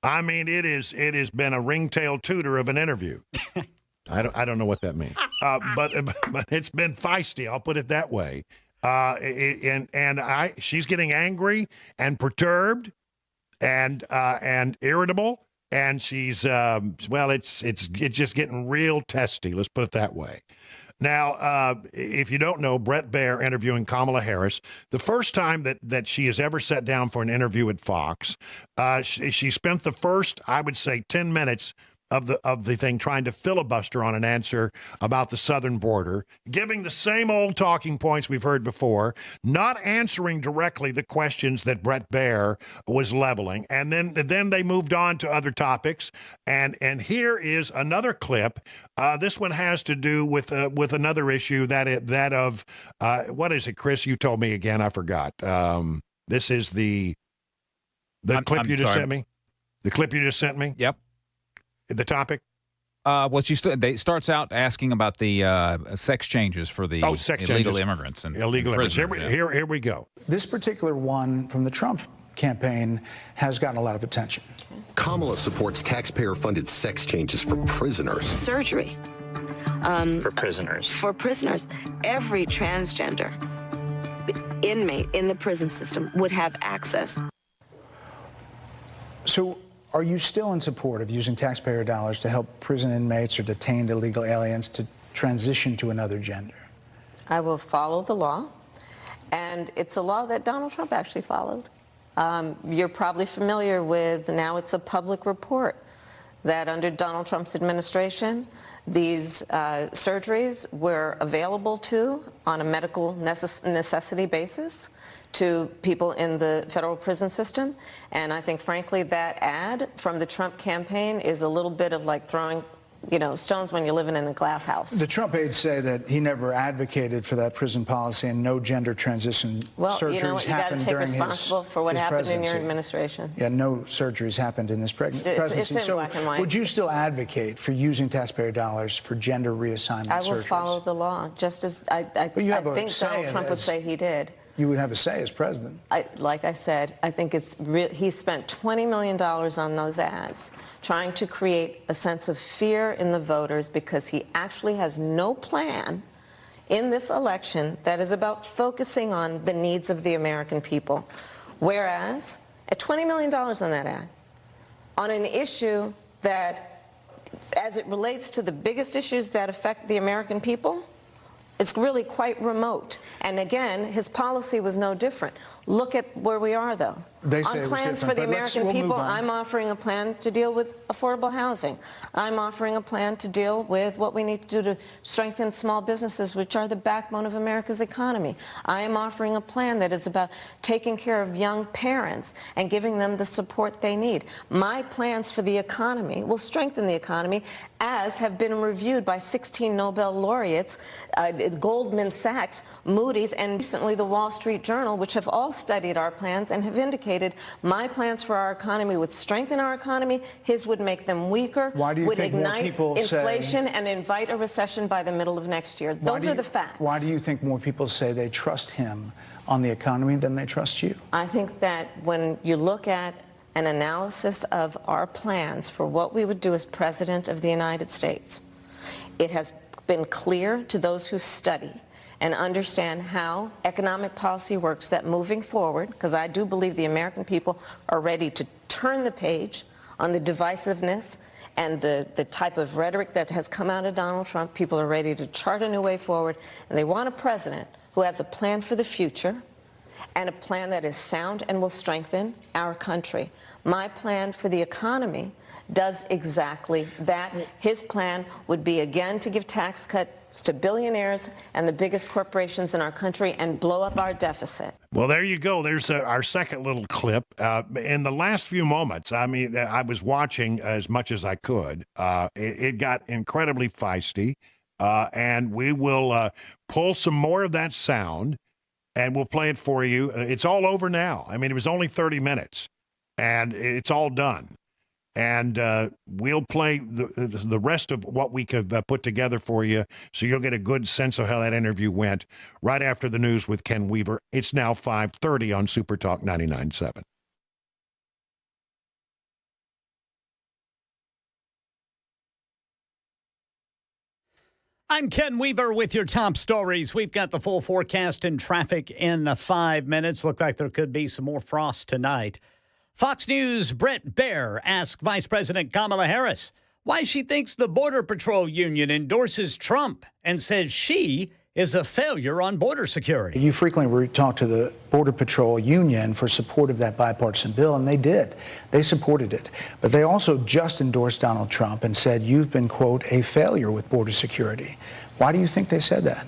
I mean, it has been a ringtail tutor of an interview. I don't know what that means, but it's been feisty. I'll put it that way. She's getting angry and perturbed and irritable, and she's it's just getting real testy. Let's put it that way. Now, if you don't know, Bret Baier interviewing Kamala Harris, the first time that she has ever sat down for an interview at Fox, she spent the first, I would say, 10 minutes of the thing trying to filibuster on an answer about the southern border, giving the same old talking points we've heard before, not answering directly the questions that Bret Baier was leveling, and then they moved on to other topics. And here is another clip. This one has to do with another issue that of what is it, Chris? You told me again. I forgot. This is the clip you just sent me. The clip you just sent me. Yep. The topic? She starts out asking about the sex changes for the illegal immigrants. And illegal immigrants. Here we go. This particular one from the Trump campaign has gotten a lot of attention. Kamala supports taxpayer-funded sex changes for prisoners. Surgery. For prisoners. For prisoners. Every transgender inmate in the prison system would have access. So are you still in support of using taxpayer dollars to help prison inmates or detained illegal aliens to transition to another gender? I will follow the law, and it's a law that Donald Trump actually followed. You're probably familiar with, now it's a public report, that under Donald Trump's administration, these surgeries were available on a medical necessity basis to people in the federal prison system. And I think, frankly, that ad from the Trump campaign is a little bit of like throwing stones when you're living in a glass house. The Trump aides say that he never advocated for that prison policy and no gender transition surgeries you know what, you got to take during responsible for what happened presidency. in your administration. Yeah, no surgeries happened in this presidency. It's in so black and white. Would you still advocate for using taxpayer dollars for gender reassignment surgeries? I will follow the law, just as I think Donald Trump would say he did. You would have a say as president. Like I said, I think it's he spent $20 million on those ads, trying to create a sense of fear in the voters because he actually has no plan in this election that is about focusing on the needs of the American people. Whereas, at $20 million on that ad, on an issue that, as it relates to the biggest issues that affect the American people, it's really quite remote. And again, his policy was no different. Look at where we are, though. They say on plans for the American people, I'm offering a plan to deal with affordable housing. I'm offering a plan to deal with what we need to do to strengthen small businesses, which are the backbone of America's economy. I am offering a plan that is about taking care of young parents and giving them the support they need. My plans for the economy will strengthen the economy, as have been reviewed by 16 Nobel laureates, Goldman Sachs, Moody's, and recently the Wall Street Journal, which have all studied our plans and have indicated my plans for our economy would strengthen our economy, his would make them weaker, would ignite inflation and invite a recession by the middle of next year. Those are the facts. Why do you think more people say they trust him on the economy than they trust you? I think that when you look at an analysis of our plans for what we would do as President of the United States, it has been clear to those who study and understand how economic policy works that moving forward, because I do believe the American people are ready to turn the page on the divisiveness and the type of rhetoric that has come out of Donald Trump. People are ready to chart a new way forward, and they want a president who has a plan for the future and a plan that is sound and will strengthen our country. My plan for the economy does exactly that. His plan would be, again, to give tax cuts to billionaires and the biggest corporations in our country and blow up our deficit. Well, there you go. There's our second little clip. In the last few moments, I mean, I was watching as much as I could. It got incredibly feisty, and we will pull some more of that sound, and we'll play it for you. It's all over now. I mean, it was only 30 minutes, and it's all done. And we'll play the rest of what we could put together for you so you'll get a good sense of how that interview went right after the news with Ken Weaver. It's now 5:30 on Super Talk 99.7. I'm Ken Weaver with your top stories. We've got the full forecast and traffic in 5 minutes. Look like there could be some more frost tonight. Fox News' Bret Baier asked Vice President Kamala Harris why she thinks the Border Patrol Union endorses Trump and says she is a failure on border security. You frequently talk to the Border Patrol Union for support of that bipartisan bill, and they did. They supported it. But they also just endorsed Donald Trump and said you've been, quote, a failure with border security. Why do you think they said that?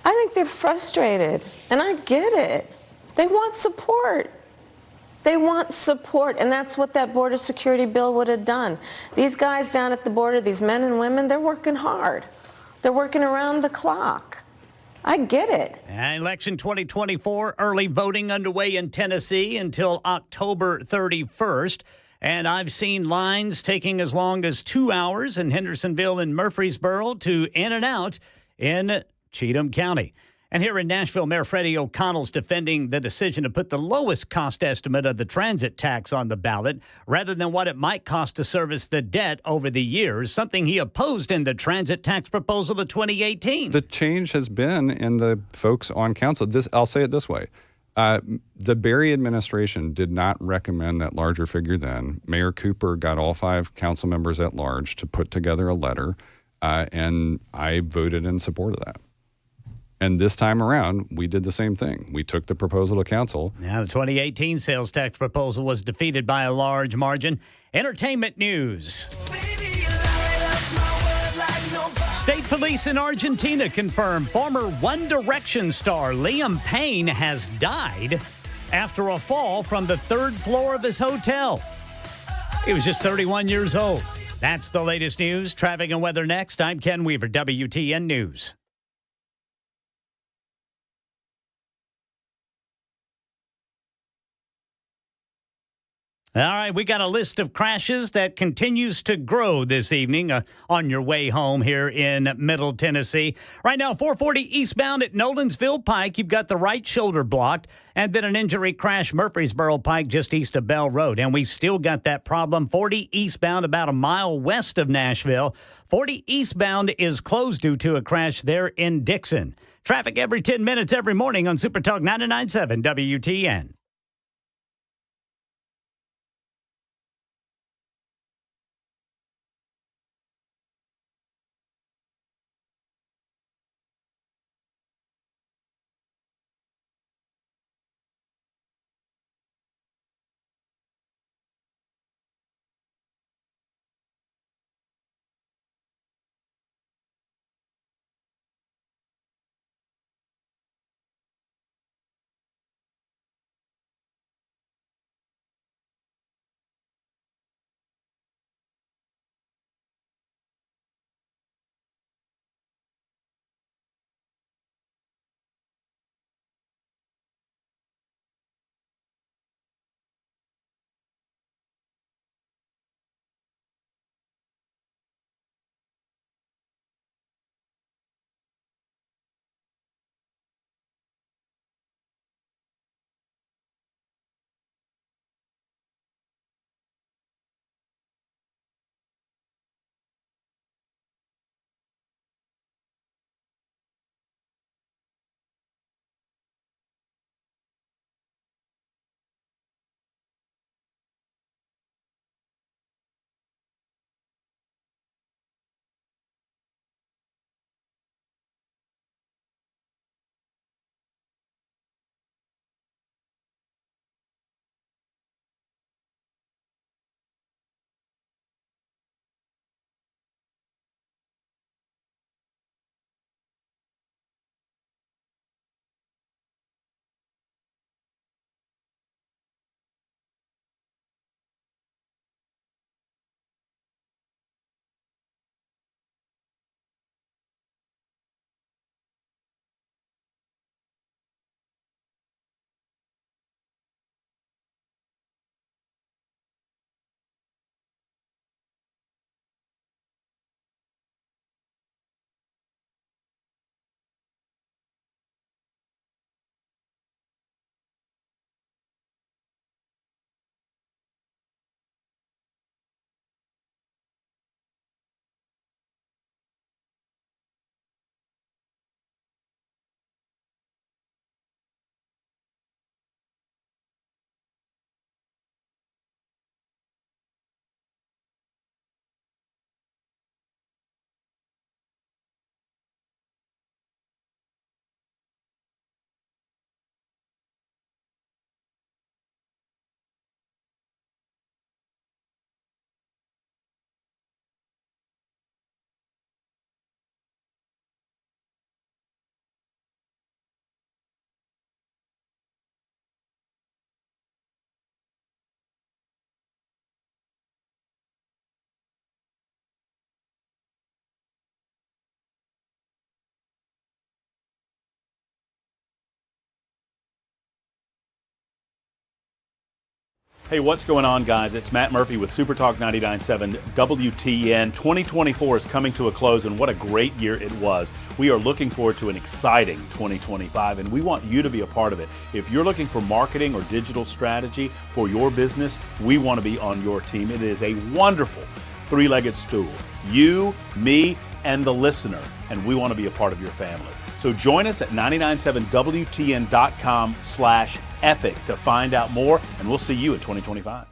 I think they're frustrated, and I get it. They want support. They want support, and that's what that border security bill would have done. These guys down at the border, these men and women, they're working hard. They're working around the clock. I get it. Election 2024, early voting underway in Tennessee until October 31st. And I've seen lines taking as long as 2 hours in Hendersonville and Murfreesboro to in and out in Cheatham County. And here in Nashville, Mayor Freddie O'Connell's defending the decision to put the lowest cost estimate of the transit tax on the ballot rather than what it might cost to service the debt over the years, something he opposed in the transit tax proposal of 2018. The change has been in the folks on council. I'll say it this way. The Berry administration did not recommend that larger figure then. Mayor Cooper got all 5 council members at large to put together a letter, and I voted in support of that. And this time around, we did the same thing. We took the proposal to council. Now, the 2018 sales tax proposal was defeated by a large margin. Entertainment news. State police in Argentina confirm former One Direction star Liam Payne has died after a fall from the 3rd floor of his hotel. He was just 31 years old. That's the latest news. Traffic and weather next. I'm Ken Weaver, WTN News. All right, we got a list of crashes that continues to grow this evening on your way home here in Middle Tennessee. Right now, 440 eastbound at Nolensville Pike, you've got the right shoulder blocked, and then an injury crash Murfreesboro Pike just east of Bell Road. And we've still got that problem, 40 eastbound about a mile west of Nashville. 40 eastbound is closed due to a crash there in Dixon. Traffic every 10 minutes every morning on Super Talk 99.7 WTN. Hey, what's going on, guys? It's Matt Murphy with Super Talk 99.7 WTN. 2024 is coming to a close, and what a great year it was. We are looking forward to an exciting 2025, and we want you to be a part of it. If you're looking for marketing or digital strategy for your business, we want to be on your team. It is a wonderful three-legged stool. You, me, and the listener, and we want to be a part of your family. So join us at 997wtn.com/epic to find out more, and we'll see you in 2025.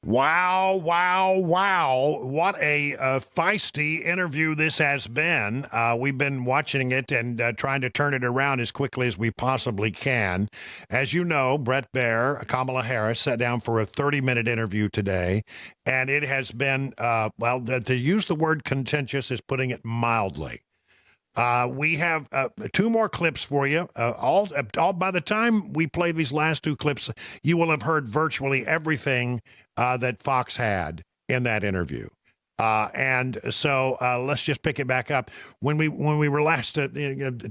Wow, wow, wow. What a feisty interview this has been. We've been watching it and trying to turn it around as quickly as we possibly can. As you know, Bret Baier, Kamala Harris sat down for a 30-minute interview today, and it has been, to use the word contentious is putting it mildly. We have two more clips for you. All by the time we play these last two clips, you will have heard virtually everything that Fox had in that interview. And so let's just pick it back up. When we were last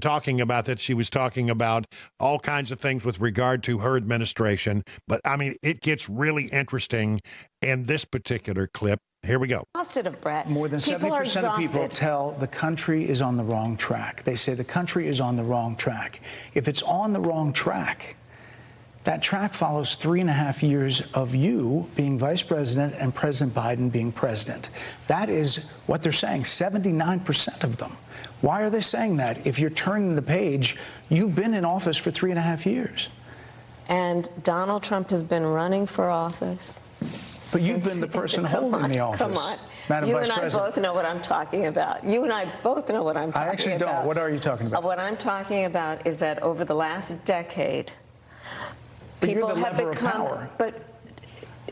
talking about that, she was talking about all kinds of things with regard to her administration. But I mean, it gets really interesting in this particular clip. Here we go. Exhausted of Bret. More than 70% of people tell the country is on the wrong track. They say the country is on the wrong track. If it's on the wrong track, that track follows 3.5 years of you being vice president and President Biden being president. That is what they're saying, 79% of them. Why are they saying that? If you're turning the page, you've been in office for 3.5 years. And Donald Trump has been running for office. But you've been the person holding the office. Come on. Madam You Vice and I President. both know what I'm talking about. You and I both know what I'm talking about. I actually don't. What are you talking about? What I'm talking about is that over the last decade, people have become. But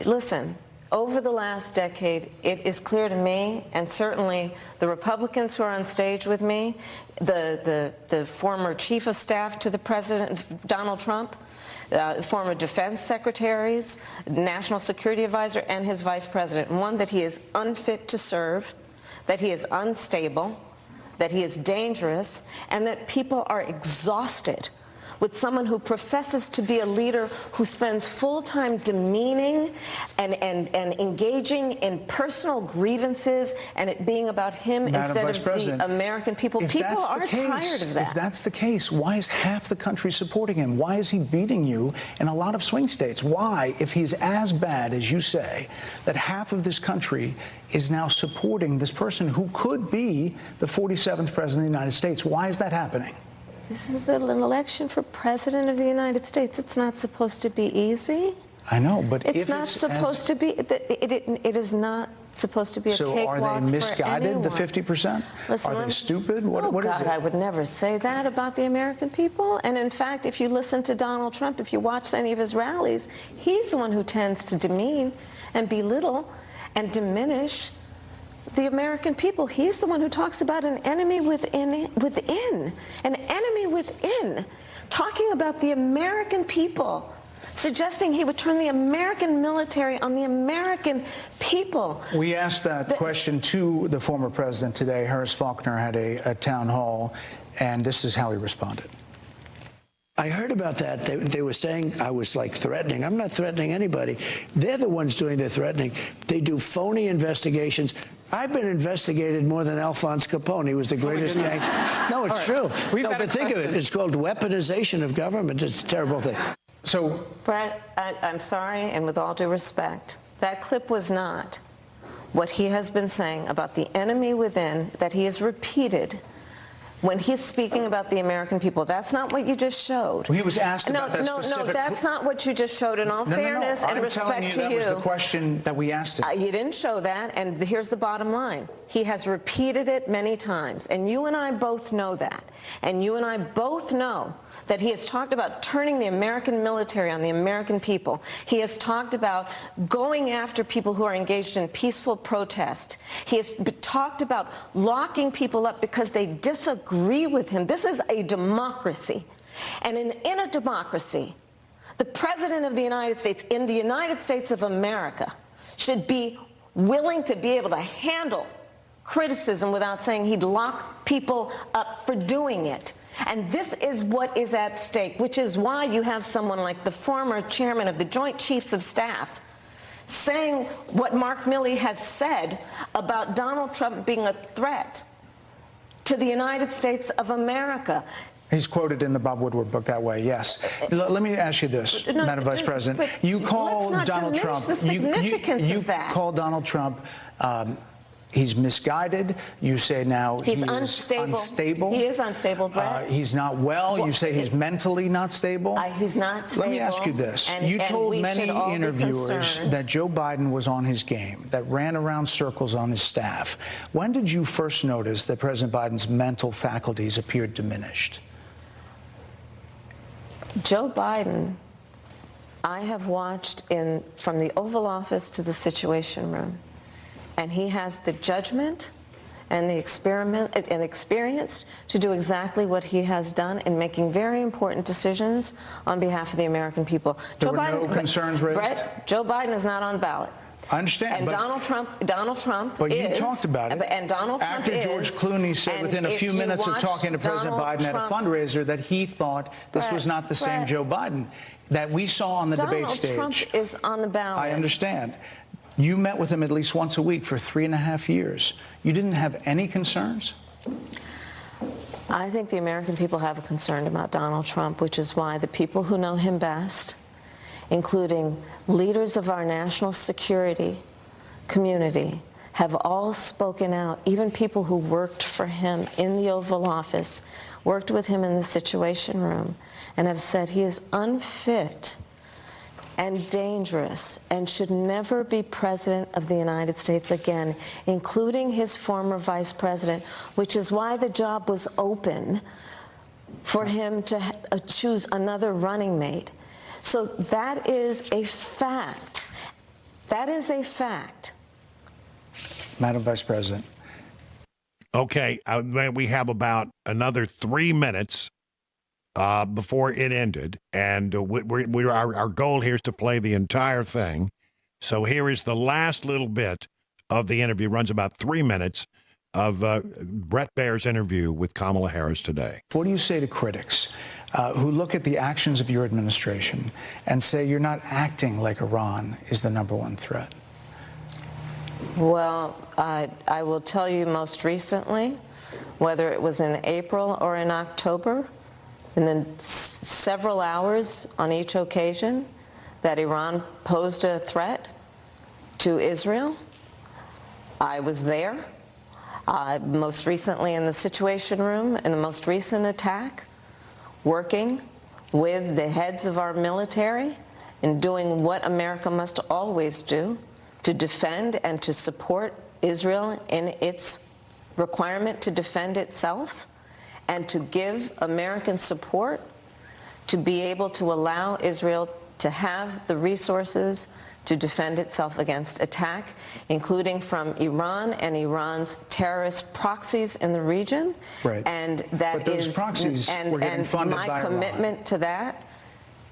listen, over the last decade, it is clear to me, and certainly the Republicans who are on stage with me, the former chief of staff to the president, Donald Trump, former defense secretaries, national security advisor, and his vice president. One, that he is unfit to serve, that he is unstable, that he is dangerous, and that people are exhausted with someone who professes to be a leader who spends full time demeaning and engaging in personal grievances and it being about him instead of the American people. People are tired of that. If that's the case, why is half the country supporting him? Why is he beating you in a lot of swing states? Why, if he's as bad as you say, that half of this country is now supporting this person who could be the 47th president of the United States? Why is that happening? This is an election for president of the United States. It's not supposed to be easy. I know, but it's not supposed to be. It is not supposed to be a cakewalk for anyone. So are they misguided, the 50%? Listen, are they stupid? What is it? I would never say that about the American people. And in fact, if you listen to Donald Trump, if you watch any of his rallies, he's the one who tends to demean and belittle and diminish the American people. He's the one who talks about an enemy within, an enemy within, talking about the American people, suggesting he would turn the American military on the American people. We asked that question to the former president today. Harris Faulkner had a town hall, and this is how he responded. I heard about that. They were saying I was like threatening. I'm not threatening anybody. They're the ones doing the threatening. They do phony investigations. I've been investigated more than Alphonse Capone. He was the greatest gangster. No, it's true. No, but think of it. It's called weaponization of government. It's a terrible thing. So, Bret, I'm sorry, and with all due respect, that clip was not what he has been saying about the enemy within that he has repeated when he's speaking about the American people. That's not what you just showed. Well, he was asked about that specific... No, that's not what you just showed. In all fairness and respect to you, that was the question that we asked him. You didn't show that, and here's the bottom line. He has repeated it many times, and you and I both know that. And you and I both know that he has talked about turning the American military on the American people. He has talked about going after people who are engaged in peaceful protest. He has talked about locking people up because they disagree with him. This is a democracy. And in a democracy, the President of the United States, in the United States of America, should be willing to be able to handle criticism without saying he'd lock people up for doing it. And this is what is at stake, which is why you have someone like the former chairman of the Joint Chiefs of Staff saying what Mark Milley has said about Donald Trump being a threat to the United States of America. He's quoted in the Bob Woodward book that way, yes. Let me ask you this, Madam Vice President. You call Donald Trump... The significance of that. You call Donald Trump... he's misguided. You say now he's unstable. He is unstable, Brett. He's not well. You say he's mentally not stable. He's not stable. Let me ask you this. You told many interviewers that Joe Biden was on his game, that ran around circles on his staff. When did you first notice that President Biden's mental faculties appeared diminished? Joe Biden, I have watched from the Oval Office to the Situation Room. And he has the judgment and the experience to do exactly what he has done in making very important decisions on behalf of the American people. There were no concerns raised? Brett, Joe Biden is not on the ballot. I understand. And Donald Trump but is. You talked about it. And Donald Trump After George Clooney said within a few minutes of talking to President Biden at a fundraiser that he thought this was not the same Joe Biden that we saw on the debate stage. Donald Trump is on the ballot. I understand. You met with him at least once a week for 3.5 years. You didn't have any concerns? I think the American people have a concern about Donald Trump, which is why the people who know him best, including leaders of our national security community, have all spoken out. Even people who worked for him in the Oval Office, worked with him in the Situation Room, and have said he is unfit and dangerous and should never be president of the United States again, including his former vice president, which is why the job was open for him to choose another running mate. So that is a fact. That is a fact. Madam Vice President. Okay, we have about another 3 minutes before it ended, and our goal here is to play the entire thing. So here is the last little bit of the interview. It runs about 3 minutes of Bret Baier's interview with Kamala Harris today. What do you say to critics who look at the actions of your administration and say you're not acting like Iran is the #1 threat? Well, I will tell you most recently, whether it was in April or in October, and then several hours on each occasion that Iran posed a threat to Israel. I was there, most recently in the Situation Room, in the most recent attack, working with the heads of our military and doing what America must always do to defend and to support Israel in its requirement to defend itself, and to give American support to be able to allow Israel to have the resources to defend itself against attack, including from Iran and Iran's terrorist proxies in the region. Right. And that but those is, proxies were getting funded by my commitment Iran. To that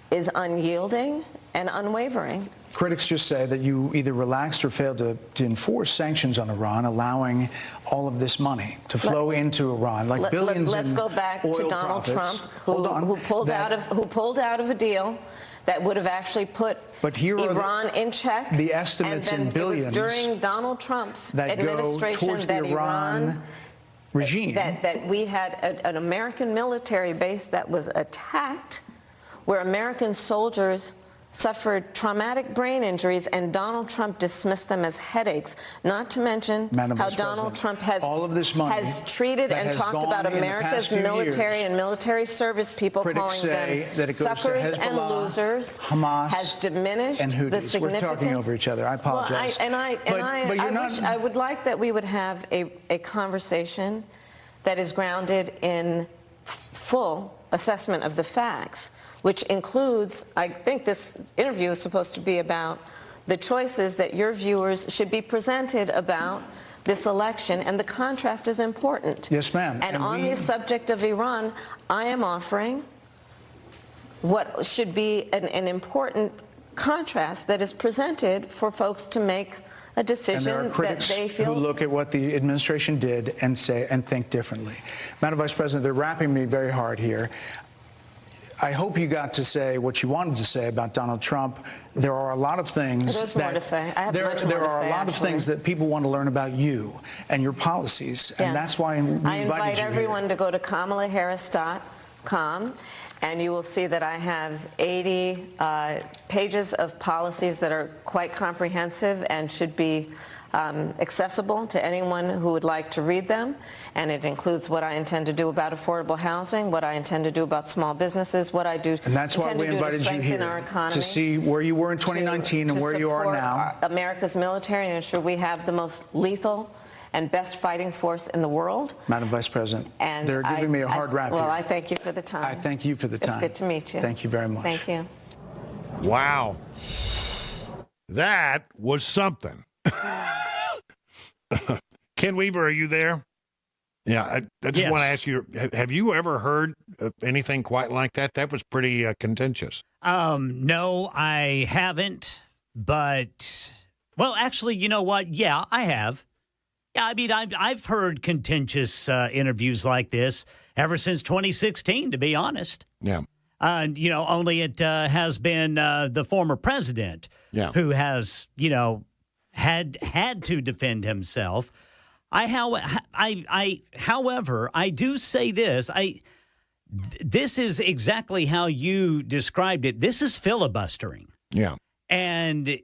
is unyielding and unwavering. Critics just say that you either relaxed or failed to enforce sanctions on Iran, allowing all of this money to flow into Iran, like billions. Let's go back to Donald Trump, who pulled out of a deal that would have actually put Iran in check. The estimates in billions. It was during Donald Trump's that administration go towards that the Iran regime. That we had an American military base that was attacked, where American soldiers suffered traumatic brain injuries, and Donald Trump dismissed them as headaches, not to mention Madam how Vice Donald President, Trump has, all of this money has treated that and has talked gone about in the America's past few military years. and military service people, Critics calling say them that it goes to suckers and Hezbollah, losers, Hamas, has diminished and the Houthis. significance. We're talking over each other. I apologize. Well, I would like that we would have a conversation that is grounded in full assessment of the facts, which includes, I think this interview is supposed to be about the choices that your viewers should be presented about this election, and the contrast is important. Yes, ma'am. And on the subject of Iran, I am offering what should be an important contrast that is presented for folks to make a And decision there are critics that they feel. who look at what the administration did and say and think differently. Madam Vice President, they're wrapping me very hard here. I hope you got to say what you wanted to say about Donald Trump. There are a lot of things There's more to say. I have there, much more there to are say, a lot of actually. things that people want to learn about you and your policies, and Yes. that's why we I invited invite you everyone here. to go to KamalaHarris.com, and you will see that I have 80 pages of policies that are quite comprehensive and should be accessible to anyone who would like to read them. And it includes what I intend to do about affordable housing, what I intend to do about small businesses, what I do And that's why intend we to do to invited you strengthen our here, economy, to see where you were in 2019 and where you are now. America's military, and ensure we have the most lethal and best fighting force in the world. Madam Vice President, And they're giving me a hard rap Well, here. I thank you for the time. I thank you for the time. It's good to meet you. Thank you very much. Thank you. Wow. That was something. Ken Weaver, are you there? Yeah, I just Yes. want to ask you, have you ever heard of anything quite like that? That was pretty contentious. No, I haven't. But, well, actually, you know what? Yeah, I have. Yeah, I mean, I've heard contentious interviews like this ever since 2016, to be honest. Yeah. You know, only it has been the former president who has, you know, had to defend himself. However, I do say this. This is exactly how you described it. This is filibustering. Yeah. And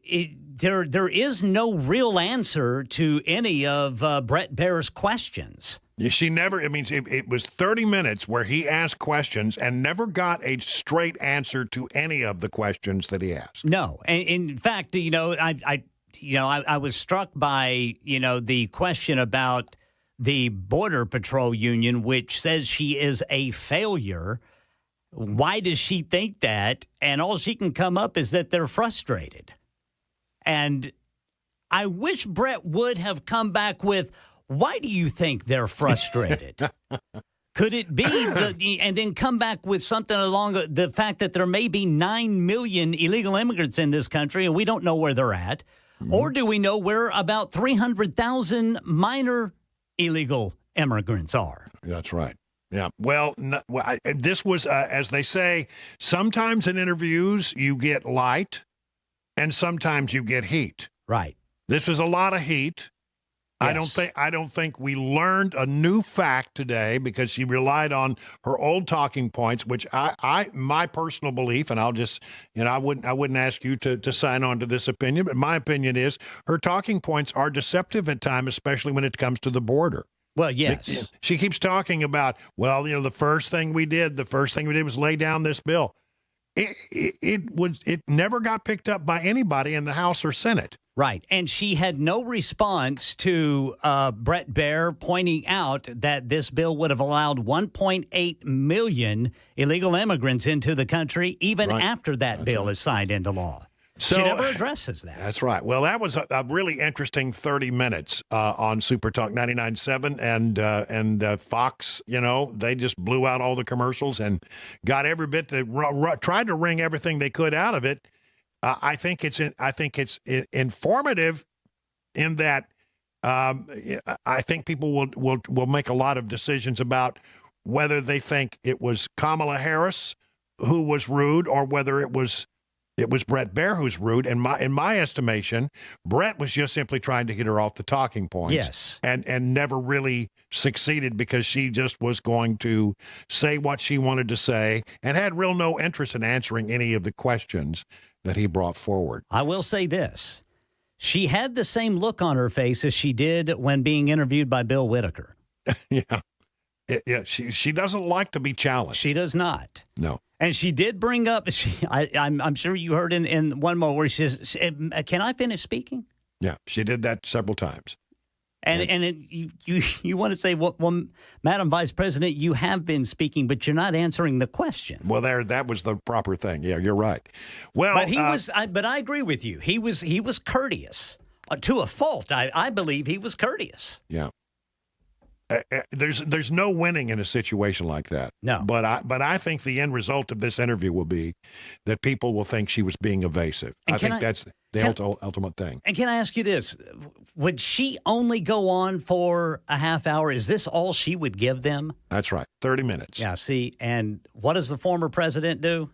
there is no real answer to any of Bret Baier's questions. Yeah, she never, I mean, it was 30 minutes where he asked questions and never got a straight answer to any of the questions that he asked. No. And in fact, you know, I was struck by, you know, the question about the Border Patrol Union, which says she is a failure. Why does she think that? And all she can come up is that they're frustrated. And I wish Bret would have come back with, why do you think they're frustrated? Could it be, and then come back with something along the fact that there may be 9 million illegal immigrants in this country and we don't know where they're at? Mm-hmm. Or do we know where about 300,000 minor illegal immigrants are? That's right. Yeah. Well, this was, as they say, sometimes in interviews you get light and sometimes you get heat. Right. This was a lot of heat. Yes. I don't think we learned a new fact today because she relied on her old talking points, which my personal belief, and I'll just, you know, I wouldn't ask you to sign on to this opinion, but my opinion is her talking points are deceptive at times, especially when it comes to the border. Well, yes. She keeps talking about, well, you know, the first thing we did was lay down this bill. It never got picked up by anybody in the House or Senate. Right. And she had no response to Bret Baier pointing out that this bill would have allowed 1.8 million illegal immigrants into the country even after that bill is signed into law. So, she never addresses that. That's right. Well, that was a really interesting 30 minutes on Super Talk 99.7 and Fox. You know, they just blew out all the commercials and got every bit tried to wring everything they could out of it. I think it's informative in that I think people will make a lot of decisions about whether they think it was Kamala Harris who was rude or whether it was It was Brett Baer who's rude. And in my estimation, Brett was just simply trying to get her off the talking points. Yes. And never really succeeded because she just was going to say what she wanted to say and had real no interest in answering any of the questions that he brought forward. I will say this. She had the same look on her face as she did when being interviewed by Bill Whitaker. Yeah. She doesn't like to be challenged. She does not. No. And she did bring up, I'm sure you heard in one more where she says, can I finish speaking? Yeah, she did that several times. You want to say, well, Madam Vice President, you have been speaking, but you're not answering the question. Well, that was the proper thing. Yeah, you're right. Well, but but I agree with you. He was courteous to a fault. I believe he was courteous. Yeah. There's no winning in a situation like that. No. But I think the end result of this interview will be that people will think she was being evasive. I think that's the ultimate thing. And can I ask you this? Would she only go on for a half hour? Is this all she would give them? That's right. 30 minutes. Yeah, see, and what does the former president do?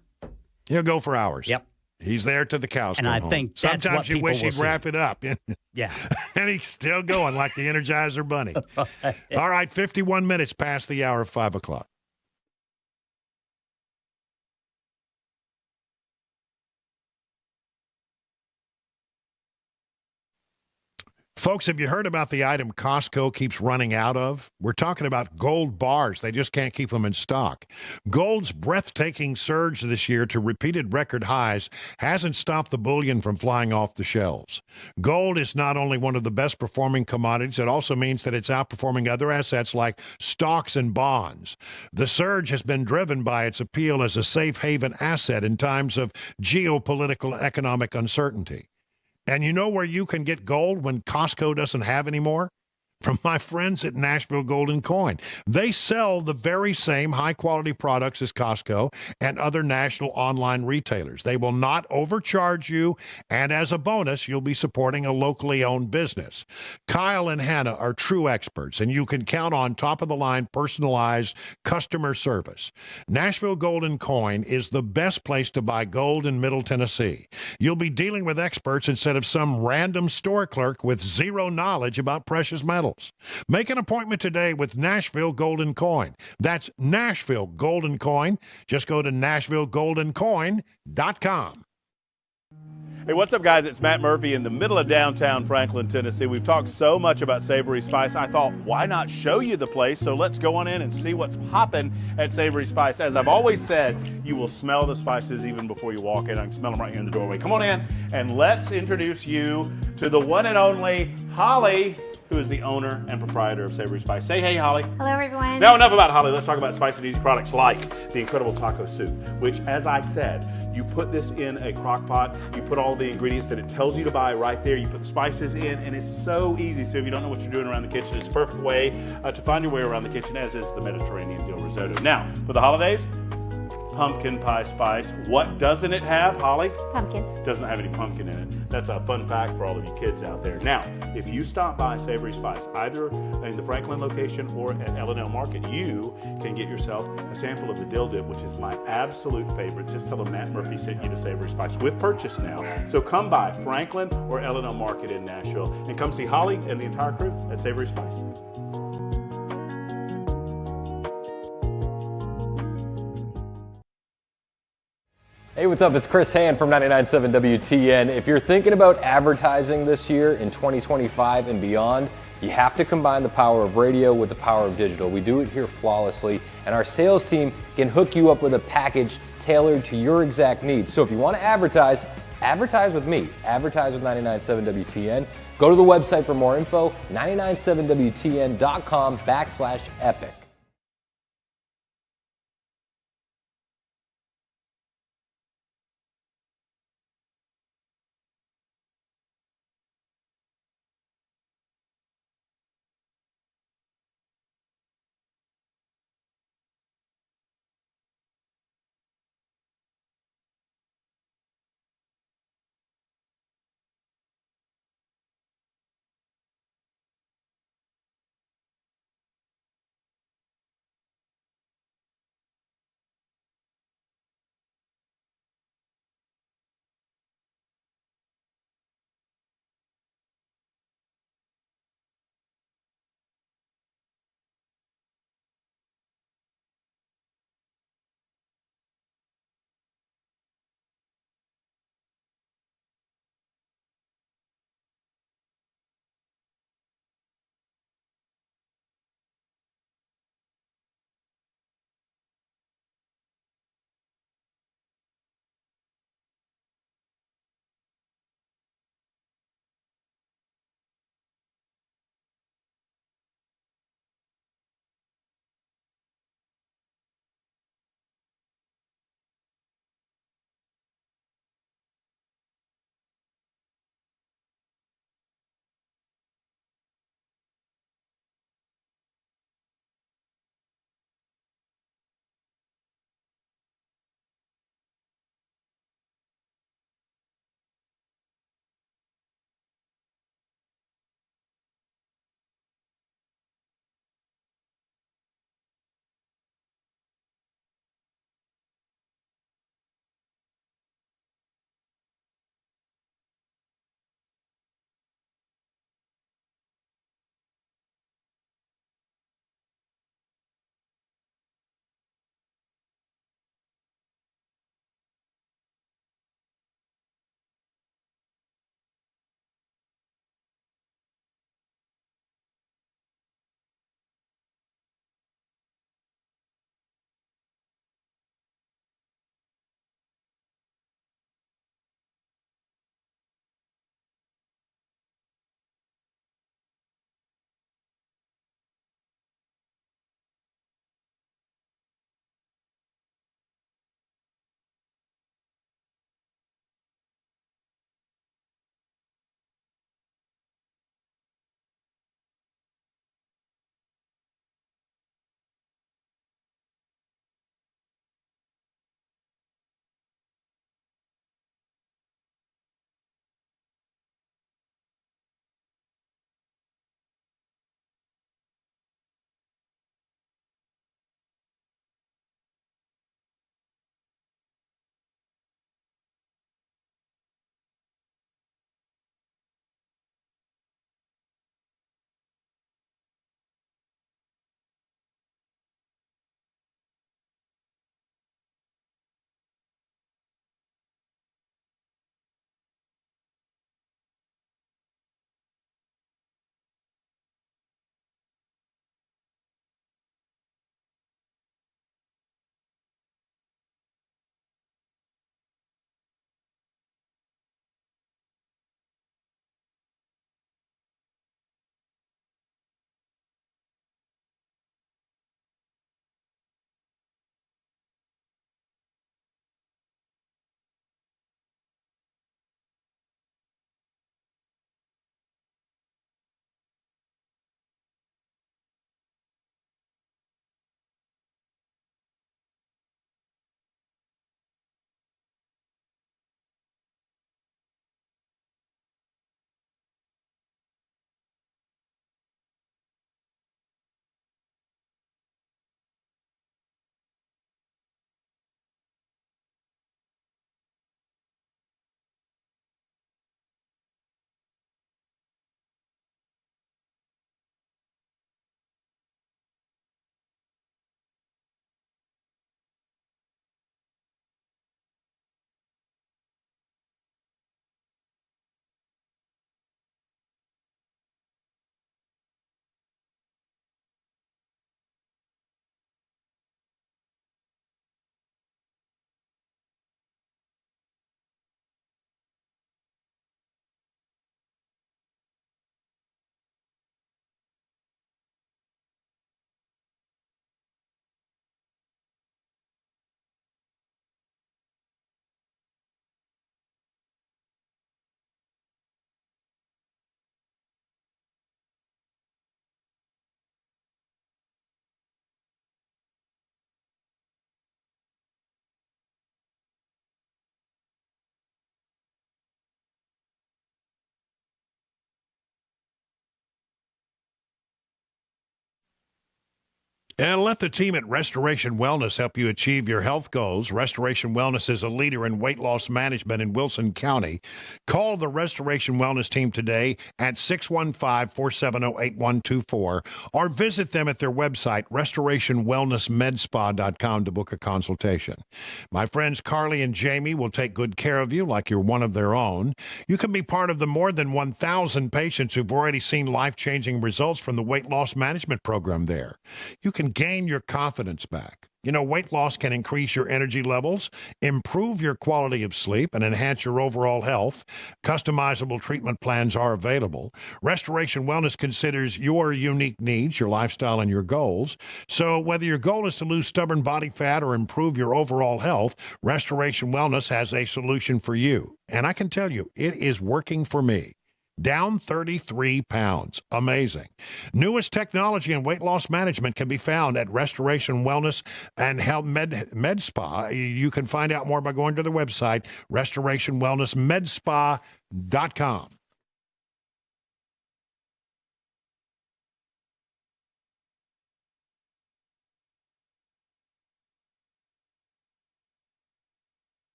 He'll go for hours. Yep. He's there to the cows and come I home. think that's sometimes what you people wish he'd will wrap it up. Yeah. And he's still going like the Energizer Bunny. All right, 51 minutes past the hour of 5 o'clock. Folks, have you heard about the item Costco keeps running out of? We're talking about gold bars. They just can't keep them in stock. Gold's breathtaking surge this year to repeated record highs hasn't stopped the bullion from flying off the shelves. Gold is not only one of the best performing commodities, it also means that it's outperforming other assets like stocks and bonds. The surge has been driven by its appeal as a safe haven asset in times of geopolitical and economic uncertainty. And you know where you can get gold when Costco doesn't have any more? From my friends at Nashville Gold & Coin. They sell the very same high-quality products as Costco and other national online retailers. They will not overcharge you, and as a bonus, you'll be supporting a locally owned business. Kyle and Hannah are true experts, and you can count on top-of-the-line personalized customer service. Nashville Gold & Coin is the best place to buy gold in Middle Tennessee. You'll be dealing with experts instead of some random store clerk with zero knowledge about precious metals. Make an appointment today with Nashville Gold & Coin. That's Nashville Gold & Coin. Just go to NashvilleGoldandCoin.com. Hey, what's up, guys? It's Matt Murphy in the middle of downtown Franklin, Tennessee. We've talked so much about Savory Spice. I thought, why not show you the place? So let's go on in and see what's popping at Savory Spice. As I've always said, you will smell the spices even before you walk in. I can smell them right here in the doorway. Come on in, and let's introduce you to the one and only Holly, who is the owner and proprietor of Savory Spice. Say hey, Holly. Hello, everyone. Now, enough about Holly. Let's talk about spice and easy products like the incredible taco soup, which, as I said, you put this in a crock pot, you put all the ingredients that it tells you to buy right there, you put the spices in, and it's so easy. So if you don't know what you're doing around the kitchen, it's a perfect way to find your way around the kitchen, as is the Mediterranean dill risotto. Now, for the holidays, pumpkin pie spice. What doesn't it have, Holly? Pumpkin. It doesn't have any pumpkin in it. That's a fun fact for all of you kids out there. Now, if you stop by Savory Spice, either in the Franklin location or at L&L Market, you can get yourself a sample of the dill dip, which is my absolute favorite. Just tell them Matt Murphy sent you to Savory Spice with purchase now. So come by Franklin or L&L Market in Nashville and come see Holly and the entire crew at Savory Spice. Hey, what's up? It's Chris Hand from 99.7 WTN. If you're thinking about advertising this year in 2025 and beyond, you have to combine the power of radio with the power of digital. We do it here flawlessly, and our sales team can hook you up with a package tailored to your exact needs. So if you want to advertise, advertise with me. Advertise with 99.7 WTN. Go to the website for more info, 997wtn.com/epic. And let the team at Restoration Wellness help you achieve your health goals. Restoration Wellness is a leader in weight loss management in Wilson County. Call the Restoration Wellness team today at 615-470-8124 or visit them at their website, restorationwellnessmedspa.com, to book a consultation. My friends Carly and Jamie will take good care of you like you're one of their own. You can be part of the more than 1,000 patients who've already seen life-changing results from the weight loss management program there. You can gain your confidence back. You know, weight loss can increase your energy levels, improve your quality of sleep, and enhance your overall health. Customizable treatment plans are available. Restoration Wellness considers your unique needs, your lifestyle, and your goals. So whether your goal is to lose stubborn body fat or improve your overall health, Restoration Wellness has a solution for you. And I can tell you, it is working for me. Down 33 pounds. Amazing. Newest technology in weight loss management can be found at Restoration Wellness and Health Med Spa. You can find out more by going to their website, restorationwellnessmedspa.com.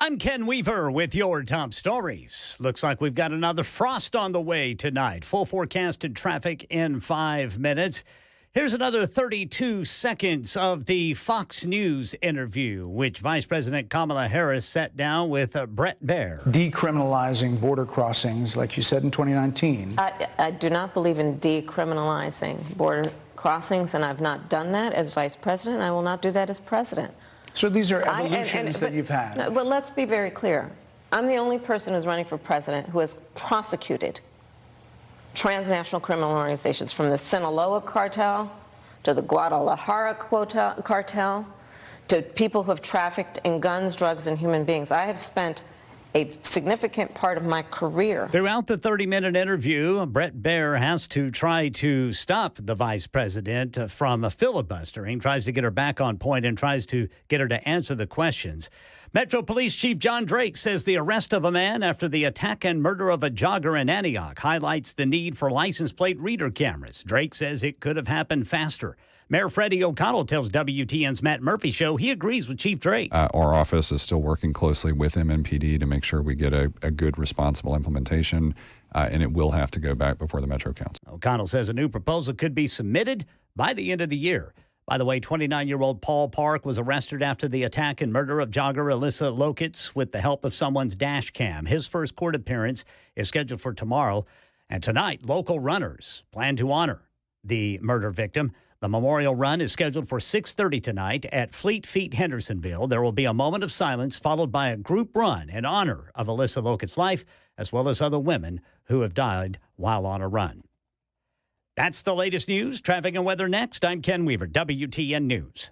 I'm Ken Weaver with your top stories. Looks like we've got another frost on the way tonight. Full forecasted traffic in 5 minutes. Here's another 32 seconds of the Fox News interview, which Vice President Kamala Harris sat down with Bret Baier. Decriminalizing border crossings, like you said in 2019. I do not believe in decriminalizing border crossings, and I've not done that as vice president. I will not do that as president. So these are evolutions that you've had. But let's be very clear. I'm the only person who's running for president who has prosecuted transnational criminal organizations, from the Sinaloa cartel to the Guadalajara cartel to people who have trafficked in guns, drugs, and human beings. I have spent a significant part of my career. Throughout the 30-minute interview, Bret Baier has to try to stop the vice president from filibustering, tries to get her back on point, and tries to get her to answer the questions. Metro Police Chief John Drake says the arrest of a man after the attack and murder of a jogger in Antioch highlights the need for license plate reader cameras. Drake says it could have happened faster. Mayor Freddie O'Connell tells WTN's Matt Murphy Show he agrees with Chief Drake. Our office is still working closely with MMPD to make sure we get a good, responsible implementation, and it will have to go back before the Metro Council. O'Connell says a new proposal could be submitted by the end of the year. By the way, 29-year-old Paul Park was arrested after the attack and murder of jogger Alyssa Lokitz with the help of someone's dash cam. His first court appearance is scheduled for tomorrow. And tonight, local runners plan to honor the murder victim. The memorial run is scheduled for 6:30 tonight at Fleet Feet, Hendersonville. There will be a moment of silence followed by a group run in honor of Alyssa Lokitz's life, as well as other women who have died while on a run. That's the latest news. Traffic and weather next. I'm Ken Weaver, WTN News.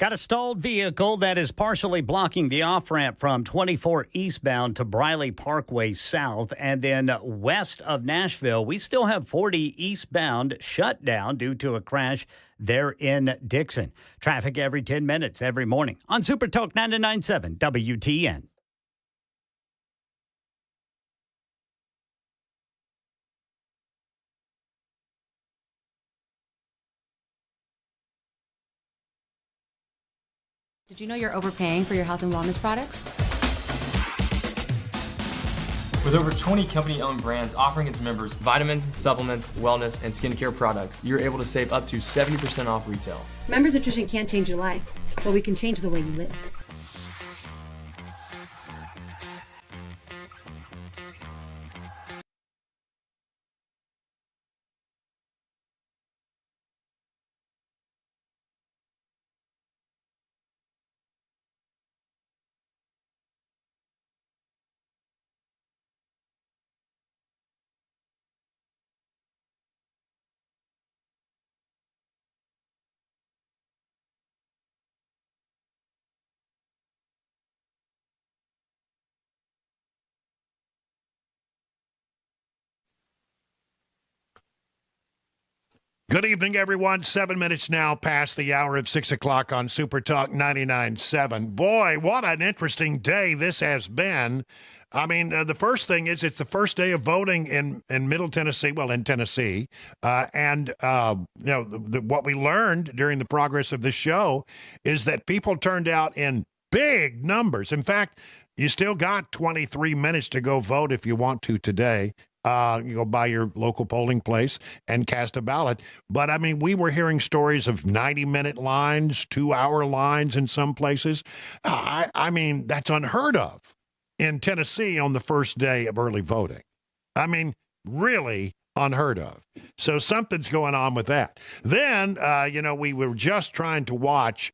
Got a stalled vehicle that is partially blocking the off-ramp from 24 eastbound to Briley Parkway South. And then west of Nashville, we still have 40 eastbound shut down due to a crash there in Dixon. Traffic every 10 minutes every morning on Super Talk 99.7 WTN. Did you know you're overpaying for your health and wellness products? With over 20 company-owned brands offering its members vitamins, supplements, wellness, and skincare products, you're able to save up to 70% off retail. Members Nutrition can't change your life, but we can change the way you live. Good evening, everyone. 7 minutes now past the hour of 6 o'clock on Super Talk 99.7. Boy, what an interesting day this has been. I mean, the first thing is it's the first day of voting in Middle Tennessee, well, in Tennessee. What we learned during the progress of this show is that people turned out in big numbers. In fact, you still got 23 minutes to go vote if you want to today. You go by your local polling place and cast a ballot. But, I mean, we were hearing stories of 90-minute lines, 2-hour lines in some places. I mean, that's unheard of in Tennessee on the first day of early voting. I mean, really unheard of. So something's going on with that. Then, we were just trying to watch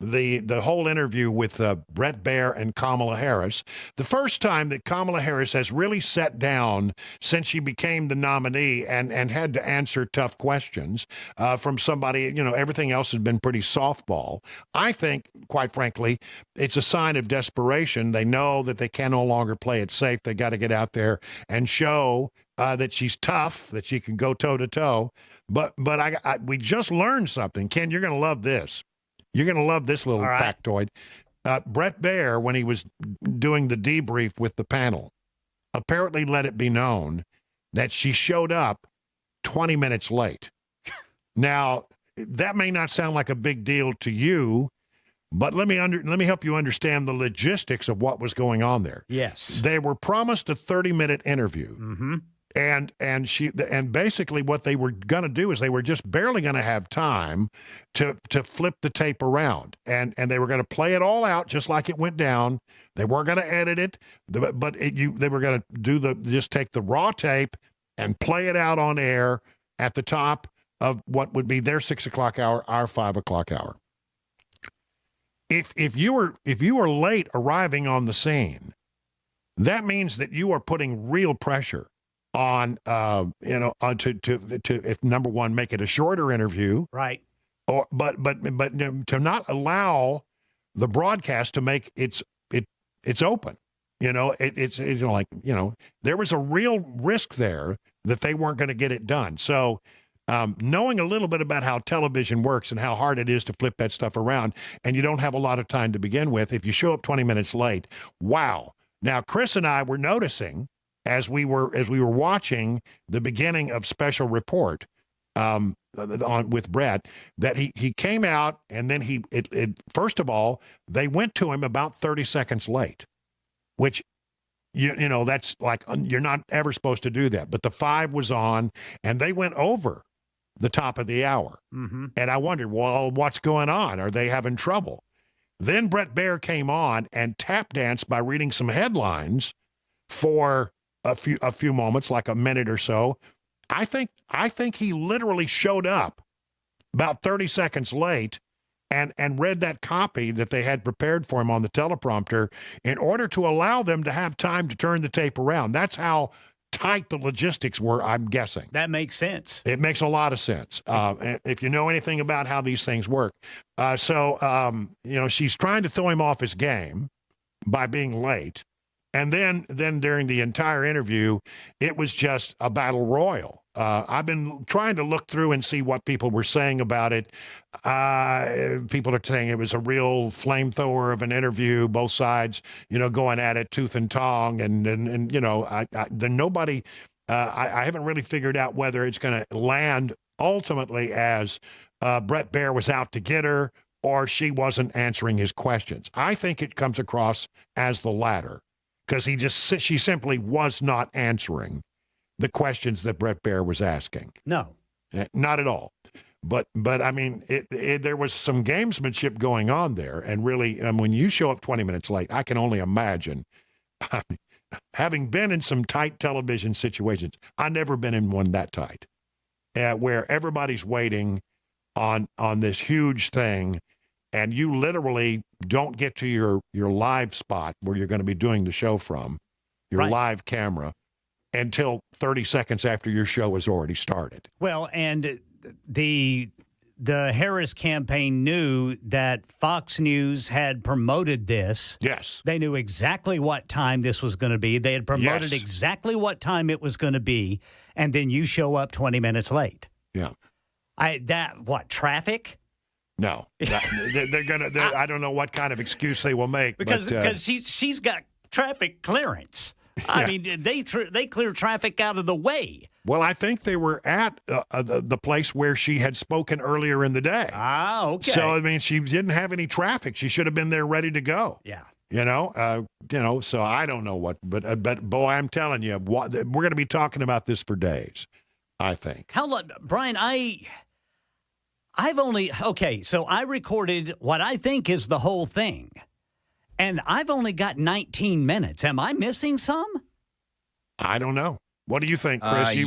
the whole interview with Bret Baier and Kamala Harris. The first time that Kamala Harris has really sat down since she became the nominee and had to answer tough questions from somebody, everything else has been pretty softball. I think, quite frankly, it's a sign of desperation. They know that they can no longer play it safe. They got to get out there and show that she's tough, that she can go toe-to-toe. But we just learned something. Ken, you're going to love this. You're going to love this little factoid. Bret Baier, when he was doing the debrief with the panel, apparently let it be known that she showed up 20 minutes late. Now, that may not sound like a big deal to you, but let me help you understand the logistics of what was going on there. Yes. They were promised a 30-minute interview. Mm-hmm. And basically what they were going to do is they were just barely going to have time to flip the tape around, and they were going to play it all out just like it went down. They weren't going to edit it, but they were going to just take the raw tape and play it out on air at the top of what would be their 6 o'clock hour, our 5 o'clock hour. If you were late arriving on the scene, that means that you are putting real pressure on to if number one, make it a shorter interview, right? Or but to not allow the broadcast to make it's open. It's like there was a real risk there that they weren't going to get it done. So knowing a little bit about how television works and how hard it is to flip that stuff around, and you don't have a lot of time to begin with, if you show up 20 minutes late, wow. Now Chris and I were noticing, as we were watching the beginning of Special Report with Bret, that he came out and then first of all, they went to him about 30 seconds late, which that's like, you're not ever supposed to do that. But the 5 was on and they went over the top of the hour. Mm-hmm. And I wondered, well, what's going on? Are they having trouble? Then Bret Baier came on and tap danced by reading some headlines for a few moments, like a minute or so. I think he literally showed up about 30 seconds late and read that copy that they had prepared for him on the teleprompter in order to allow them to have time to turn the tape around. That's how tight the logistics were, I'm guessing. That makes sense. It makes a lot of sense if you know anything about how these things work. She's trying to throw him off his game by being late. And then during the entire interview, it was just a battle royal. I've been trying to look through and see what people were saying about it. People are saying it was a real flamethrower of an interview, both sides, going at it tooth and tongue. And nobody, I haven't really figured out whether it's going to land ultimately as Bret Baier was out to get her or she wasn't answering his questions. I think it comes across as the latter. Because she simply was not answering the questions that Bret Baier was asking. No, not at all. But I mean, there was some gamesmanship going on there, and really, when you show up 20 minutes late, I can only imagine. Having been in some tight television situations, I've never been in one that tight, where everybody's waiting on this huge thing. And you literally don't get to your live spot where you're going to be doing the show from, your live camera, until 30 seconds after your show has already started. Well, and the Harris campaign knew that Fox News had promoted this. Yes. They knew exactly what time this was going to be. They had promoted exactly what time it was going to be, and then you show up 20 minutes late. Yeah. Traffic? No, they're gonna. I don't know what kind of excuse they will make because she's got traffic clearance. I mean, they clear traffic out of the way. Well, I think they were at the place where she had spoken earlier in the day. Ah, okay. So I mean, she didn't have any traffic. She should have been there ready to go. Yeah. So I don't know what, but boy, I'm telling you, we're going to be talking about this for days. I think. How long, Brian? So I recorded what I think is the whole thing, and I've only got 19 minutes. Am I missing some? I don't know. What do you think, Chris? It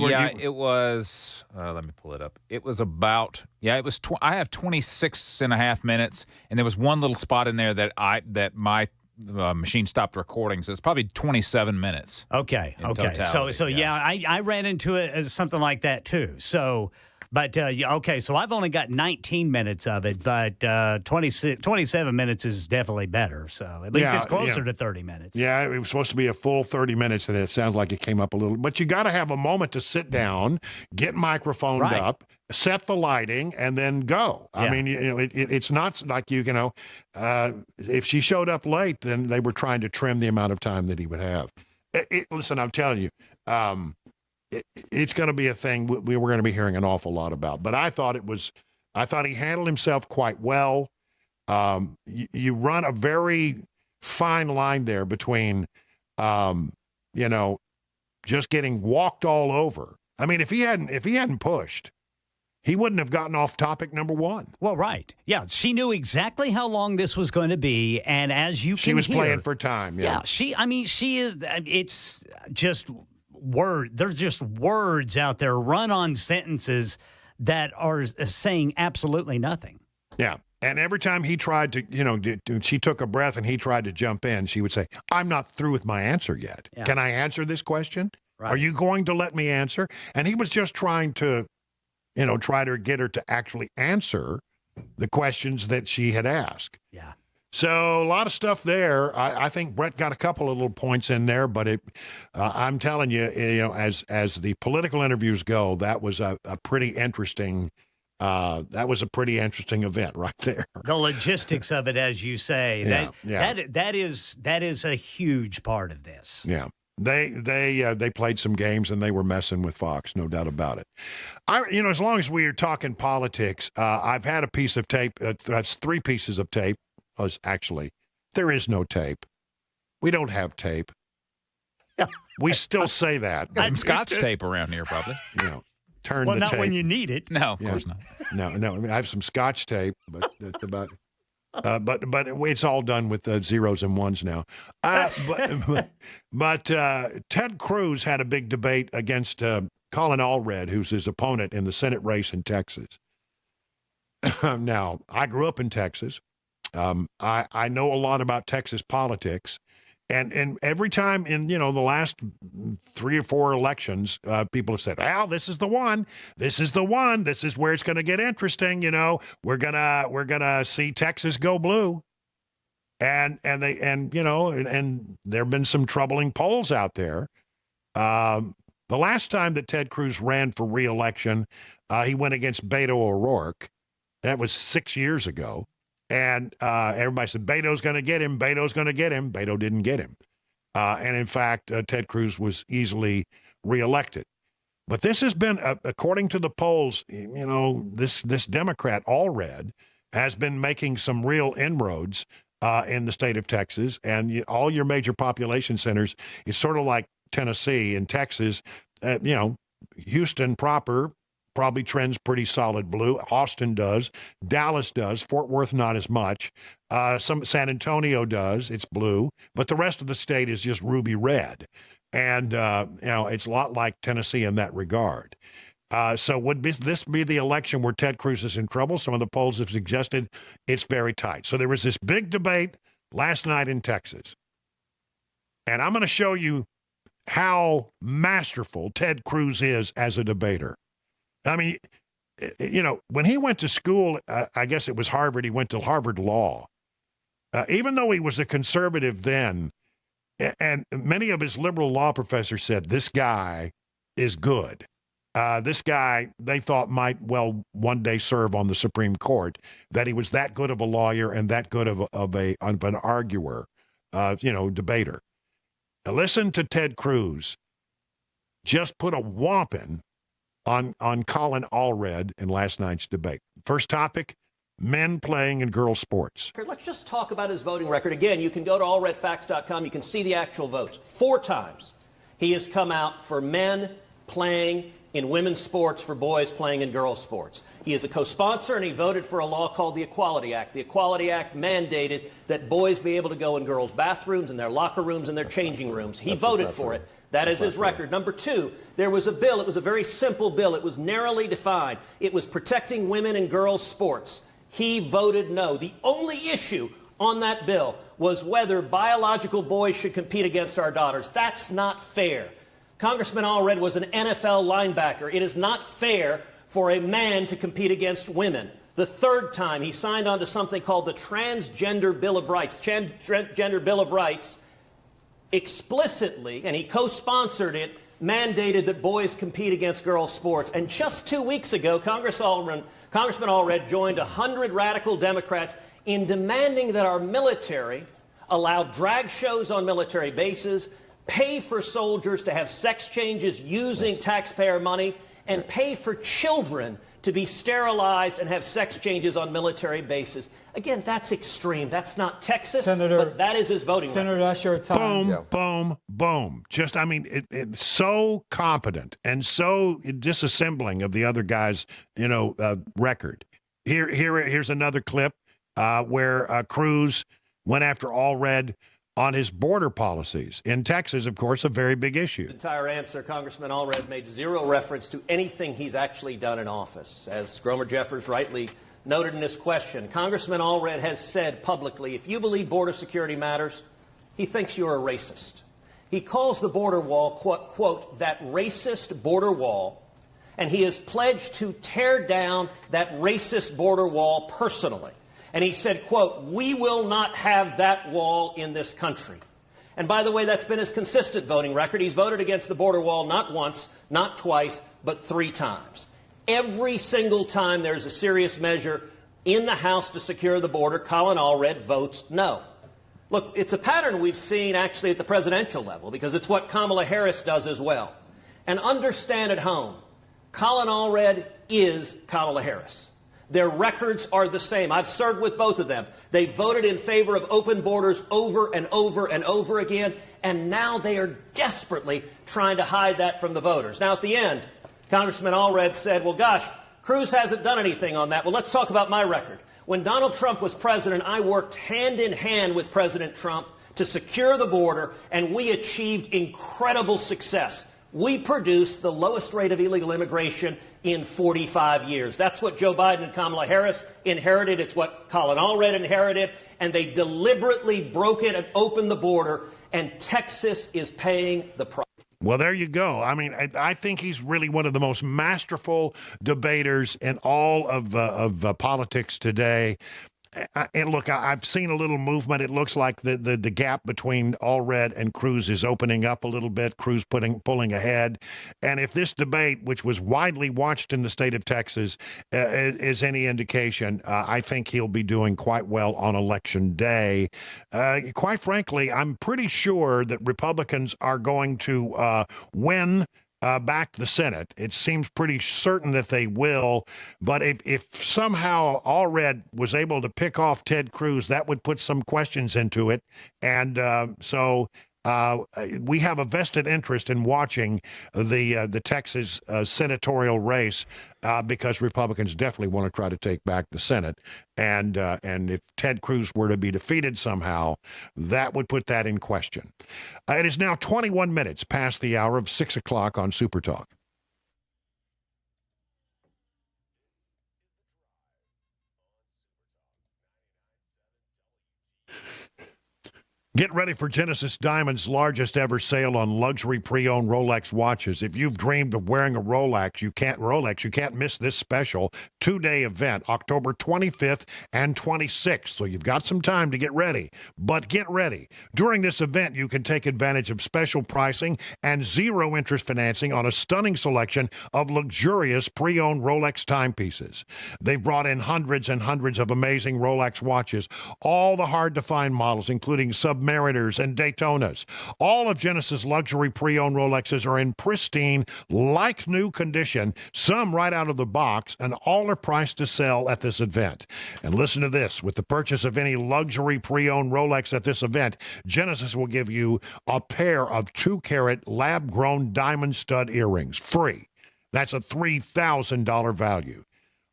was, let me pull it up. It was about, I have 26 and a half minutes, and there was one little spot in there that my machine stopped recording, so it's probably 27 minutes. Okay. So I ran into it as something like that too. So. But, so I've only got 19 minutes of it, but 27 minutes is definitely better. So at least it's closer to 30 minutes. Yeah, it was supposed to be a full 30 minutes, and it sounds like it came up a little. But you got to have a moment to sit down, get microphoned up, set the lighting, and then go. I mean, it's not like if she showed up late, then they were trying to trim the amount of time that he would have. Listen, I'm telling you. It's going to be a thing we're going to be hearing an awful lot about. But I thought he handled himself quite well. You run a very fine line there between, just getting walked all over. I mean, if he hadn't pushed, he wouldn't have gotten off topic number one. Well, right. Yeah, she knew exactly how long this was going to be, and as you can hear, she was playing for time. Yeah. She is. It's just. There's just words out there, run-on sentences that are saying absolutely nothing. Yeah, and every time he tried to, she took a breath and he tried to jump in, she would say, "I'm not through with my answer yet. Yeah. Can I answer this question? Right. Are you going to let me answer?" And he was just trying to, try to get her to actually answer the questions that she had asked. Yeah. So a lot of stuff there. I think Bret got a couple of little points in there, but I'm telling you, as the political interviews go, that was a pretty interesting. That was a pretty interesting event right there. The logistics of it, as you say, that is a huge part of this. Yeah. They played some games and they were messing with Fox, no doubt about it. As long as we are talking politics, I've had a piece of tape. That's 3 pieces of tape. Actually, there is no tape. We don't have tape. We still say that. Got some Scotch tape around here, probably. Turn the tape. Well, not when you need it. No, of course not. No. I mean, I have some Scotch tape, but that's about. But it's all done with zeros and ones now. But Ted Cruz had a big debate against Colin Allred, who's his opponent in the Senate race in Texas. Now, I grew up in Texas. I know a lot about Texas politics, And every time in, the last 3 or 4 elections, people have said, well, this is the one. This is the one. This is where it's going to get interesting. We're gonna see Texas go blue. And there have been some troubling polls out there. The last time that Ted Cruz ran for re-election, he went against Beto O'Rourke. That was 6 years ago. And everybody said, Beto's going to get him. Beto's going to get him. Beto didn't get him. And in fact, Ted Cruz was easily reelected. But this has been, according to the polls, this Democrat, Allred, has been making some real inroads in the state of Texas. And all your major population centers is sort of like Tennessee and Texas. Houston proper probably trends pretty solid blue. Austin does. Dallas does. Fort Worth, not as much. Some San Antonio does. It's blue. But the rest of the state is just ruby red. And, it's a lot like Tennessee in that regard. So would this be the election where Ted Cruz is in trouble? Some of the polls have suggested it's very tight. So there was this big debate last night in Texas. And I'm going to show you how masterful Ted Cruz is as a debater. I mean, when he went to school, I guess it was Harvard, he went to Harvard Law. Even though he was a conservative then, and many of his liberal law professors said, this guy is good. This guy, they thought, might well one day serve on the Supreme Court, that he was that good of a lawyer and that good of an arguer, debater. Now listen to Ted Cruz just put a whomping on Colin Allred in last night's debate. First topic, men playing in girls' sports. Let's just talk about his voting record. Again, you can go to allredfacts.com. You can see the actual votes. 4 times he has come out for men playing in women's sports, for boys playing in girls' sports. He is a co-sponsor, and he voted for a law called the Equality Act. The Equality Act mandated that boys be able to go in girls' bathrooms, in their locker rooms, and their changing rooms. He voted for it. That is his record. Number 2, there was a bill. It was a very simple bill. It was narrowly defined. It was protecting women in girls' sports. He voted no. The only issue on that bill was whether biological boys should compete against our daughters. That's not fair. Congressman Allred was an NFL linebacker. It is not fair for a man to compete against women. The 3rd time he signed on to something called the Transgender Bill of Rights. Transgender Bill of Rights explicitly, and he co-sponsored it, mandated that boys compete against girls' sports. And just 2 weeks ago, Congressman Allred joined 100 radical Democrats in demanding that our military allow drag shows on military bases, pay for soldiers to have sex changes using taxpayer money, and pay for children to be sterilized and have sex changes on military bases. Again, that's extreme. That's not Texas, but that is his voting record. Senator, that's your time. Boom, boom. Just, it's so competent and so disassembling of the other guy's, record. Here's another clip where Cruz went after Allred on his border policies. In Texas, of course, a very big issue. The entire answer, Congressman Allred made 0 reference to anything he's actually done in office. As Gromer Jeffers rightly noted in his question, Congressman Allred has said publicly, if you believe border security matters, he thinks you're a racist. He calls the border wall, quote, that racist border wall, and he has pledged to tear down that racist border wall personally. And he said, quote, we will not have that wall in this country. And by the way, that's been his consistent voting record. He's voted against the border wall not once, not twice, but 3 times. Every single time there's a serious measure in the House to secure the border, Colin Allred votes no. Look, it's a pattern we've seen actually at the presidential level, because it's what Kamala Harris does as well. And understand at home, Colin Allred is Kamala Harris. Their records are the same. I've served with both of them. They voted in favor of open borders over and over and over again, and now they are desperately trying to hide that from the voters. Now, at the end, Congressman Allred said, well, gosh, Cruz hasn't done anything on that. Well, let's talk about my record. When Donald Trump was president, I worked hand in hand with President Trump to secure the border, and we achieved incredible success. We produced the lowest rate of illegal immigration in 45 years. That's what Joe Biden and Kamala Harris inherited. It's what Colin Allred inherited. And they deliberately broke it and opened the border. and Texas is paying the price. Well, there you go. I mean, I think he's really one of the most masterful debaters in all of politics today. And look, I've seen a little movement. It looks like the gap between Allred and Cruz is opening up a little bit. Cruz pulling ahead. And if this debate, which was widely watched in the state of Texas, is any indication, I think he'll be doing quite well on Election Day. Quite frankly, I'm pretty sure that Republicans are going to win back the Senate. It seems pretty certain that they will. But if somehow Allred was able to pick off Ted Cruz, that would put some questions into it. And so we have a vested interest in watching the Texas senatorial race because Republicans definitely want to try to take back the Senate. And if Ted Cruz were to be defeated somehow, that would put that in question. It is now 21 minutes past the hour of 6 o'clock on Super Talk. Get ready for Genesis Diamond's largest ever sale on luxury pre-owned Rolex watches. If you've dreamed of wearing a Rolex, you can't miss this special two-day event, October 25th and 26th. So you've got some time to get ready. But get ready. During this event, you can take advantage of special pricing and zero interest financing on a stunning selection of luxurious pre-owned Rolex timepieces. They've brought in hundreds and hundreds of amazing Rolex watches, all the hard-to-find models, including Submariners and Daytonas. All of Genesis luxury pre-owned Rolexes are in pristine, like-new condition, some right out of the box, and all are priced to sell at this event. And listen to this. With the purchase of any luxury pre-owned Rolex at this event, Genesis will give you a pair of 2-carat lab-grown diamond stud earrings, free. That's a $3,000 value.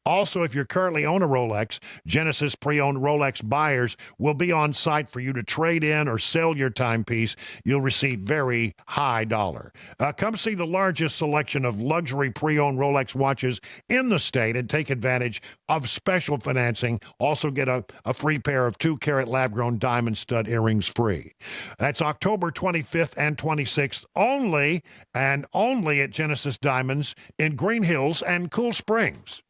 Also, if you currently own a Rolex, Genesis pre-owned Rolex buyers will be on site for you to trade in or sell your timepiece. You'll receive very high dollar. Come see the largest selection of luxury pre-owned Rolex watches in the state and take advantage of special financing. Also get a free pair of 2-carat lab-grown diamond stud earrings free. That's October 25th and 26th only at Genesis Diamonds in Green Hills and Cool Springs.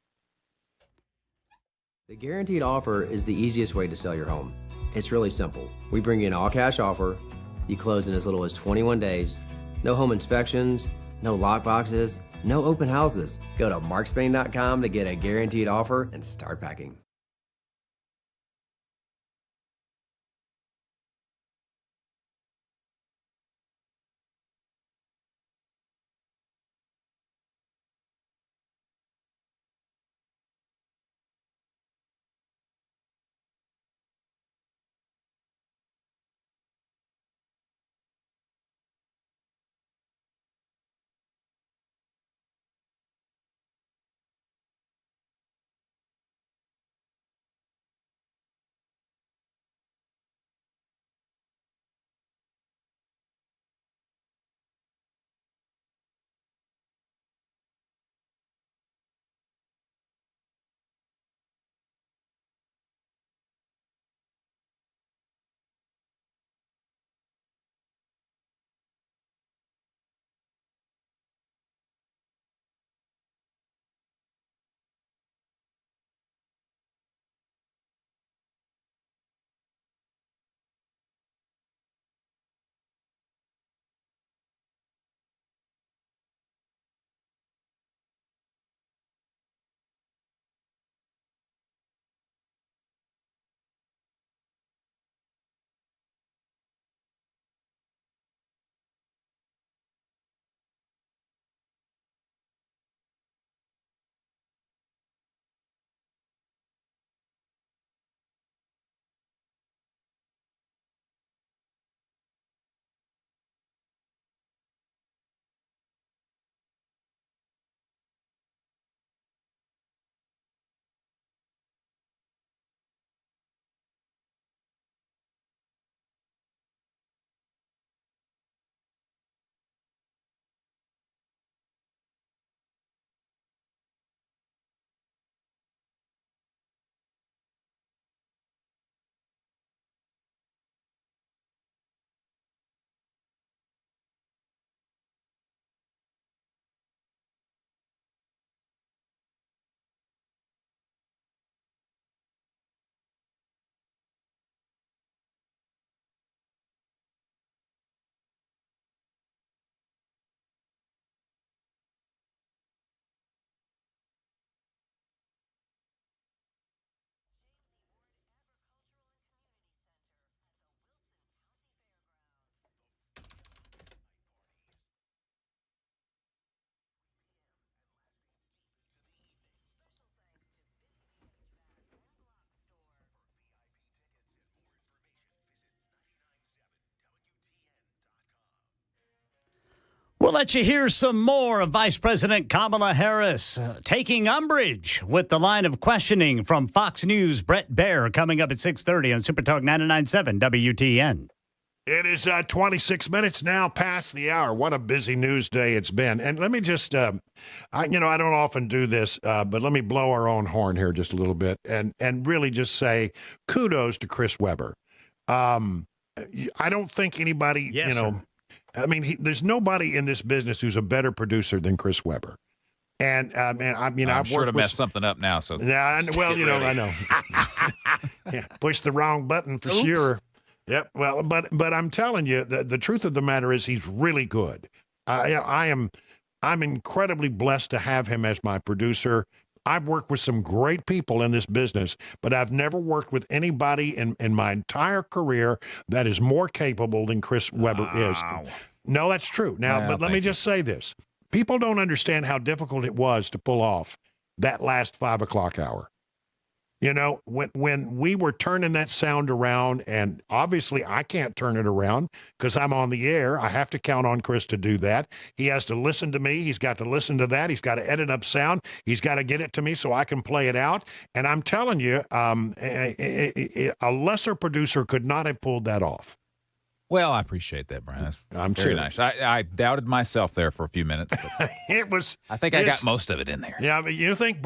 The Guaranteed Offer is the easiest way to sell your home. It's really simple. We bring you an all-cash offer. You close in as little as 21 days. No home inspections, no lockboxes, no open houses. Go to markspain.com to get a Guaranteed Offer and start packing. We'll let you hear some more of Vice President Kamala Harris taking umbrage with the line of questioning from Fox News' Brett Baier coming up at 6:30 on Super Talk 99.7 WTN. It is 26 minutes now past the hour. What a busy news day it's been. And let me just, I don't often do this, but let me blow our own horn here just a little bit and really just say kudos to Chris Webber. I don't think anybody, there's nobody in this business who's a better producer than Chris Webber. And I'm sure to mess something up now. So yeah, I know. Yeah, push the wrong button for sure. Yep. Well, but I'm telling you, the truth of the matter is he's really good. I'm incredibly blessed to have him as my producer. I've worked with some great people in this business, but I've never worked with anybody in my entire career that is more capable than Chris Webber is. No, that's true. Now, but let me just say this. People don't understand how difficult it was to pull off that last 5 o'clock hour. You know, when we were turning that sound around, and obviously I can't turn it around because I'm on the air. I have to count on Chris to do that. He has to listen to me. He's got to listen to that. He's got to edit up sound. He's got to get it to me so I can play it out. And I'm telling you, a lesser producer could not have pulled that off. Well, I appreciate that, Brian. That's I'm very serious. nice. I doubted myself there for a few minutes. But It was. I think I got most of it in there. Yeah, but you think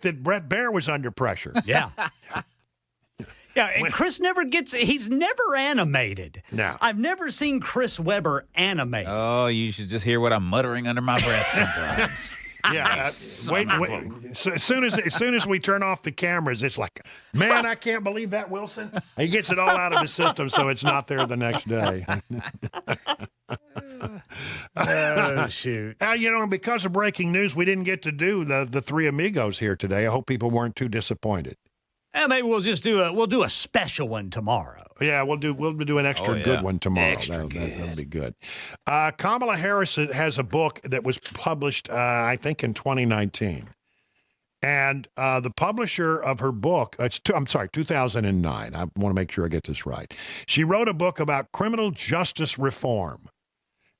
that Brett Baier was under pressure? Yeah. Yeah, and Chris he's never animated. No. I've never seen Chris Webber animate. Oh, you should just hear what I'm muttering under my breath sometimes. Yeah, wait. So as soon as we turn off the cameras, it's like, man, I can't believe that, Wilson. He gets it all out of his system, so it's not there the next day. Oh, shoot. Because of breaking news, we didn't get to do the Three Amigos here today. I hope people weren't too disappointed. And maybe we'll do a special one tomorrow. Yeah, we'll do an extra good one tomorrow. That'll be good. Kamala Harris has a book that was published, I think, in 2019. And the publisher of her book, 2009. I want to make sure I get this right. She wrote a book about criminal justice reform.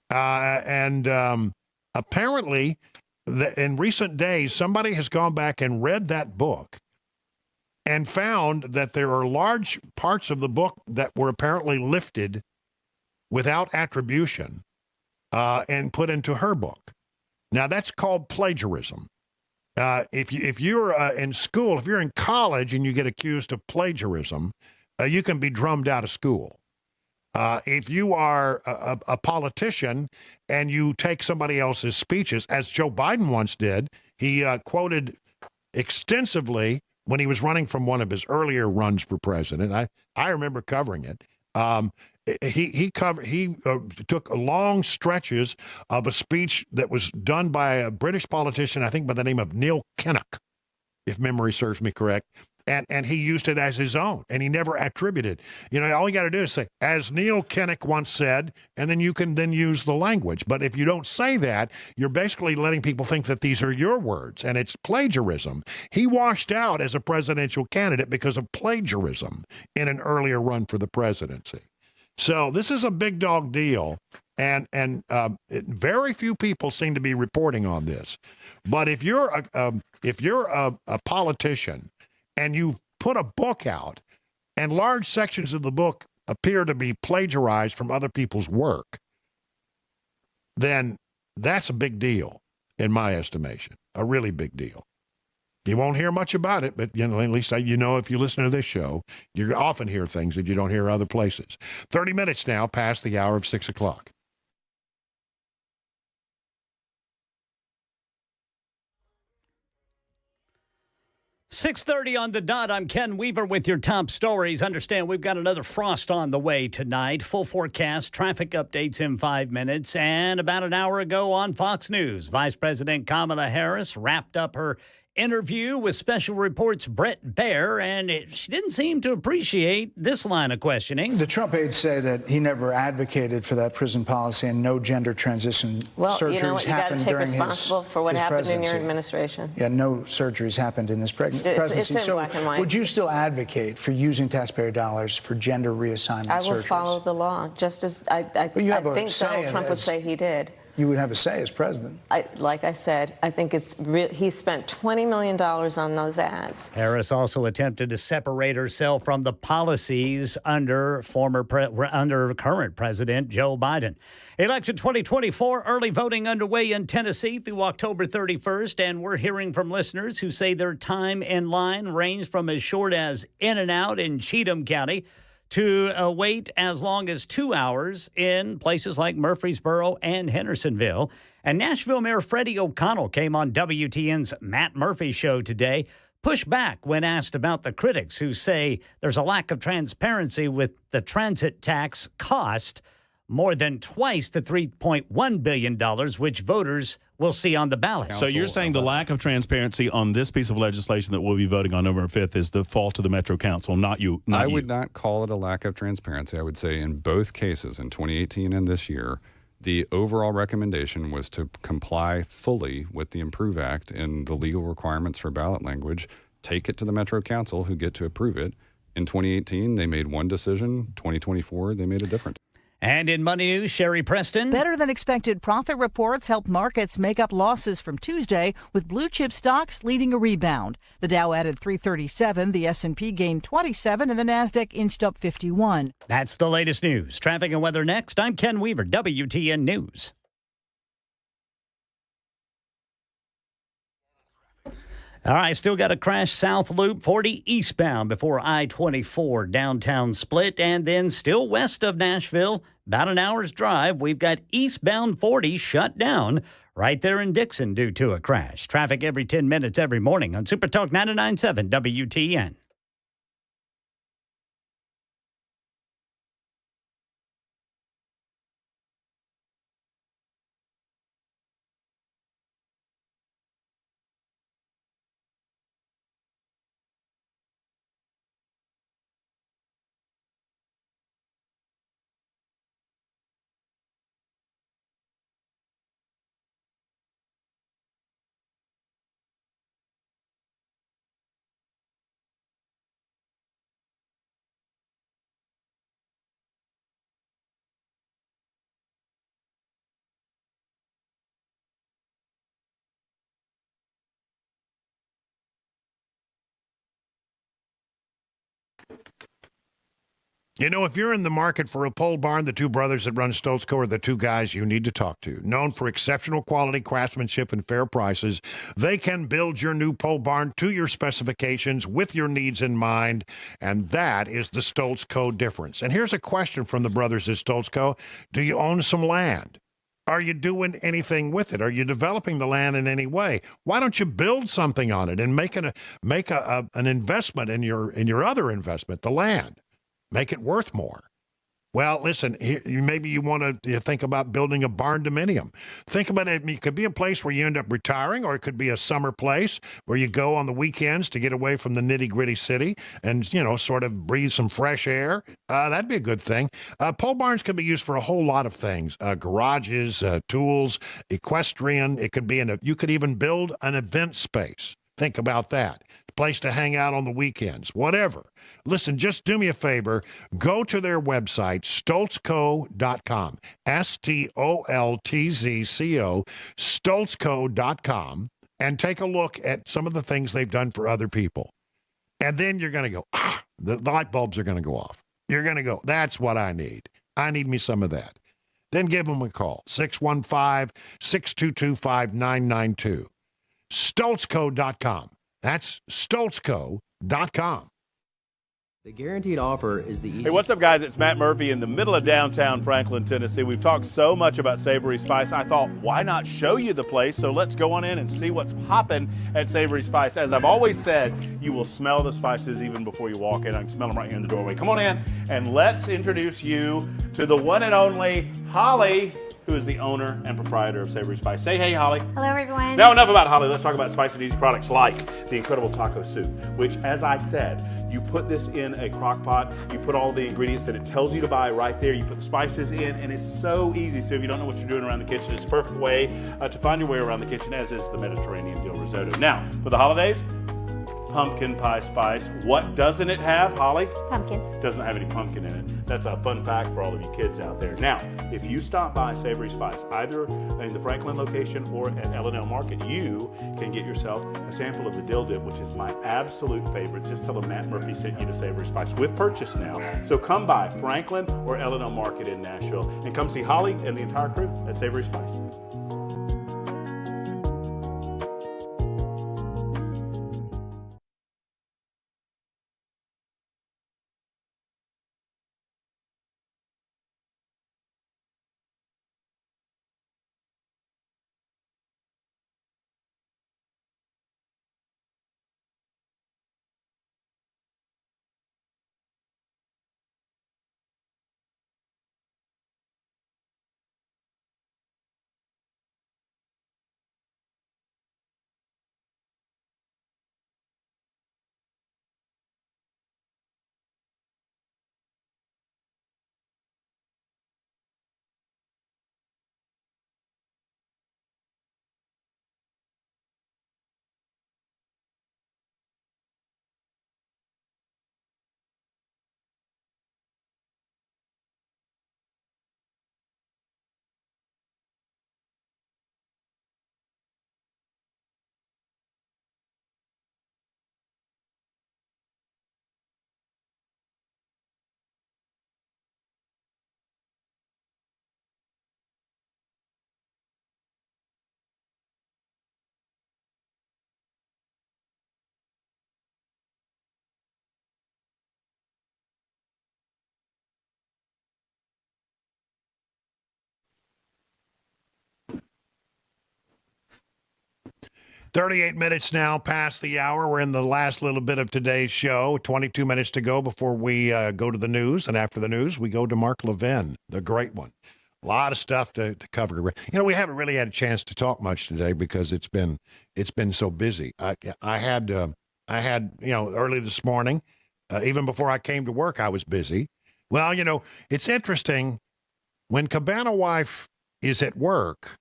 And apparently, in recent days, somebody has gone back and read that book and found that there are large parts of the book that were apparently lifted without attribution and put into her book. Now, that's called plagiarism. If you're in school, if you're in college and you get accused of plagiarism, you can be drummed out of school. If you are a politician and you take somebody else's speeches, as Joe Biden once did, he quoted extensively when he was running from one of his earlier runs for president. I remember covering it. He took long stretches of a speech that was done by a British politician, I think by the name of Neil Kinnock, if memory serves me correct. And he used it as his own, and he never attributed. All you got to do is say, as Neil Kinnock once said, and then you can then use the language. But if you don't say that, you're basically letting people think that these are your words, and it's plagiarism. He washed out as a presidential candidate because of plagiarism in an earlier run for the presidency. So this is a big dog deal, and very few people seem to be reporting on this. But if you're a politician and you put a book out, and large sections of the book appear to be plagiarized from other people's work, then that's a big deal, in my estimation, a really big deal. You won't hear much about it, but at least if you listen to this show, you often hear things that you don't hear other places. 30 minutes now past the hour of 6 o'clock. .30 on the dot. I'm Ken Weaver with your top stories. Understand we've got another frost on the way tonight. Full forecast, traffic updates in 5 minutes. And about an hour ago on Fox News, Vice President Kamala Harris wrapped up her interview with Special Reports' Brett Baier, and she didn't seem to appreciate this line of questioning. The Trump aides say that he never advocated for that prison policy and no gender transition surgeries you know what? You got to take responsible for what happened presidency. in your administration. Yeah, no surgeries happened in his presidency. It's in black and white. Would you still advocate for using taxpayer dollars for gender reassignment surgeries? I will follow the law, just as I think Donald Trump would say he did. you would have a say as president. Like I said, I think he spent $20 million on those ads. Harris also attempted to separate herself from the policies under current President Joe Biden. Election 2024 early voting underway in Tennessee through October 31st, and we're hearing from listeners who say their time in line ranged from as short as in and out in Cheatham County to wait as long as 2 hours in places like Murfreesboro and Hendersonville. And Nashville Mayor Freddie O'Connell came on WTN's Matt Murphy show today, pushed back when asked about the critics who say there's a lack of transparency with the transit tax cost, more than twice the $3.1 billion, which voters will see on the ballot. So you're saying the lack of transparency on this piece of legislation that we'll be voting on November 5th is the fault of the Metro Council, not you. I would not call it a lack of transparency. I would say in both cases, in 2018 and this year, the overall recommendation was to comply fully with the IMPROVE Act and the legal requirements for ballot language, take it to the Metro Council who get to approve it. In 2018, they made one decision. 2024, they made a different. And in Money News, Sherry Preston. Better than expected profit reports helped markets make up losses from Tuesday, with blue chip stocks leading a rebound. The Dow added 337, the S&P gained 27, and the Nasdaq inched up 51. That's the latest news. Traffic and weather next. I'm Ken Weaver, WTN News. All right, still got a crash south loop 40 eastbound before I-24 downtown split, and then still west of Nashville, about an hour's drive, we've got eastbound 40 shut down right there in Dixon due to a crash. Traffic every 10 minutes every morning on Super Talk 99.7 WTN. You know, if you're in the market for a pole barn, the two brothers that run Stoltz Co. are the two guys you need to talk to. Known for exceptional quality, craftsmanship, and fair prices, they can build your new pole barn to your specifications with your needs in mind, and that is the Stoltz Co. difference. And here's a question from the brothers at Stoltz Co. Do you own some land? Are you doing anything with it? Are you developing the land in any way? Why don't you build something on it and make an investment in your other investment, the land? Make it worth more. Well, listen, maybe you want to think about building a barn dominium. Think about it. It could be a place where you end up retiring, or it could be a summer place where you go on the weekends to get away from the nitty-gritty city and, sort of breathe some fresh air. That'd be a good thing. Pole barns can be used for a whole lot of things. Garages, tools, equestrian. It could be you could even build an event space. Think about that. Place to hang out on the weekends, whatever. Listen, just do me a favor. Go to their website, stoltzco.com, STOLTZCO, stoltzco.com, and take a look at some of the things they've done for other people. And then you're going to go, the light bulbs are going to go off. You're going to go, that's what I need. I need me some of that. Then give them a call, 615-622-5992. Stoltzco.com. That's stoltzco.com. The guaranteed offer is the easiest. Hey, what's up, guys? It's Matt Murphy in the middle of downtown Franklin, Tennessee. We've talked so much about Savory Spice. I thought, why not show you the place? So let's go on in and see what's popping at Savory Spice. As I've always said, you will smell the spices even before you walk in. I can smell them right here in the doorway. Come on in, and let's introduce you to the one and only Holly, who is the owner and proprietor of Savory Spice. Say hey, Holly. Hello, everyone. Now, enough about Holly. Let's talk about spicy and easy products like the incredible taco soup, which, as I said, you put this in a crock pot, you put all the ingredients that it tells you to buy right there, you put the spices in, and it's so easy. So if you don't know what you're doing around the kitchen, it's a perfect way to find your way around the kitchen, as is the Mediterranean dill risotto. Now, for the holidays, pumpkin pie spice. What doesn't it have, Holly? Pumpkin. Doesn't have any pumpkin in it. That's a fun fact for all of you kids out there. Now, if you stop by Savory Spice, either in the Franklin location or at L&L Market, you can get yourself a sample of the dill dip, which is my absolute favorite. Just tell them Matt Murphy sent you to Savory Spice with purchase now. So come by Franklin or L&L Market in Nashville and come see Holly and the entire crew at Savory Spice. "38 minutes now past the hour. We're in the last little bit of today's show. 22 minutes to go before we go to the news. And after the news, we go to Mark Levin, the great one. A lot of stuff to cover. You know, we haven't really had a chance to talk much today because it's been so busy. I had early this morning, even before I came to work, I was busy. Well, you know, it's interesting. When Cabana Wife is at work,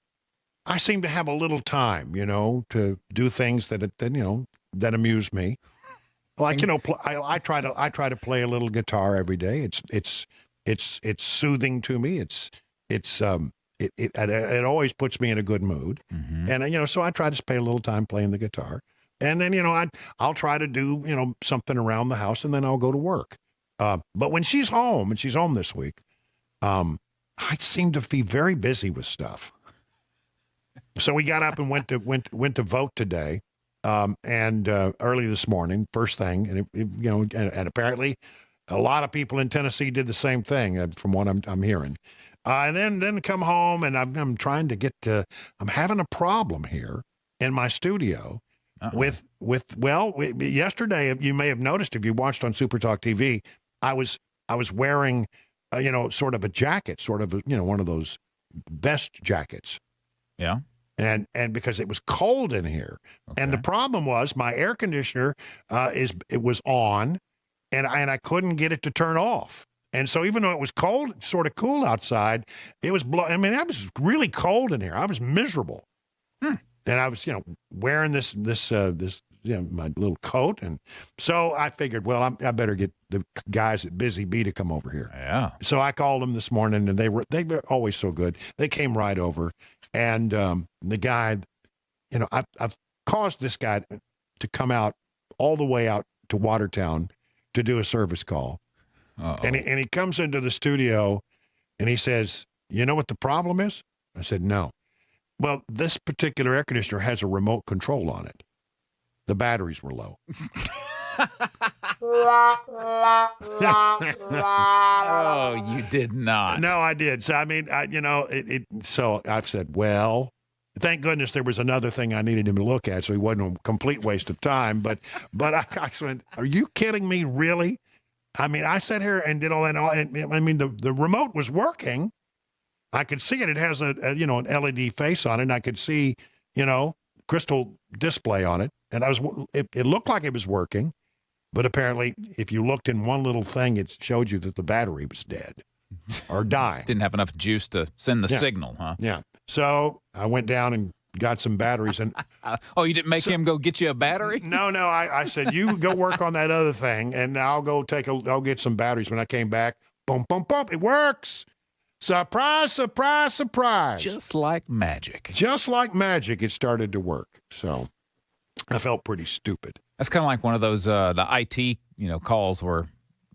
I seem to have a little time, you know, to do things that amuse me. Like, you know, I try to play a little guitar every day. It's soothing to me. It always puts me in a good mood. Mm-hmm. And you know, so I try to spend a little time playing the guitar. And then, you know, I'll try to do, you know, something around the house, and then I'll go to work. But when she's home, and she's home this week, I seem to be very busy with stuff. So we got up and went to vote today, and early this morning, first thing, and apparently a lot of people in Tennessee did the same thing, from what I'm hearing. And then come home, and I'm trying to get to. I'm having a problem here in my studio with yesterday. You may have noticed if you watched on Super Talk TV, I was wearing sort of a jacket, sort of one of those vest jackets. Yeah. And because it was cold in here. Okay. And the problem was my air conditioner it was on, and I couldn't get it to turn off. And so even though it was cold, sort of cool outside, it was I was really cold in here. I was miserable. And I was, wearing this my little coat. And so I figured, well, I better get the guys at Busy Bee to come over here. Yeah. So I called them this morning, and they were always so good. They came right over. And the guy, I've caused this guy to come out all the way out to Watertown to do a service call. Uh-oh. And he comes into the studio, and he says, "You know what the problem is?" I said, "No." "Well, this particular air conditioner has a remote control on it. The batteries were low." Oh, you did not. No, I did. So, so I've said, well, thank goodness there was another thing I needed him to look at, so he wasn't a complete waste of time. But I went, are you kidding me, really? I sat here and did all that. The remote was working. I could see it. It has an LED face on it, and I could see, crystal display on it. And it looked like it was working. But apparently, if you looked in one little thing, it showed you that the battery was dead or dying. Didn't have enough juice to send the signal, huh? Yeah. So I went down and got some batteries. And oh, you didn't make him go get you a battery? No. I said, you go work on that other thing, and I'll get some batteries. When I came back, boom, boom, boom, it works. Surprise, surprise, surprise. Just like magic. Just like magic, it started to work. So I felt pretty stupid. That's kind of like one of those the IT calls where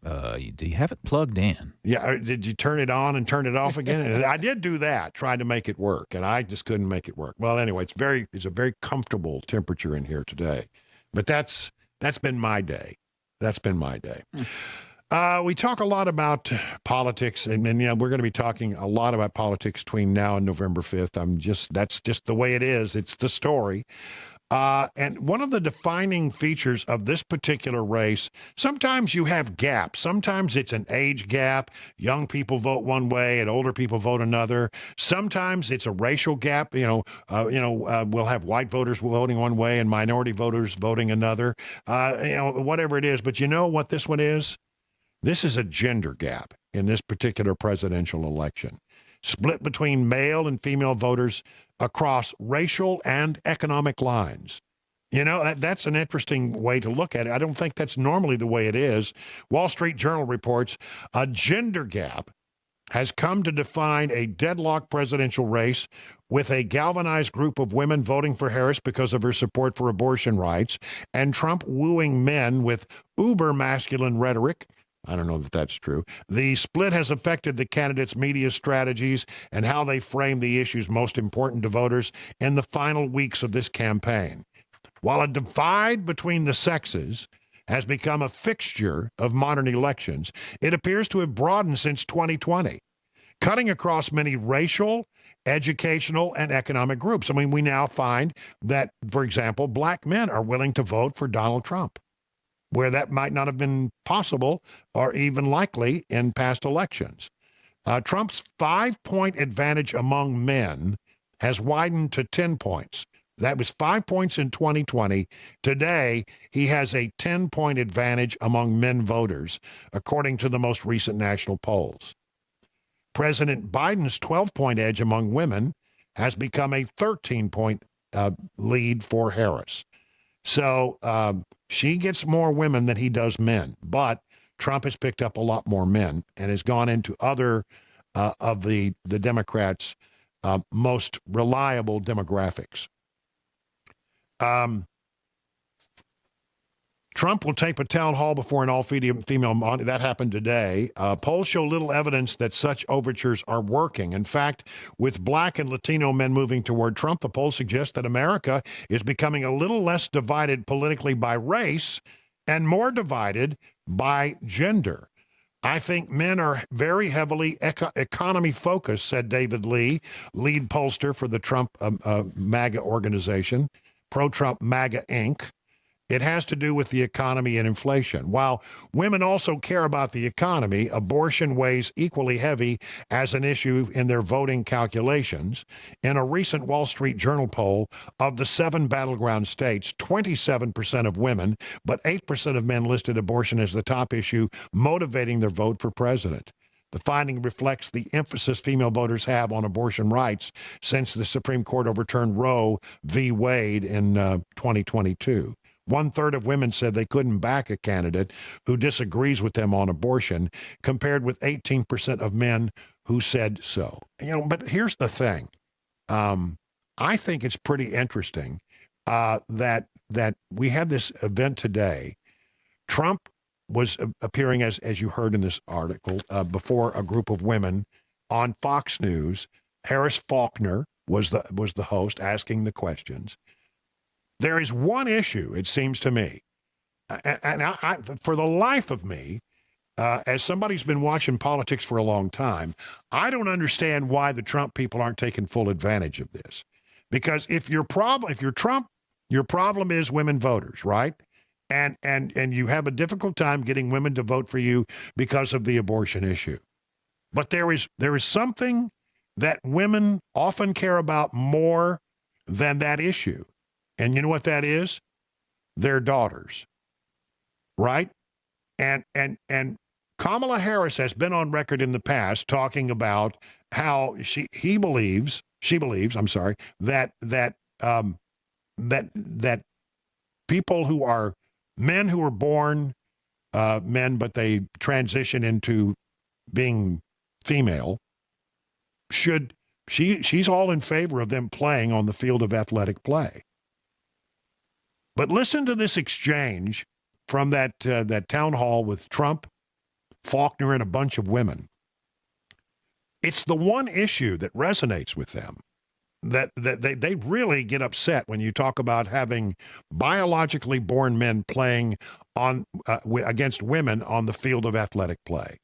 do you have it plugged in? Yeah, did you turn it on and turn it off again? And I did do that, tried to make it work, and I just couldn't make it work. Well, anyway, it's a very comfortable temperature in here today. But that's been my day. That's been my day. We talk a lot about politics, and we're going to be talking a lot about politics between now and November 5th. That's just the way it is. It's the story. And one of the defining features of this particular race, sometimes you have gaps. Sometimes it's an age gap. Young people vote one way and older people vote another. Sometimes it's a racial gap. We'll have white voters voting one way and minority voters voting another. Whatever it is. But you know what this one is? This is a gender gap in this particular presidential election. Split between male and female voters across racial and economic lines. That's an interesting way to look at it. I don't think that's normally the way it is. Wall Street Journal reports a gender gap has come to define a deadlock presidential race with a galvanized group of women voting for Harris because of her support for abortion rights and Trump wooing men with uber masculine rhetoric. I don't know that that's true. The split has affected the candidates' media strategies and how they frame the issues most important to voters in the final weeks of this campaign. While a divide between the sexes has become a fixture of modern elections, it appears to have broadened since 2020, cutting across many racial, educational, and economic groups. We now find that, for example, black men are willing to vote for Donald Trump, where that might not have been possible or even likely in past elections. Trump's 5-point advantage among men has widened to 10 points. That was 5 points in 2020. Today, he has a 10-point advantage among men voters, according to the most recent national polls. President Biden's 12-point edge among women has become a 13-point lead for Harris. So she gets more women than he does men, but Trump has picked up a lot more men and has gone into other of the Democrats' most reliable demographics. Trump will tape a town hall before an all-female. That happened today. Polls show little evidence that such overtures are working. In fact, with black and Latino men moving toward Trump, the polls suggest that America is becoming a little less divided politically by race and more divided by gender. I think men are very heavily economy focused, said David Lee, lead pollster for the Trump MAGA organization, Pro-Trump MAGA Inc. It has to do with the economy and inflation. While women also care about the economy, abortion weighs equally heavy as an issue in their voting calculations. In a recent Wall Street Journal poll, of the 7 battleground states, 27% of women, but 8% of men listed abortion as the top issue motivating their vote for president. The finding reflects the emphasis female voters have on abortion rights since the Supreme Court overturned Roe v. Wade in 2022. 1/3 of women said they couldn't back a candidate who disagrees with them on abortion, compared with 18% of men who said so. But here's the thing. I think it's pretty interesting that we had this event today. Trump was appearing, as you heard in this article, before a group of women on Fox News. Harris Faulkner was the host, asking the questions. There is one issue, it seems to me, and I, for the life of me, as somebody who's been watching politics for a long time, I don't understand why the Trump people aren't taking full advantage of this. Because if you're Trump, your problem is women voters, right? And you have a difficult time getting women to vote for you because of the abortion issue. But there is something that women often care about more than that issue. And you know what that is? Their daughters, right? And Kamala Harris has been on record in the past talking about how she believes that that people who are men who are born men, but they transition into being female, she's all in favor of them playing on the field of athletic play. But listen to this exchange from that town hall with Trump, Faulkner, and a bunch of women. It's the one issue that resonates with them, that they really get upset when you talk about having biologically born men playing on against women on the field of athletic play.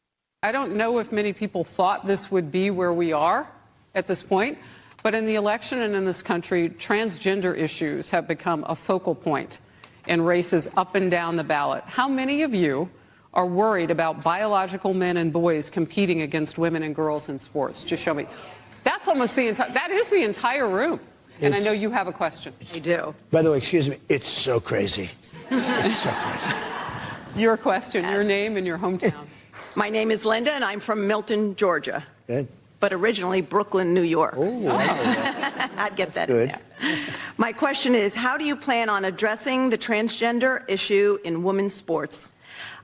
I don't know if many people thought this would be where we are at this point, but in the election and in this country, transgender issues have become a focal point in races up and down the ballot. How many of you are worried about biological men and boys competing against women and girls in sports? Just show me. That's almost that is the entire room. And I know you have a question. I do. By the way, excuse me, it's so crazy. It's so crazy. Your question, your name and your hometown. My name is Linda, and I'm from Milton, Georgia. Good. But originally Brooklyn, New York. Oh. I'd get that good. in there. My question is, how do you plan on addressing the transgender issue in women's sports?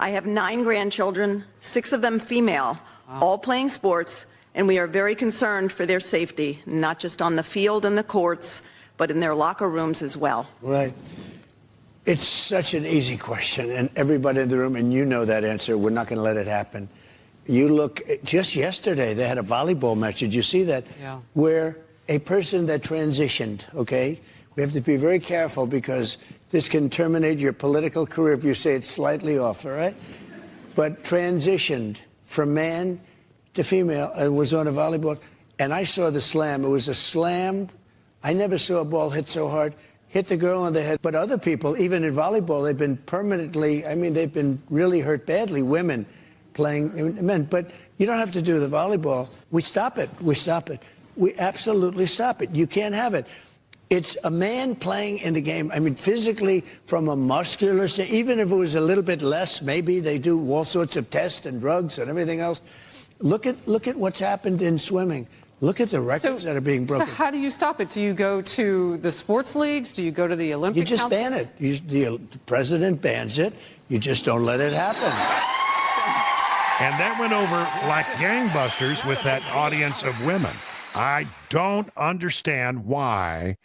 I have 9 grandchildren, 6 of them female, all playing sports, and we are very concerned for their safety, not just on the field and the courts, but in their locker rooms as well. Right. It's such an easy question, and everybody in the room, and you know that answer, we're not going to let it happen. You look, just yesterday, they had a volleyball match. Did you see that? Yeah. Where a person that transitioned, okay? We have to be very careful because this can terminate your political career if you say it's slightly off, all right? But transitioned from man to female and was on a volleyball. And I saw the slam. It was a slam. I never saw a ball hit so hard. Hit the girl on the head. But other people, even in volleyball, they've been permanently, they've been really hurt badly, women playing men. But you don't have to do the volleyball. We stop it. We stop it. We absolutely stop it. You can't have it. It's a man playing in the game. Physically, from a muscular standpoint, even if it was a little bit less, maybe they do all sorts of tests and drugs and everything else. Look at what's happened in swimming. Look at the records that are being broken. So how do you stop it? Do you go to the sports leagues? Do you go to the Olympic You just ban it. The president bans it. You just don't let it happen. And that went over like gangbusters with that audience of women. I don't understand why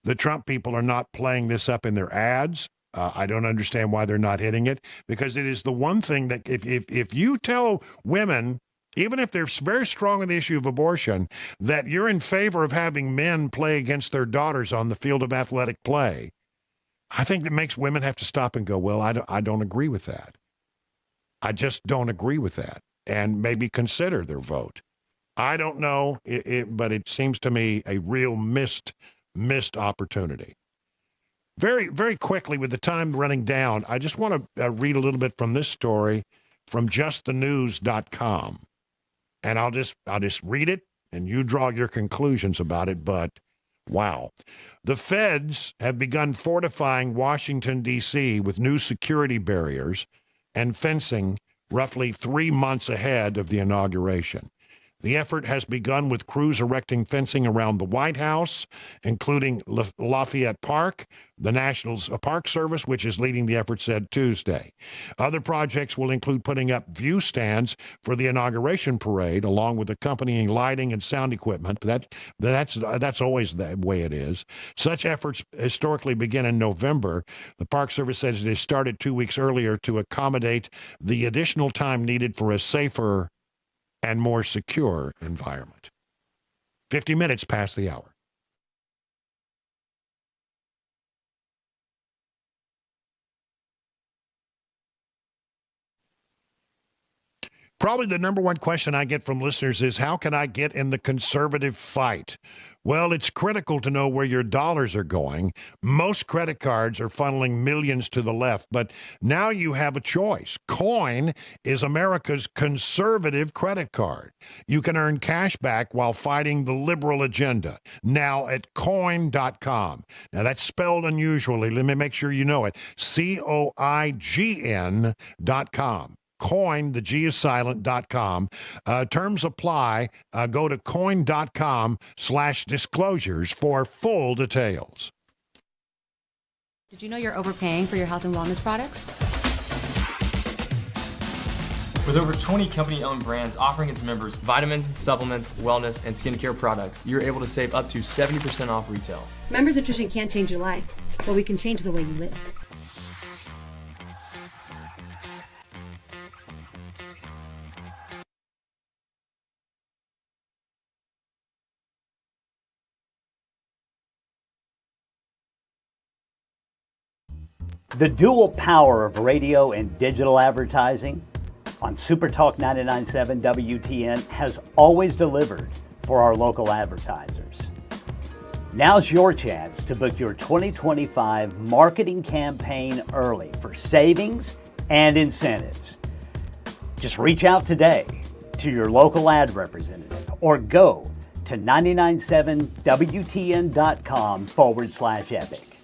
the Trump people are not playing this up in their ads. I don't understand why they're not hitting it, because it is the one thing that if you tell women, even if they're very strong on the issue of abortion, that you're in favor of having men play against their daughters on the field of athletic play, I think that makes women have to stop and go, well, I don't agree with that. I just don't agree with that, and maybe consider their vote. I don't know, but it seems to me a real missed opportunity. Very, very quickly, with the time running down, I just want to read a little bit from this story from justthenews.com. And I'll just read it, and you draw your conclusions about it, but wow. The feds have begun fortifying Washington, D.C. with new security barriers and fencing roughly 3 months ahead of the inauguration. The effort has begun with crews erecting fencing around the White House, including Lafayette Park. The National Park Service, which is leading the effort, said Tuesday. Other projects will include putting up view stands for the inauguration parade, along with accompanying lighting and sound equipment. That's always the way it is. Such efforts historically begin in November. The Park Service says it has started 2 weeks earlier to accommodate the additional time needed for a safer and more secure environment. 50 minutes past the hour. Probably the number one question I get from listeners is, how can I get in the conservative fight? Well, it's critical to know where your dollars are going. Most credit cards are funneling millions to the left, but now you have a choice. Coin is America's conservative credit card. You can earn cash back while fighting the liberal agenda. Now at coin.com. Now that's spelled unusually. Let me make sure you know it. COIGN.com. Coin, the G is silent.com. Terms apply. Go to coin.com/disclosures for full details. Did you know you're overpaying for your health and wellness products? With over 20 company-owned brands offering its members vitamins, supplements, wellness, and skincare products, you're able to save up to 70% off retail. Members Nutrition can't change your life, but we can change the way you live. The dual power of radio and digital advertising on Super Talk 99.7 WTN has always delivered for our local advertisers. Now's your chance to book your 2025 marketing campaign early for savings and incentives. Just reach out today to your local ad representative or go to 997wtn.com/epic.